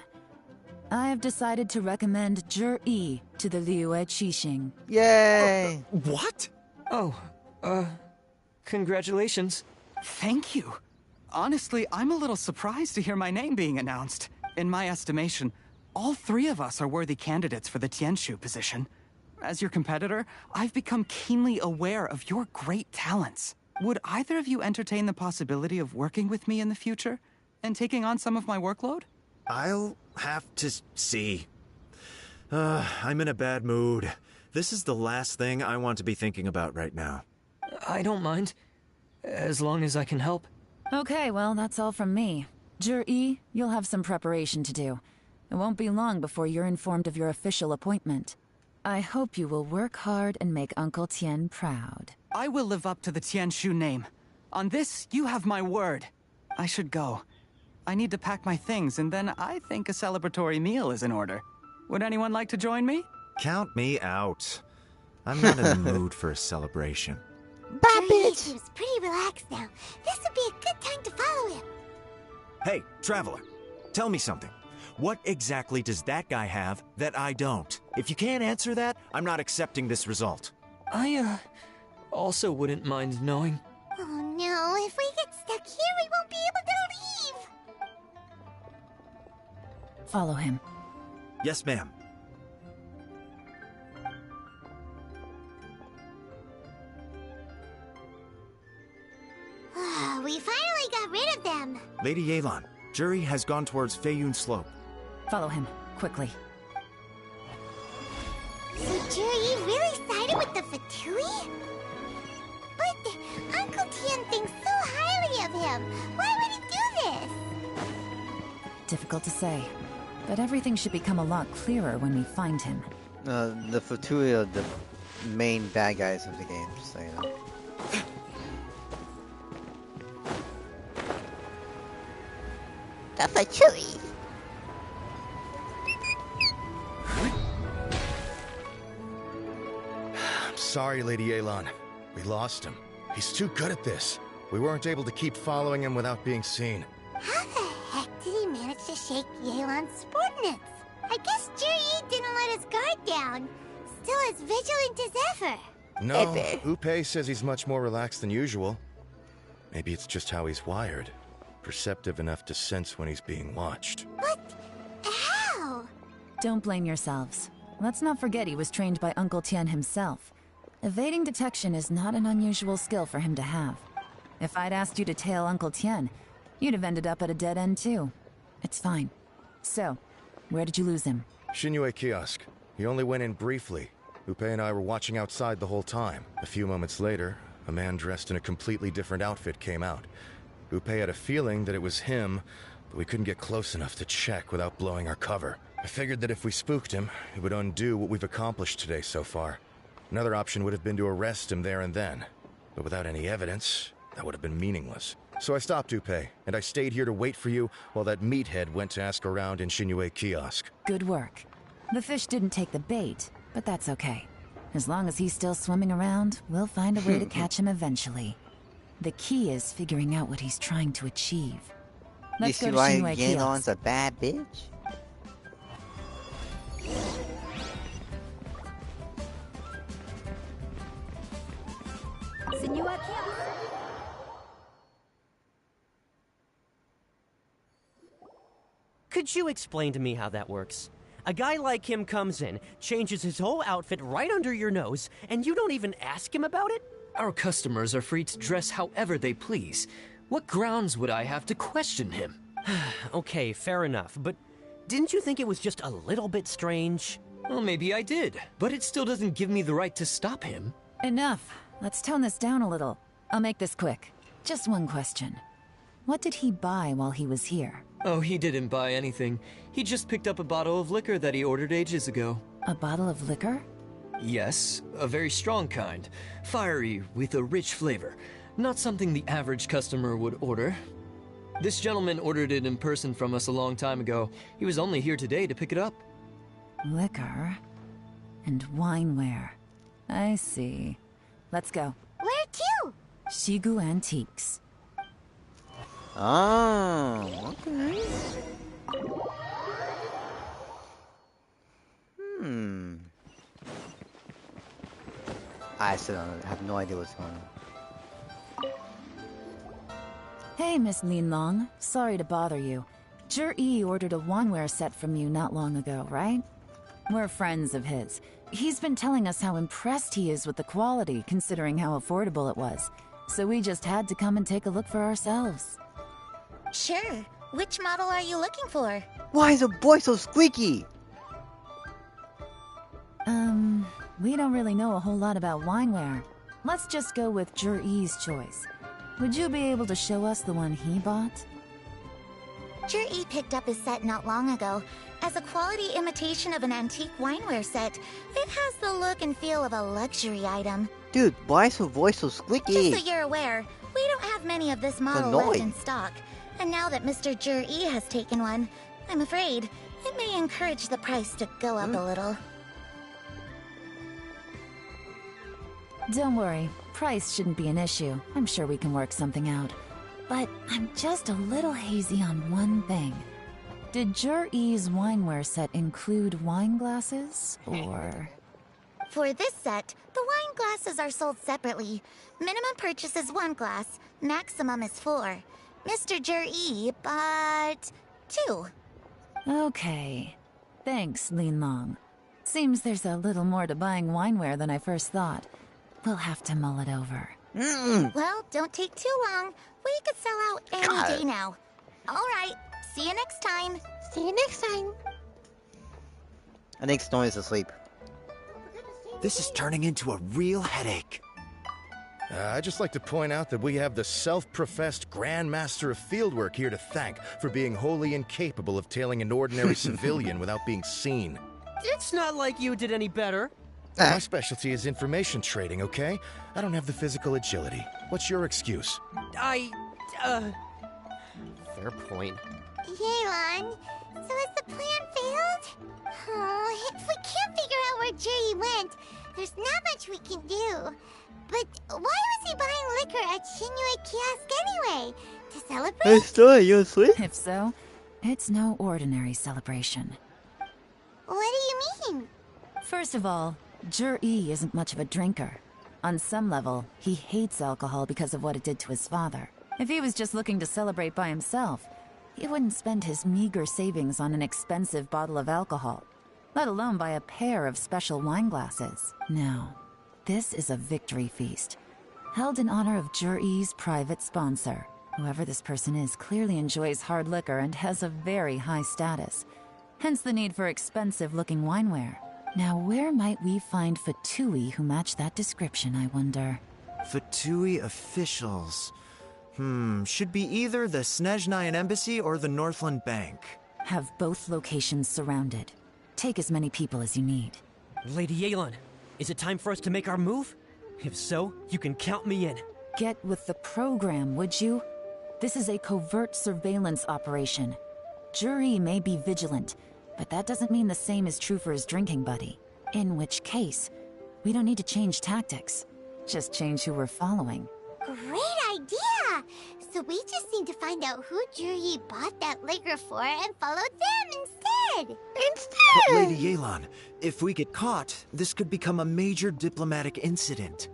I have decided to recommend Juri to the Liyue Qixing. Yay! What? Oh, congratulations. Thank you. Honestly, I'm a little surprised to hear my name being announced. In my estimation, all three of us are worthy candidates for the Tianshu position. As your competitor, I've become keenly aware of your great talents. Would either of you entertain the possibility of working with me in the future and taking on some of my workload? I'll have to see. I'm in a bad mood. This is the last thing I want to be thinking about right now. I don't mind, as long as I can help. Okay, well, that's all from me. Juri, you'll have some preparation to do. It won't be long before you're informed of your official appointment. I hope you will work hard and make Uncle Tien proud. I will live up to the Tianshu name. On this, you have my word. I should go. I need to pack my things, and then I think a celebratory meal is in order. Would anyone like to join me? Count me out. I'm not in the mood for a celebration. Juri seems pretty relaxed now. This would be a good time to follow him. Hey, Traveler, tell me something. What exactly does that guy have that I don't? If you can't answer that, I'm not accepting this result. I, also wouldn't mind knowing. Oh no, if we get stuck here, we won't be able to leave! Follow him. Yes, ma'am. We finally got rid of them! Lady Yelan, Jury has gone towards Feiyun Slope. Follow him, quickly. So Jury really sided with the Fatui? But Uncle Tian thinks so highly of him. Why would he do this? Difficult to say, but everything should become a lot clearer when we find him. The Fatui are the main bad guys of the game, so you know. The Fatui. I'm sorry, Lady Yelan. We lost him. He's too good at this. We weren't able to keep following him without being seen. How the heck did he manage to shake Yelan's subordinates? I guess Juri didn't let his guard down. Still as vigilant as ever. No, Upe says he's much more relaxed than usual. Maybe it's just how he's wired. Perceptive enough to sense when he's being watched. But how? Don't blame yourselves. Let's not forget he was trained by Uncle Tian himself. Evading detection is not an unusual skill for him to have. If I'd asked you to tail Uncle Tian, you'd have ended up at a dead end too. It's fine. So, where did you lose him? Shinyue Kiosk. He only went in briefly. Upe and I were watching outside the whole time. A few moments later, a man dressed in a completely different outfit came out. Upe had a feeling that it was him, but we couldn't get close enough to check without blowing our cover. I figured that if we spooked him, it would undo what we've accomplished today so far. Another option would have been to arrest him there and then, but without any evidence, that would have been meaningless. So I stopped Upe, and I stayed here to wait for you while that meathead went to ask around in Shinyue Kiosk. Good work. The fish didn't take the bait, but that's okay. As long as he's still swimming around, we'll find a way to catch him eventually. The key is figuring out what he's trying to achieve. Let's go to Shinyue Kiosk. Yelan's a bad bitch? Could you explain to me how that works? A guy like him comes in, changes his whole outfit right under your nose, and you don't even ask him about it? Our customers are free to dress however they please. What grounds would I have to question him? Okay, fair enough, but didn't you think it was just a little bit strange? Well, maybe I did, but it still doesn't give me the right to stop him. Enough. Let's tone this down a little. I'll make this quick. Just one question. What did he buy while he was here? Oh, he didn't buy anything. He just picked up a bottle of liquor that he ordered ages ago. A bottle of liquor? Yes, a very strong kind. Fiery, with a rich flavor. Not something the average customer would order. This gentleman ordered it in person from us a long time ago. He was only here today to pick it up. Liquor and wineware. I see. Let's go. Where to? Shigu Antiques. Oh, okay. I still have no idea what's going on. Hey, Miss Lin Long. Sorry to bother you. Zhi ordered a wanware set from you not long ago, right? We're friends of his. He's been telling us how impressed he is with the quality, considering how affordable it was. So we just had to come and take a look for ourselves. Sure. Which model are you looking for? Why is the boy so squeaky? We don't really know a whole lot about wineware. Let's just go with Zhi's choice. Would you be able to show us the one he bought? Zhi picked up his set not long ago. As a quality imitation of an antique wineware set, it has the look and feel of a luxury item. Dude, why is her voice so squeaky? Just so you're aware, we don't have many of this model left in stock. And now that Mr. Zhi has taken one, I'm afraid it may encourage the price to go up a little. Don't worry, price shouldn't be an issue. I'm sure we can work something out. But I'm just a little hazy on one thing. Did Jur-E's wineware set include wine glasses, or...? For this set, the wine glasses are sold separately. Minimum purchase is 1 glass, maximum is 4. Mr. Jur-E bought 2. Okay. Thanks, Lin Long. Seems there's a little more to buying wineware than I first thought. We'll have to mull it over. Well, don't take too long. We could sell out any day now. All right, see you next time. See you next time. I think Snowy is asleep. This is turning into a real headache. I'd just like to point out that we have the self-professed Grand Master of Fieldwork here to thank for being wholly incapable of tailing an ordinary civilian without being seen. It's not like you did any better. My specialty is information trading, okay? I don't have the physical agility. What's your excuse? Fair point. Yelan, so has the plan failed? Oh, if we can't figure out where Jerry went, there's not much we can do. But why was he buying liquor at Shinue Kiosk anyway? To celebrate? Hey, Snowy, you asleep? If so, it's no ordinary celebration. What do you mean? First of all, Jur-E isn't much of a drinker. On some level, he hates alcohol because of what it did to his father. If he was just looking to celebrate by himself, he wouldn't spend his meager savings on an expensive bottle of alcohol, let alone buy a pair of special wine glasses. No, this is a victory feast, held in honor of Jur-E's private sponsor. Whoever this person is clearly enjoys hard liquor and has a very high status, hence the need for expensive-looking wineware. Now, where might we find Fatui who match that description, I wonder? Fatui officials. Should be either the Snezhnayan Embassy or the Northland Bank. Have both locations surrounded. Take as many people as you need. Lady Yelan, is it time for us to make our move? If so, you can count me in. Get with the program, would you? This is a covert surveillance operation. Jur-E may be vigilant, but that doesn't mean the same is true for his drinking buddy. In which case, we don't need to change tactics. Just change who we're following. Great idea! So we just need to find out who Jur-E bought that liquor for and follow them instead! But Lady Yelan, if we get caught, this could become a major diplomatic incident.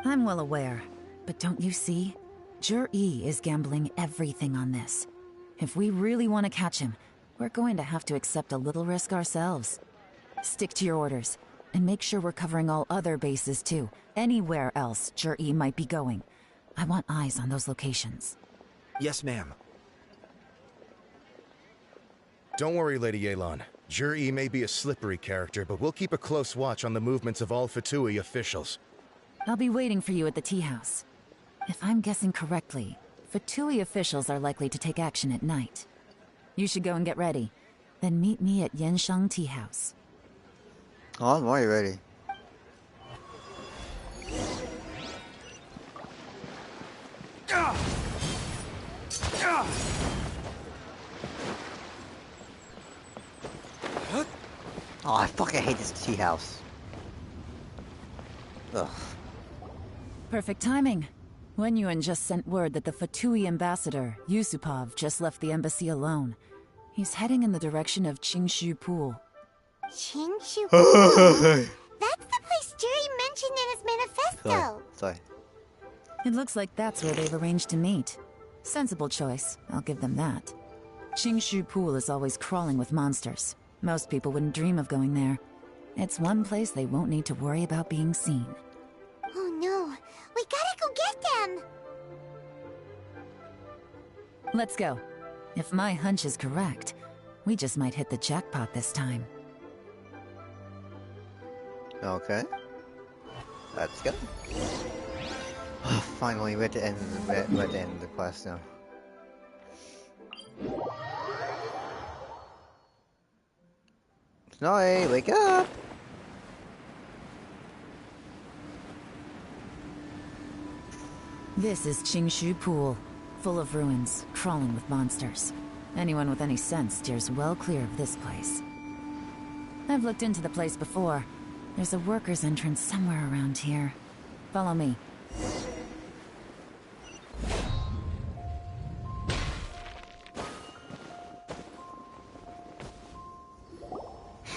I'm well aware, but don't you see? Jur-E is gambling everything on this. If we really want to catch him, we're going to have to accept a little risk ourselves. Stick to your orders, and make sure we're covering all other bases too. Anywhere else Jur-E might be going. I want eyes on those locations. Yes, ma'am. Don't worry, Lady Yelan. Jur-E may be a slippery character, but we'll keep a close watch on the movements of all Fatui officials. I'll be waiting for you at the tea house. If I'm guessing correctly, Fatui officials are likely to take action at night. You should go and get ready. Then meet me at Yansheng Tea House. Oh, I'm already ready. Oh, I fucking hate this tea house. Ugh. Perfect timing. Wenyuan just sent word that the Fatui ambassador, Yusupov, just left the embassy alone. He's heading in the direction of Qingshu Pool. Qingshu Pool? That's the place Jerry mentioned in his manifesto. Sorry. It looks like that's where they've arranged to meet. Sensible choice, I'll give them that. Qingshu Pool is always crawling with monsters. Most people wouldn't dream of going there. It's one place they won't need to worry about being seen. Oh no, we gotta go get them! Let's go. If my hunch is correct, we just might hit the jackpot this time. Okay. Let's go. Finally, we're at the end of the quest now. Snowy, wake up! This is Qingshu Pool, full of ruins, crawling with monsters. Anyone with any sense steers well clear of this place. I've looked into the place before. There's a worker's entrance somewhere around here. Follow me.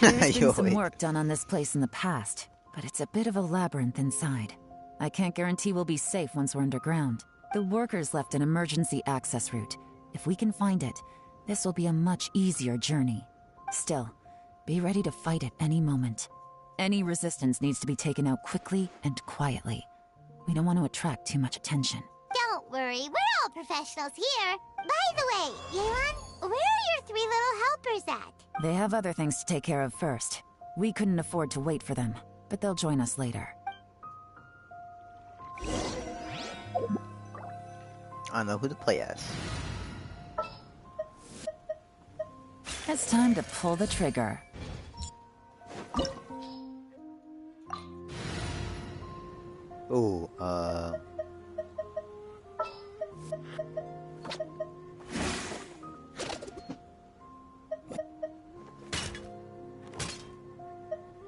There's been some Wait. work done on this place in the past, but it's a bit of a labyrinth inside. I can't guarantee we'll be safe once we're underground. The workers left an emergency access route. If we can find it, this will be a much easier journey. Still, be ready to fight at any moment. Any resistance needs to be taken out quickly and quietly. We don't want to attract too much attention. Don't worry, we're all professionals here. By the way, Yeon, where are your 3 little helpers at? They have other things to take care of first. We couldn't afford to wait for them, but they'll join us later. I know who to play as. It's time to pull the trigger. Ooh,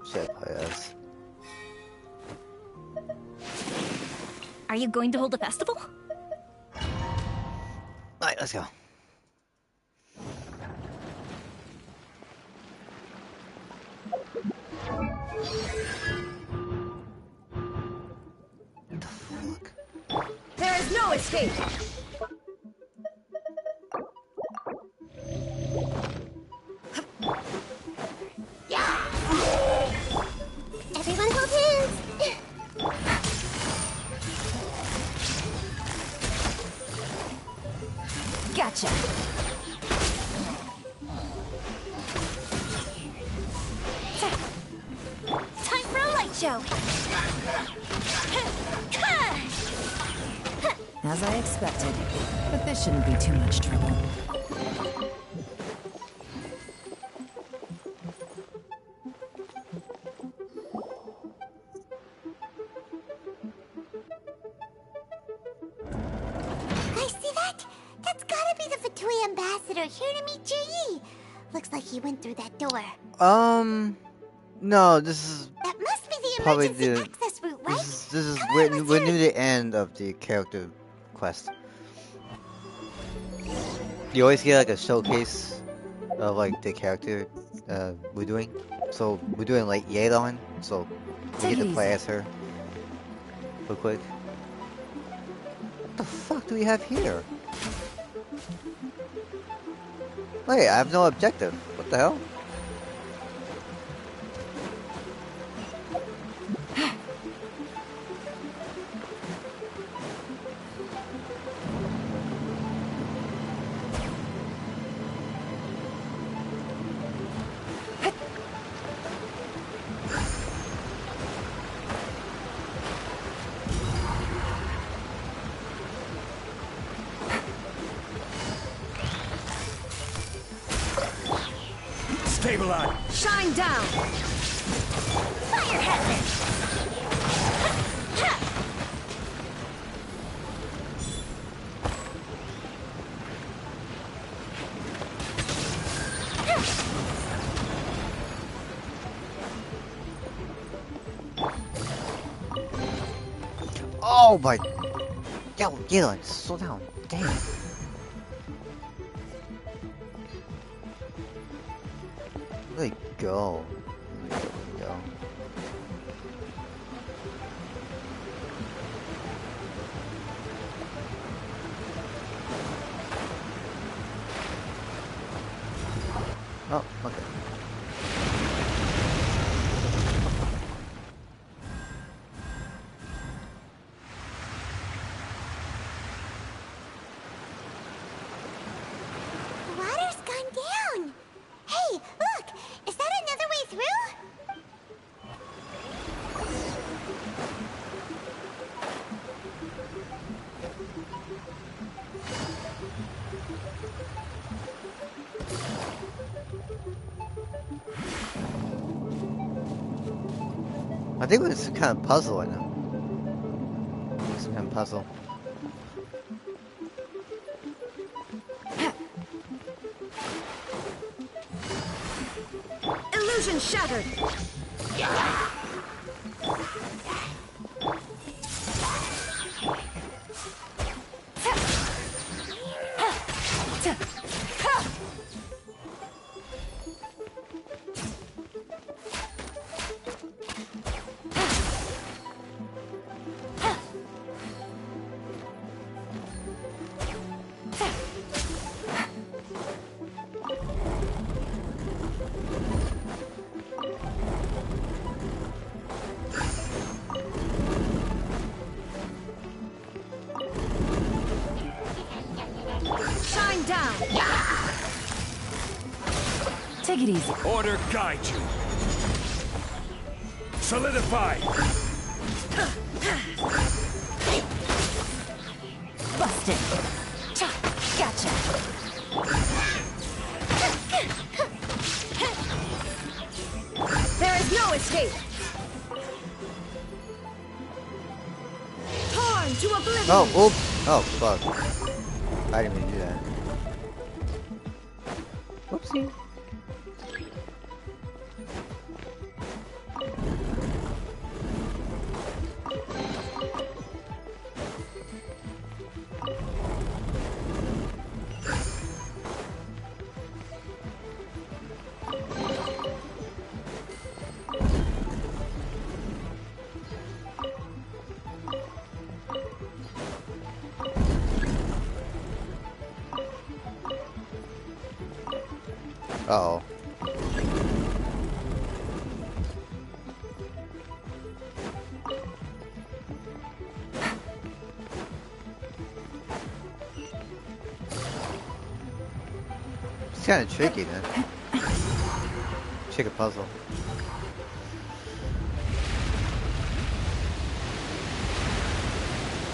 should I play as? Are you going to hold a festival? Alright, let's go. There is no escape! Everyone hold hands! Gotcha! Time for a light show! As I expected, but this shouldn't be too much trouble. Guys, see that? That's gotta be the Fatui ambassador here to meet Ji. Looks like he went through that door. No, this is That must be the probably emergency the. access route, right? This is we're near the end of the character quest. You always get like a showcase of like the character we're doing. So we're doing like Yeon, so we get to play as her. Real quick. What the fuck do we have here? Wait, I have no objective. What the hell? Stabilize! Shine down! Fire hazard! Oh my! Yo, Yeon, slow down. Damn. Where'd they go? There we go. Oh, okay. The water's gone down. Hey, look! Is that another way through? I think it's some kind of puzzle right now. Some kind of puzzle. Illusion shattered! Take it easy. Order guide you. Solidify. Busted. Gotcha. There is no escape. Torn to oblivion. Oh, oops. Oh, fuck. I didn't mean to do that. Whoopsie. Uh-oh. It's kind of tricky, man. Tricky puzzle.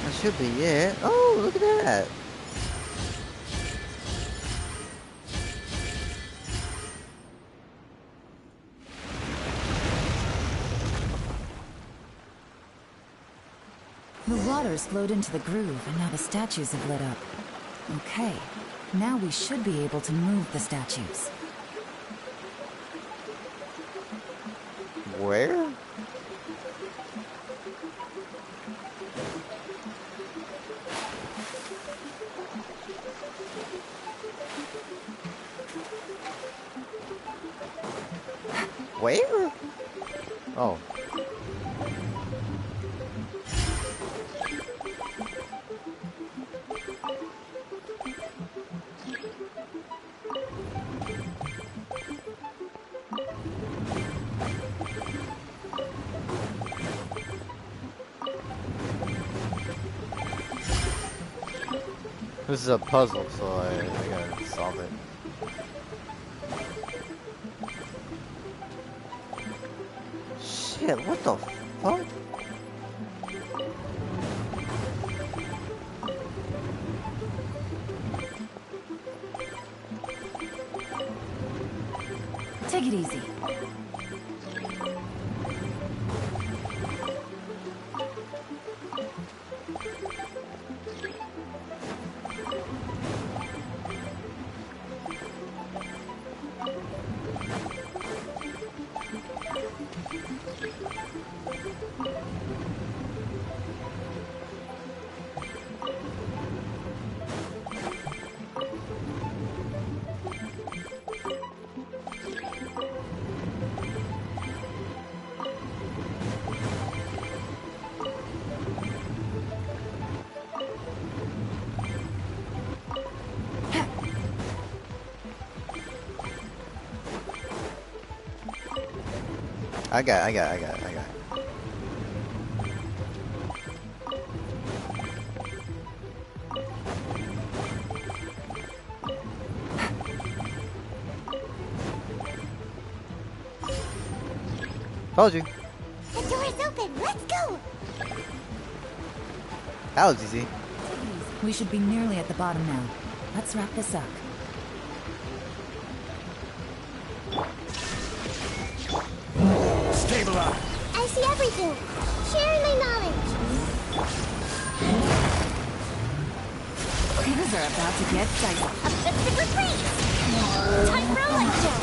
That should be it. Oh, look at that. The water's flowed into the groove, and now the statues have lit up. Okay, now we should be able to move the statues. Where? Where? Oh. This is a puzzle, so I gotta solve it. Shit, what the fuck? Take it easy. I got it. Told you. The door is open. Let's go. That was easy. We should be nearly at the bottom now. Let's wrap this up. Stabilize. I see everything. Sharing my knowledge. Things are about to get dicey. A festive retreat. Time for a light show.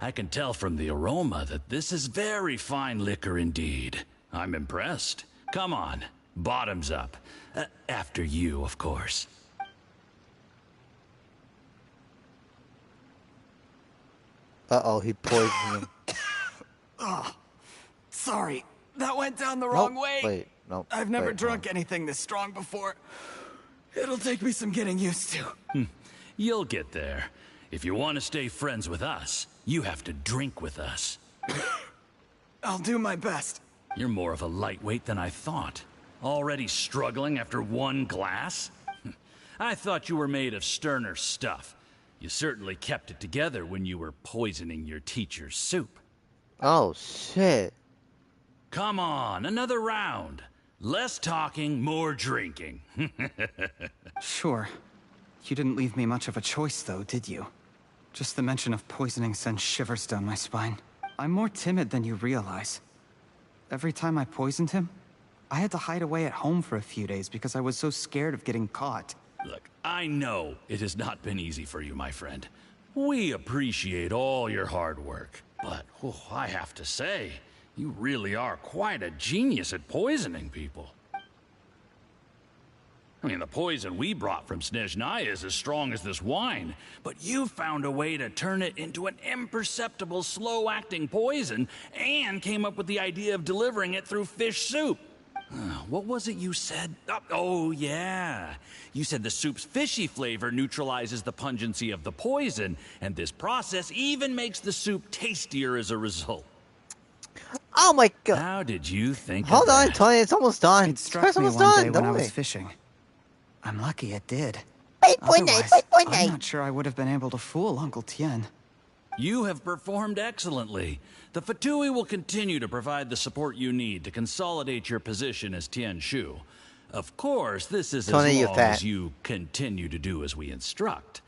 I can tell from the aroma that this is very fine liquor indeed. I'm impressed. Come on, bottoms up. After you, of course. Uh-oh, he poisoned him. Oh, sorry. That went down the wrong way. Wait, nope. I've never wait, drunk anything this strong before. It'll take me some getting used to. You'll get there. If you want to stay friends with us, you have to drink with us. I'll do my best. You're more of a lightweight than I thought. Already struggling after one glass? I thought you were made of sterner stuff. You certainly kept it together when you were poisoning your teacher's soup. Oh, shit. Come on, another round. Less talking, more drinking. Sure. You didn't leave me much of a choice, though, did you? Just the mention of poisoning sends shivers down my spine. I'm more timid than you realize. Every time I poisoned him, I had to hide away at home for a few days because I was so scared of getting caught. Look, I know it has not been easy for you, my friend. We appreciate all your hard work. But, I have to say, you really are quite a genius at poisoning people. I mean, the poison we brought from Snezhnaya is as strong as this wine, but you found a way to turn it into an imperceptible, slow-acting poison and came up with the idea of delivering it through fish soup. What was it you said? Oh, yeah. You said the soup's fishy flavor neutralizes the pungency of the poison, and this process even makes the soup tastier as a result. Oh my god. How did you think Hold of on, that? Tony, it's almost done. It struck me one day when I was fishing. I'm lucky it did. Otherwise, I'm not sure I would have been able to fool Uncle Tien. You have performed excellently. The Fatui will continue to provide the support you need to consolidate your position as Tien Shu. Of course, this is Tony, as long as you continue to do as we instruct.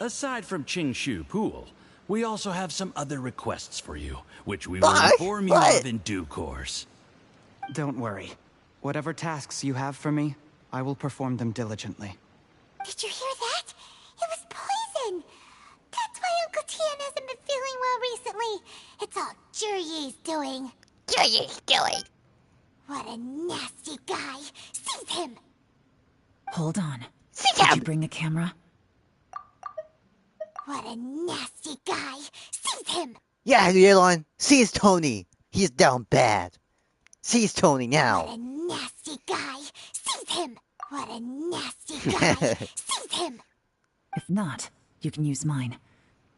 Aside from Qing Shu Pool, we also have some other requests for you, which we will inform you of in due course. Don't worry. Whatever tasks you have for me, I will perform them diligently. Did you hear that? It was poison. That's why Uncle Tien hasn't been feeling well recently. It's all Jurye's doing. Jurye's doing? What a nasty guy. Seize him. Hold on. Did you bring the camera? What a nasty guy. Seize him. Yeah, the airline. Seize Tony. He's down bad. Seize Tony now. What a nasty guy. Seize him. What a nasty guy. Seize him. If not, you can use mine.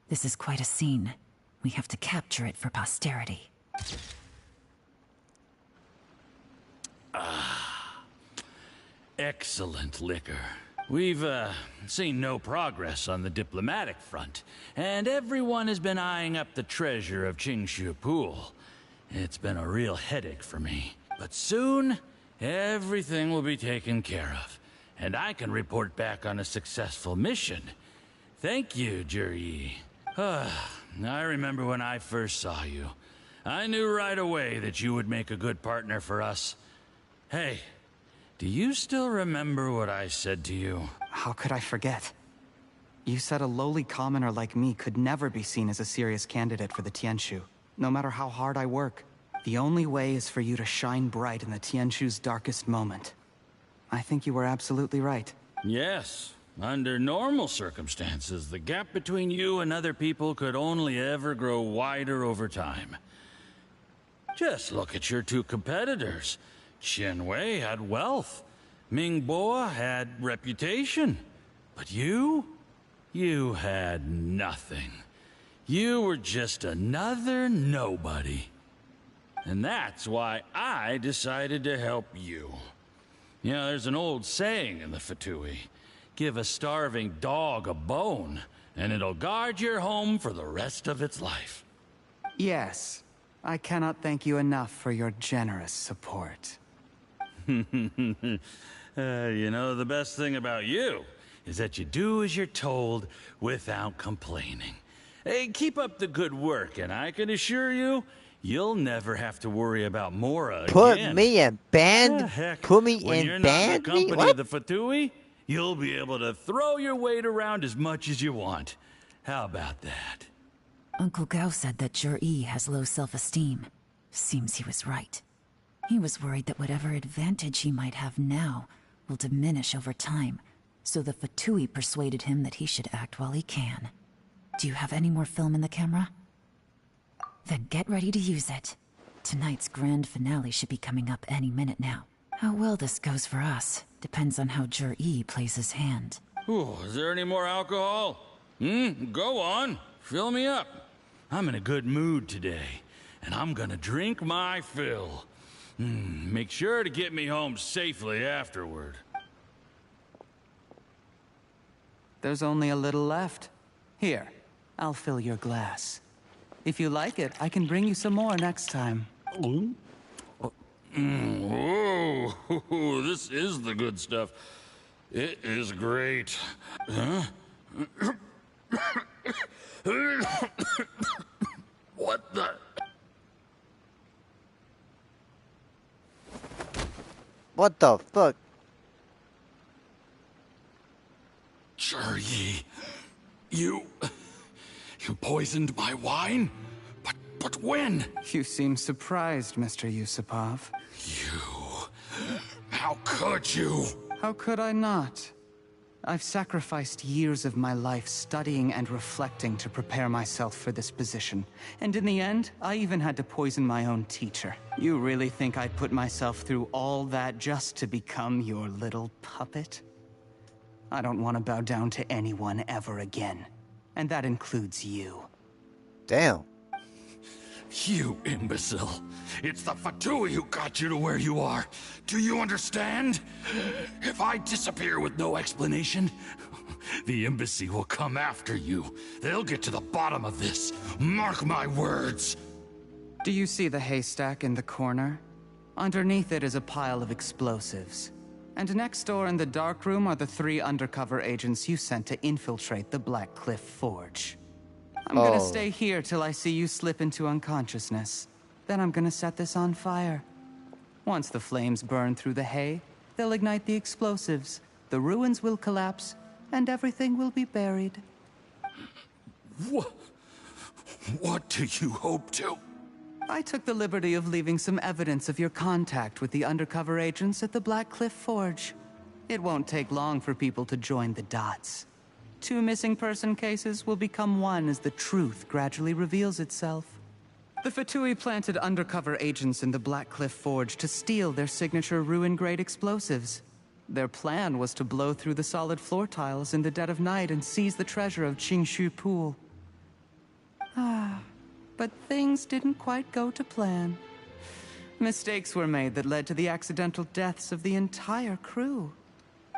This is quite a scene. We have to capture it for posterity. Excellent liquor. We've, seen no progress on the diplomatic front, and everyone has been eyeing up the treasure of Qingshu Pool. It's been a real headache for me. But soon, everything will be taken care of, and I can report back on a successful mission. Thank you, Juryi. I remember when I first saw you. I knew right away that you would make a good partner for us. Hey, do you still remember what I said to you? How could I forget? You said a lowly commoner like me could never be seen as a serious candidate for the Tianshu, no matter how hard I work. The only way is for you to shine bright in the Tianshu's darkest moment. I think you were absolutely right. Yes. Under normal circumstances, the gap between you and other people could only ever grow wider over time. Just look at your two competitors. Qian Wei had wealth. Ming Boa had reputation. But you had nothing. You were just another nobody. And that's why I decided to help you. You know, there's an old saying in the Fatui. Give a starving dog a bone, and it'll guard your home for the rest of its life. Yes. I cannot thank you enough for your generous support. You know, the best thing about you is that you do as you're told without complaining. Hey, keep up the good work, and I can assure you, you'll never have to worry about Mora again. Put me in band? Heck, Put me when in you're band? not in the company of the Fatui, you'll be able to throw your weight around as much as you want. How about that? Uncle Gao said that Jur-E has low self-esteem. Seems he was right. He was worried that whatever advantage he might have now will diminish over time, so the Fatui persuaded him that he should act while he can. Do you have any more film in the camera? Then get ready to use it. Tonight's grand finale should be coming up any minute now. How well this goes for us depends on how Jur-E plays his hand. Ooh, is there any more alcohol? Go on. Fill me up. I'm in a good mood today, and I'm gonna drink my fill. Make sure to get me home safely afterward. There's only a little left. Here, I'll fill your glass. If you like it, I can bring you some more next time. Whoa, this is the good stuff. It is great. Huh? What the? What the fuck? Jur-E, you poisoned my wine? But when? You seem surprised, Mr. Yusupov. How could you? How could I not? I've sacrificed years of my life studying and reflecting to prepare myself for this position. And in the end, I even had to poison my own teacher. You really think I'd put myself through all that just to become your little puppet? I don't want to bow down to anyone ever again. And that includes you. Damn. You imbecile. It's the Fatui who got you to where you are. Do you understand? If I disappear with no explanation, the embassy will come after you. They'll get to the bottom of this. Mark my words. Do you see the haystack in the corner? Underneath it is a pile of explosives. And next door in the dark room are the 3 undercover agents you sent to infiltrate the Black Cliff Forge. I'm gonna stay here till I see you slip into unconsciousness. Then I'm gonna set this on fire. Once the flames burn through the hay, they'll ignite the explosives, the ruins will collapse, and everything will be buried. What do you hope to? I took the liberty of leaving some evidence of your contact with the undercover agents at the Black Cliff Forge. It won't take long for people to join the dots. 2 missing person cases will become one as the truth gradually reveals itself. The Fatui planted undercover agents in the Black Cliff Forge to steal their signature ruin-grade explosives. Their plan was to blow through the solid floor tiles in the dead of night and seize the treasure of Qingshu Pool. But things didn't quite go to plan. Mistakes were made that led to the accidental deaths of the entire crew.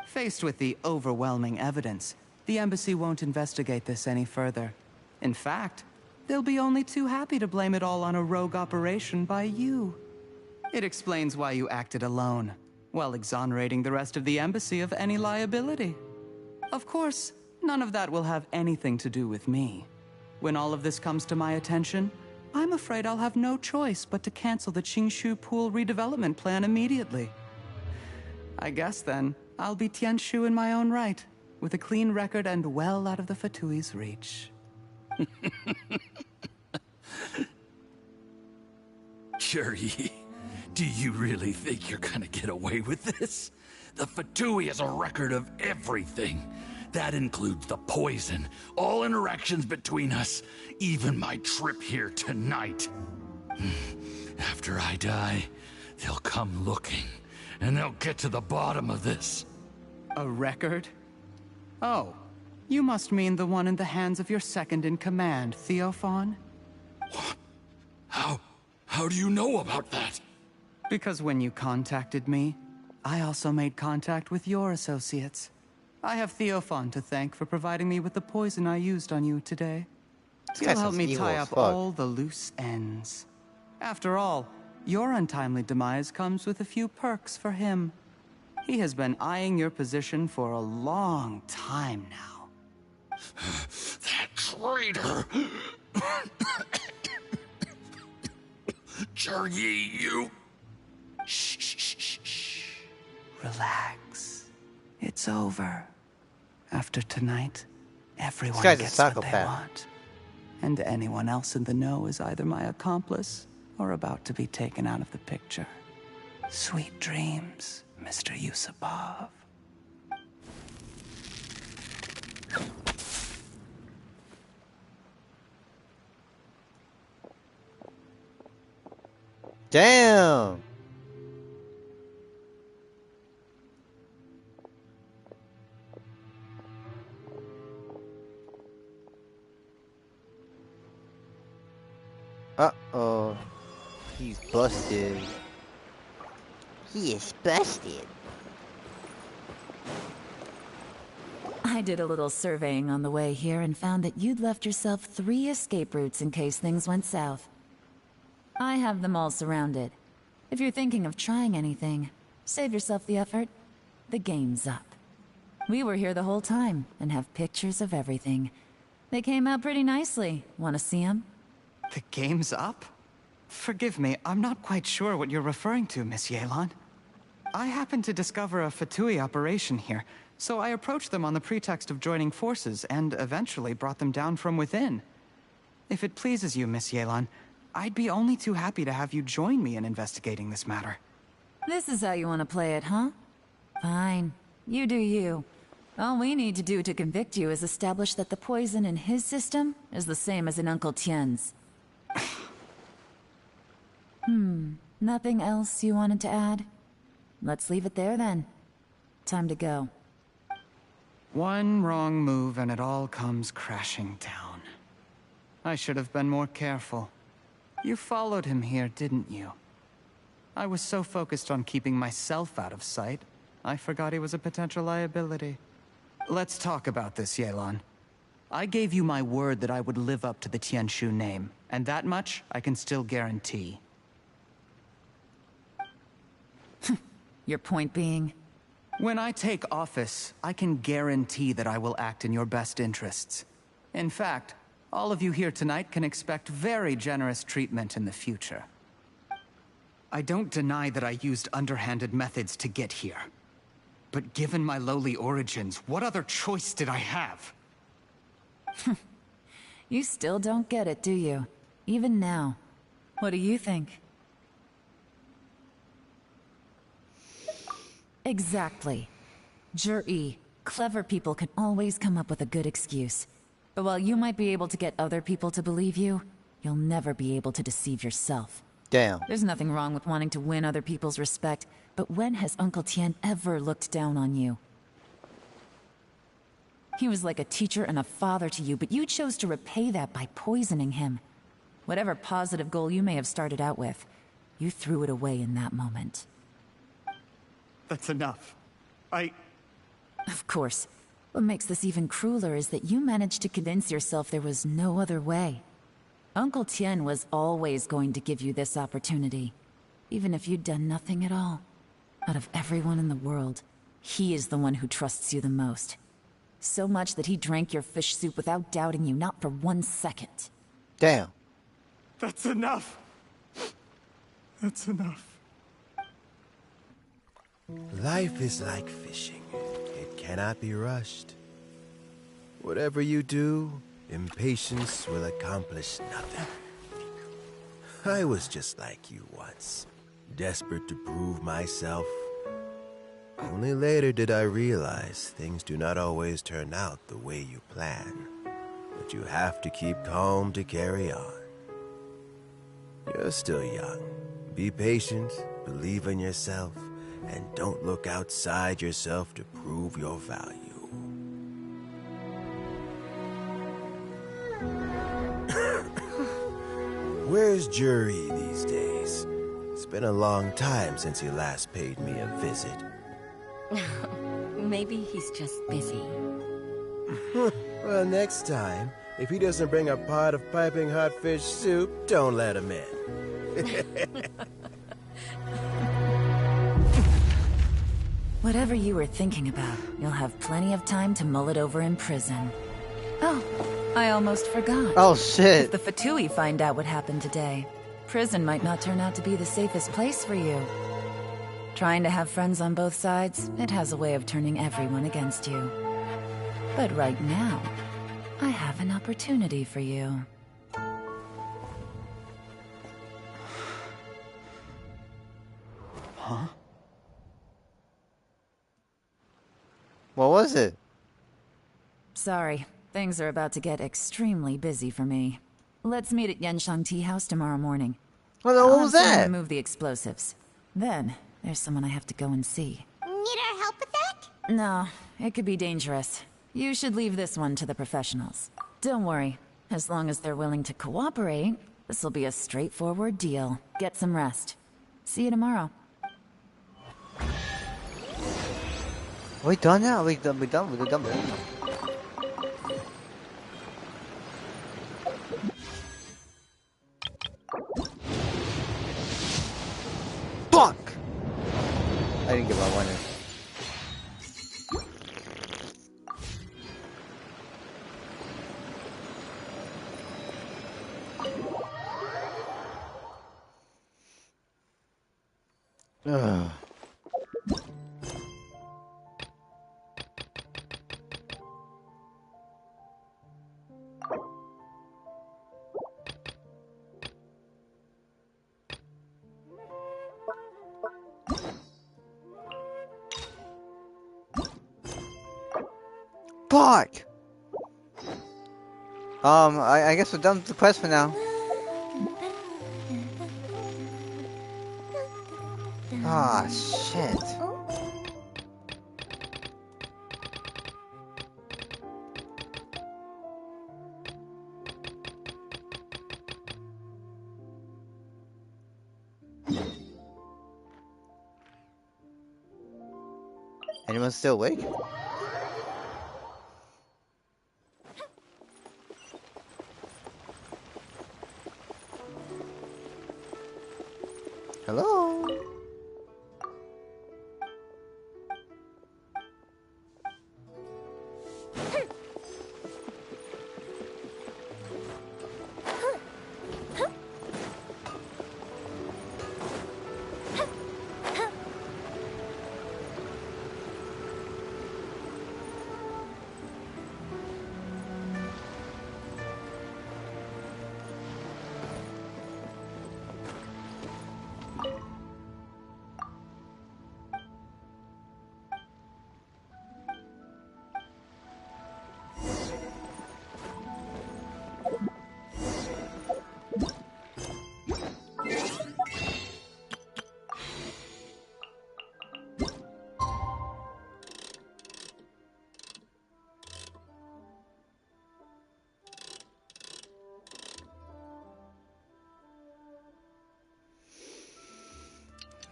Faced with the overwhelming evidence, the embassy won't investigate this any further. In fact, they'll be only too happy to blame it all on a rogue operation by you. It explains why you acted alone, while exonerating the rest of the embassy of any liability. Of course, none of that will have anything to do with me. When all of this comes to my attention, I'm afraid I'll have no choice but to cancel the Qingshu Pool redevelopment plan immediately. I guess then, I'll be Tianshu in my own right, with a clean record and well out of the Fatui's reach. Jur-E, do you really think you're gonna get away with this? The Fatui has a record of everything. That includes the poison, all interactions between us, even my trip here tonight. After I die, they'll come looking, and they'll get to the bottom of this. A record? Oh, you must mean the one in the hands of your second-in-command, Theophan? How do you know about that? Because when you contacted me, I also made contact with your associates. I have Theophan to thank for providing me with the poison I used on you today. He'll help me tie up all the loose ends. After all, your untimely demise comes with a few perks for him. He has been eyeing your position for a long time now. That traitor! Jur-E, you... Shh. Relax. It's over. After tonight, everyone gets what they want. And anyone else in the know is either my accomplice or about to be taken out of the picture. Sweet dreams, Mr. Yusupov. Damn! Uh-oh. He's busted. He is busted. I did a little surveying on the way here and found that you'd left yourself 3 escape routes in case things went south. I have them all surrounded. If you're thinking of trying anything, save yourself the effort. The game's up. We were here the whole time and have pictures of everything. They came out pretty nicely. Want to see them? The game's up? Forgive me, I'm not quite sure what you're referring to, Miss Yelan. I happened to discover a Fatui operation here, so I approached them on the pretext of joining forces and eventually brought them down from within. If it pleases you, Miss Yelan, I'd be only too happy to have you join me in investigating this matter. This is how you want to play it, huh? Fine. You do you. All we need to do to convict you is establish that the poison in his system is the same as in Uncle Tien's. Nothing else you wanted to add? Let's leave it there then. Time to go. One wrong move and it all comes crashing down. I should have been more careful. You followed him here, didn't you? I was so focused on keeping myself out of sight, I forgot he was a potential liability. Let's talk about this, Yelan. I gave you my word that I would live up to the Tianshu name, and that much I can still guarantee. Your point being? When I take office, I can guarantee that I will act in your best interests. In fact, all of you here tonight can expect very generous treatment in the future. I don't deny that I used underhanded methods to get here. But given my lowly origins, what other choice did I have? You still don't get it, do you? Even now. What do you think? Exactly. Jur-E, clever people can always come up with a good excuse. But while you might be able to get other people to believe you, you'll never be able to deceive yourself. Damn. There's nothing wrong with wanting to win other people's respect, but when has Uncle Tien ever looked down on you? He was like a teacher and a father to you, but you chose to repay that by poisoning him. Whatever positive goal you may have started out with, you threw it away in that moment. That's enough. Of course. What makes this even crueler is that you managed to convince yourself there was no other way. Uncle Tien was always going to give you this opportunity, even if you'd done nothing at all. Out of everyone in the world, he is the one who trusts you the most. So much that he drank your fish soup without doubting you, not for 1 second. Damn. That's enough. That's enough. Life is like fishing. It cannot be rushed. Whatever you do, impatience will accomplish nothing. I was just like you once, desperate to prove myself. Only later did I realize things do not always turn out the way you plan. But you have to keep calm to carry on. You're still young. Be patient, believe in yourself, and don't look outside yourself to prove your value. Where's Jur-E these days? It's been a long time since he last paid me a visit. Maybe he's just busy. Well, next time, if he doesn't bring a pot of piping hot fish soup, don't let him in. Whatever you were thinking about, you'll have plenty of time to mull it over in prison. Oh, I almost forgot. Oh, shit. If the Fatui find out what happened today, prison might not turn out to be the safest place for you. Trying to have friends on both sides, it has a way of turning everyone against you. But right now, I have an opportunity for you. Huh? What was it? Sorry, things are about to get extremely busy for me. Let's meet at Yenshang Tea House tomorrow morning. What I'll was have someone that? remove the explosives. Then, there's someone I have to go and see. Need our help with that? No, it could be dangerous. You should leave this one to the professionals. Don't worry. As long as they're willing to cooperate, this'll be a straightforward deal. Get some rest. See you tomorrow. We done now? We done with it. Fuck! I didn't get what I wanted. Ugh. Fuck! I guess we're done with the quest for now. Ah, shit. Anyone still awake? Hello?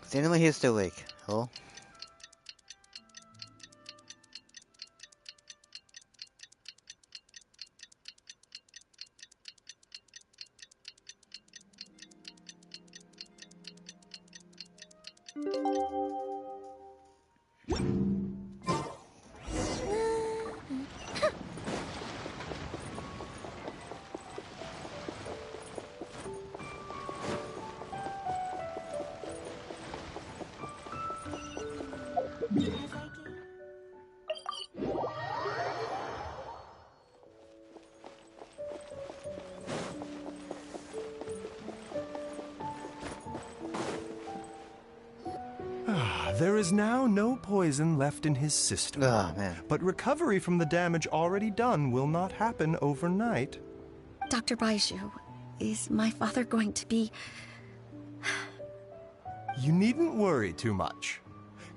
Is anyone here still awake? Hello? There is now no poison left in his system. Oh, man. But recovery from the damage already done will not happen overnight. Dr. Baiju, is my father going to be... You needn't worry too much.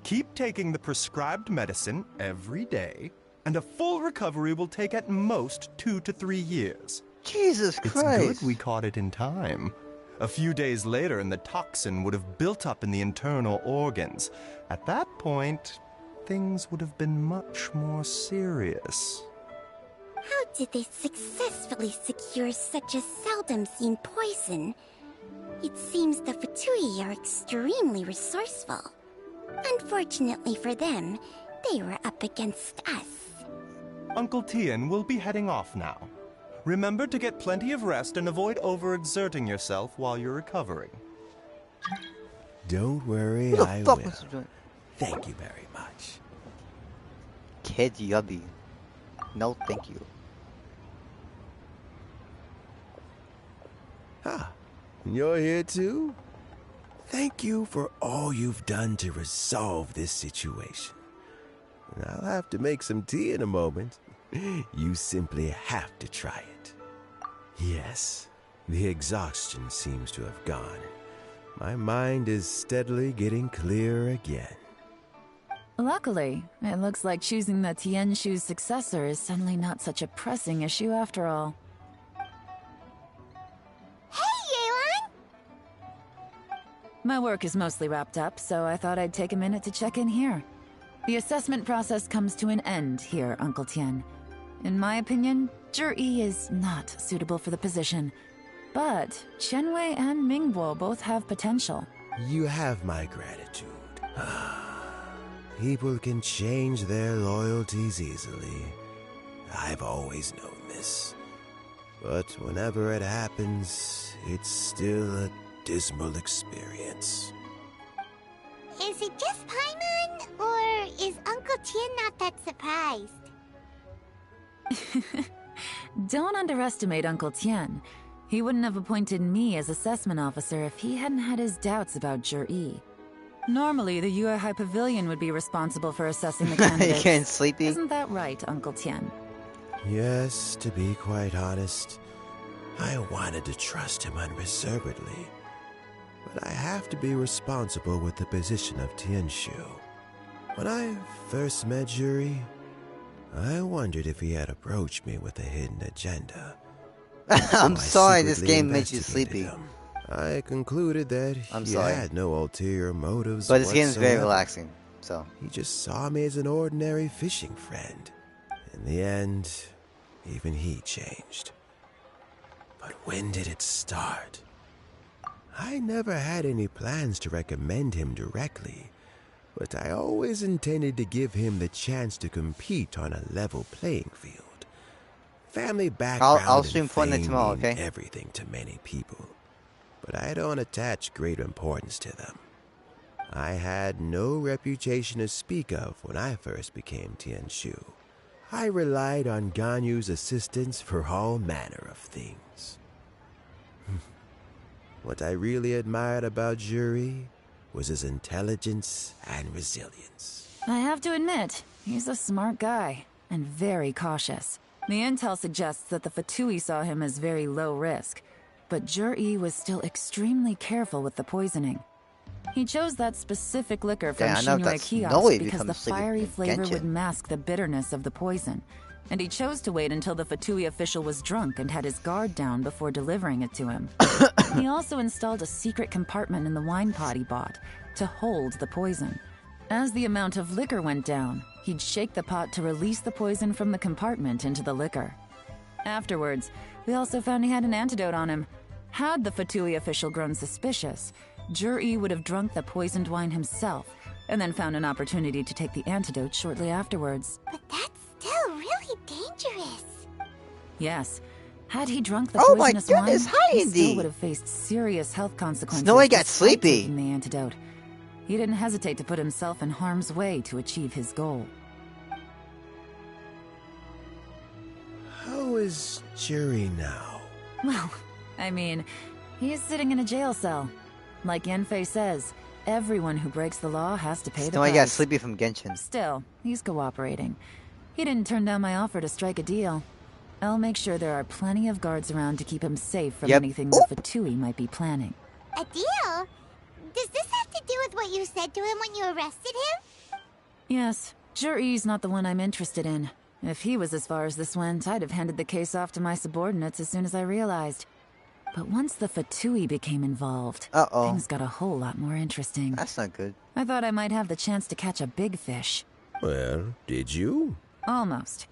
Keep taking the prescribed medicine every day, and a full recovery will take at most 2 to 3 years. Jesus Christ. It's good we caught it in time. A few days later, and the toxin would have built up in the internal organs. At that point, things would have been much more serious. How did they successfully secure such a seldom-seen poison? It seems the Fatui are extremely resourceful. Unfortunately for them, they were up against us. Uncle Tian will be heading off now. Remember to get plenty of rest and avoid overexerting yourself while you're recovering. Don't worry, Who the I fuck will. was doing? Thank you very much. Kid Yubby. No, thank you. Ah, you're here too? Thank you for all you've done to resolve this situation. I'll have to make some tea in a moment. You simply have to try it. Yes, the exhaustion seems to have gone. My mind is steadily getting clearer again. Luckily, it looks like choosing the Tianshu's successor is suddenly not such a pressing issue after all. My work is mostly wrapped up, so I thought I'd take a minute to check in here. The assessment process comes to an end here, Uncle Tian. In my opinion, Zhi is not suitable for the position. But Qianwei and Mingbo both have potential. You have my gratitude. People can change their loyalties easily. I've always known this. But whenever it happens, it's still a dismal experience. Is it just Paimon, or is Uncle Tian not that surprised? Don't underestimate Uncle Tian. He wouldn't have appointed me as assessment officer if he hadn't had his doubts about Zhi. Normally, the Yue High Pavilion would be responsible for assessing the candidates. You getting sleepy? Isn't that right, Uncle Tian? Yes, to be quite honest, I wanted to trust him unreservedly. But I have to be responsible with the position of Tianshu. When I first met Zhi, I wondered if he had approached me with a hidden agenda. I'm So sorry this secretly game makes you investigated sleepy. him. I concluded that he had no ulterior motives But this game's very whatsoever. relaxing, so. He just saw me as an ordinary fishing friend. In the end, even he changed. But when did it start? I never had any plans to recommend him directly, but I always intended to give him the chance to compete on a level playing field. Family background I'll and stream Fortnite fame tomorrow, mean okay? everything to many people, but I don't attach great importance to them. I had no reputation to speak of when I first became Tianshu. I relied on Ganyu's assistance for all manner of things. What I really admired about Zhi was his intelligence and resilience. I have to admit, he's a smart guy, and very cautious. The intel suggests that the Fatui saw him as very low risk, but Zhi was still extremely careful with the poisoning. He chose that specific liquor from Yeah, I know Shinrei that's Kiosk Noe because the becomes sleepy fiery in flavor would Genshin. mask the bitterness of the poison, and he chose to wait until the Fatui official was drunk and had his guard down before delivering it to him. He also installed a secret compartment in the wine pot he bought to hold the poison. As the amount of liquor went down, he'd shake the pot to release the poison from the compartment into the liquor. Afterwards, we also found he had an antidote on him. Had the Fatui official grown suspicious, Zhi would have drunk the poisoned wine himself, and then found an opportunity to take the antidote shortly afterwards. But that's still really dangerous. Yes, had he drunk the Oh my poisonous goodness, wine, hi, he still Indy. would have faced serious health consequences. Snowy got despite sleepy. taking the antidote. He didn't hesitate to put himself in harm's way to achieve his goal. How is Zhi now? Well, I mean, he's sitting in a jail cell. Like Yanfei says, everyone who breaks the law has to pay the Snowy price. got sleepy from Genshin. Still, he's cooperating. He didn't turn down my offer to strike a deal. I'll make sure there are plenty of guards around to keep him safe from anything the Fatui might be planning. A deal? Does this have to do with what you said to him when you arrested him? Yes, Zhi's not the one I'm interested in. If he was as far as this went, I'd have handed the case off to my subordinates as soon as I realized. But once the Fatui became involved, things got a whole lot more interesting. That's not good. I thought I might have the chance to catch a big fish. Well, did you? Almost.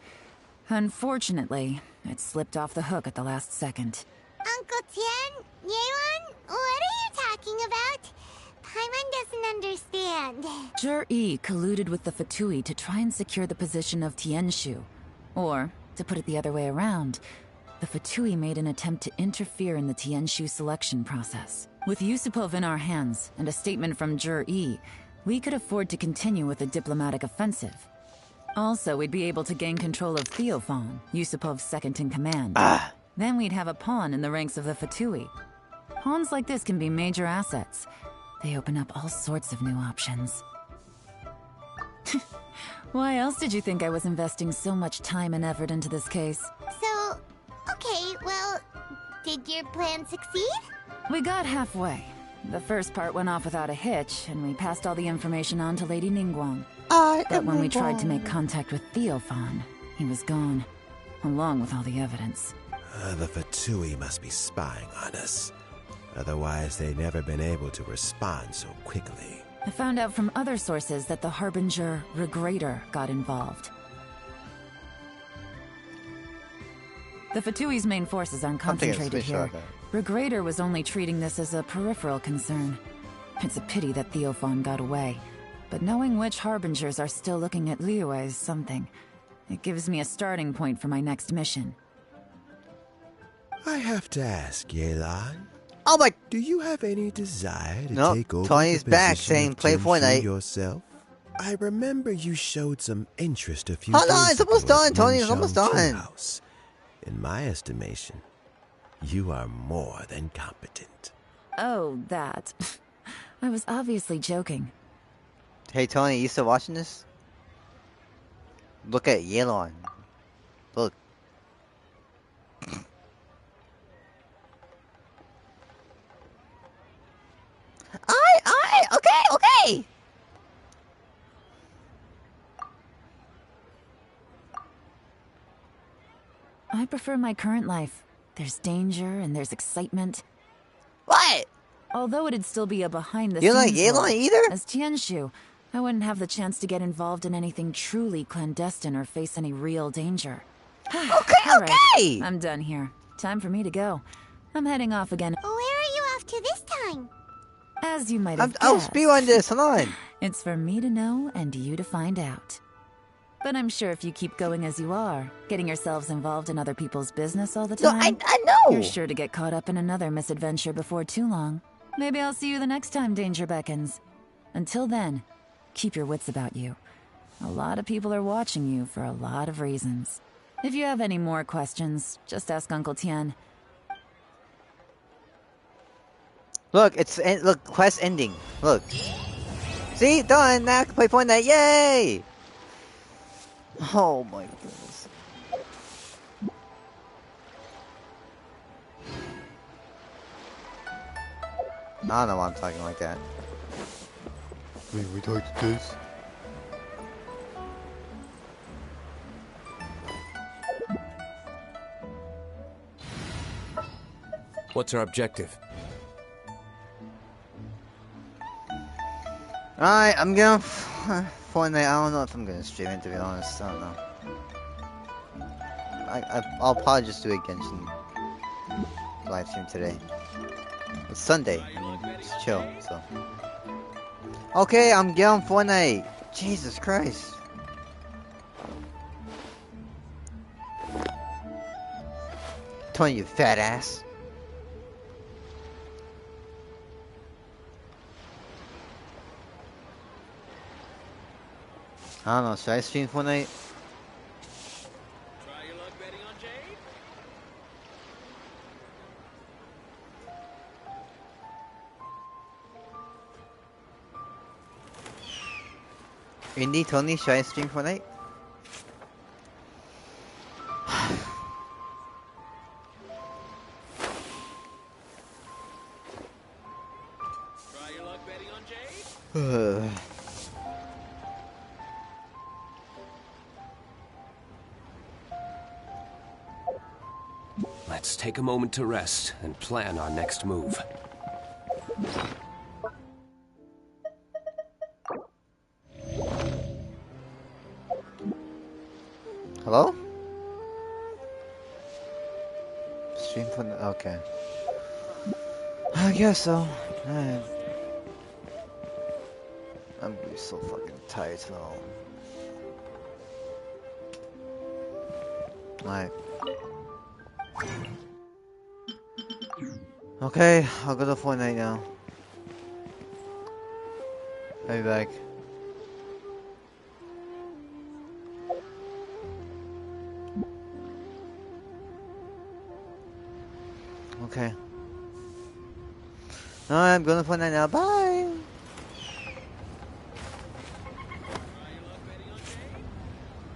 Unfortunately, it slipped off the hook at the last second. Uncle Tian, Yeon, what are you talking about? Paimon doesn't understand. Zhi colluded with the Fatui to try and secure the position of Tianshu. Or, to put it the other way around, the Fatui made an attempt to interfere in the Tianshu selection process. With Yusupov in our hands and a statement from Zhi, we could afford to continue with a diplomatic offensive. Also, we'd be able to gain control of Theophan, Yusupov's second-in-command. Then we'd have a pawn in the ranks of the Fatui. Pawns like this can be major assets. They open up all sorts of new options. Why else did you think I was investing so much time and effort into this case? So, okay, well, did your plan succeed? We got halfway. The first part went off without a hitch, and we passed all the information on to Lady Ningguang. But when we tried to make contact with Theophan, he was gone, along with all the evidence. The Fatui must be spying on us. Otherwise, they'd never been able to respond so quickly. I found out from other sources that the Harbinger Regrator got involved. The Fatui's main forces aren't concentrated here. Regrator was only treating this as a peripheral concern. It's a pity that Theophan got away, but knowing which Harbingers are still looking at Liyue is something. It gives me a starting point for my next mission. I have to ask, Yelan. Oh my! Do you have any desire to Nope, take over Tony's the back position saying of play Genshin Fortnite. yourself? I remember you showed some interest a few Hold days on, it's ago almost at done, Tony, it's Minshang almost done. Treehouse. In my estimation, you are more than competent. Oh, that. I was obviously joking. Hey Tony, you still watching this? Look at Yelan. Look. Okay. I prefer my current life. There's danger and there's excitement. What? Although it'd still be a behind-the-scenes You don't like role, Yelan either? as Tianshu, I wouldn't have the chance to get involved in anything truly clandestine or face any real danger. Okay. I'm done here. Time for me to go. I'm heading off again. Where are you off to this time? As you might have I'll guessed. spew on this, hold on. It's for me to know and you to find out. But I'm sure if you keep going as you are, getting yourselves involved in other people's business all the No, time, I know. you're sure to get caught up in another misadventure before too long. Maybe I'll see you the next time danger beckons. Until then, keep your wits about you. A lot of people are watching you for a lot of reasons. If you have any more questions, just ask Uncle Tian. Look, look, quest ending. Look. See, done. Now I can play Fortnite. Yay! Oh my goodness. I don't know why I'm talking like that. Wait, we talked to this? What's our objective? Alright, I'm going Fortnite. I don't know if I'm gonna stream it, to be honest. I don't know. I'll probably just do a Genshin live stream today. It's Sunday. I mean, it's chill, so. Okay, I'm getting Fortnite. Jesus Christ. Tony, you fat ass. I don't know, should I stream Fortnite? Try your luck betting on Jade? Indy, Tony, should I stream Fortnite? Try your luck betting on Jade? Let's take a moment to rest and plan our next move. Hello? Stream Fortnite, okay. I guess so. Alright. I'm gonna be so fucking tired now. Alright. Okay, I'll go to Fortnite now. I'll be back. Okay. Alright, I'm going to Fortnite now. Bye!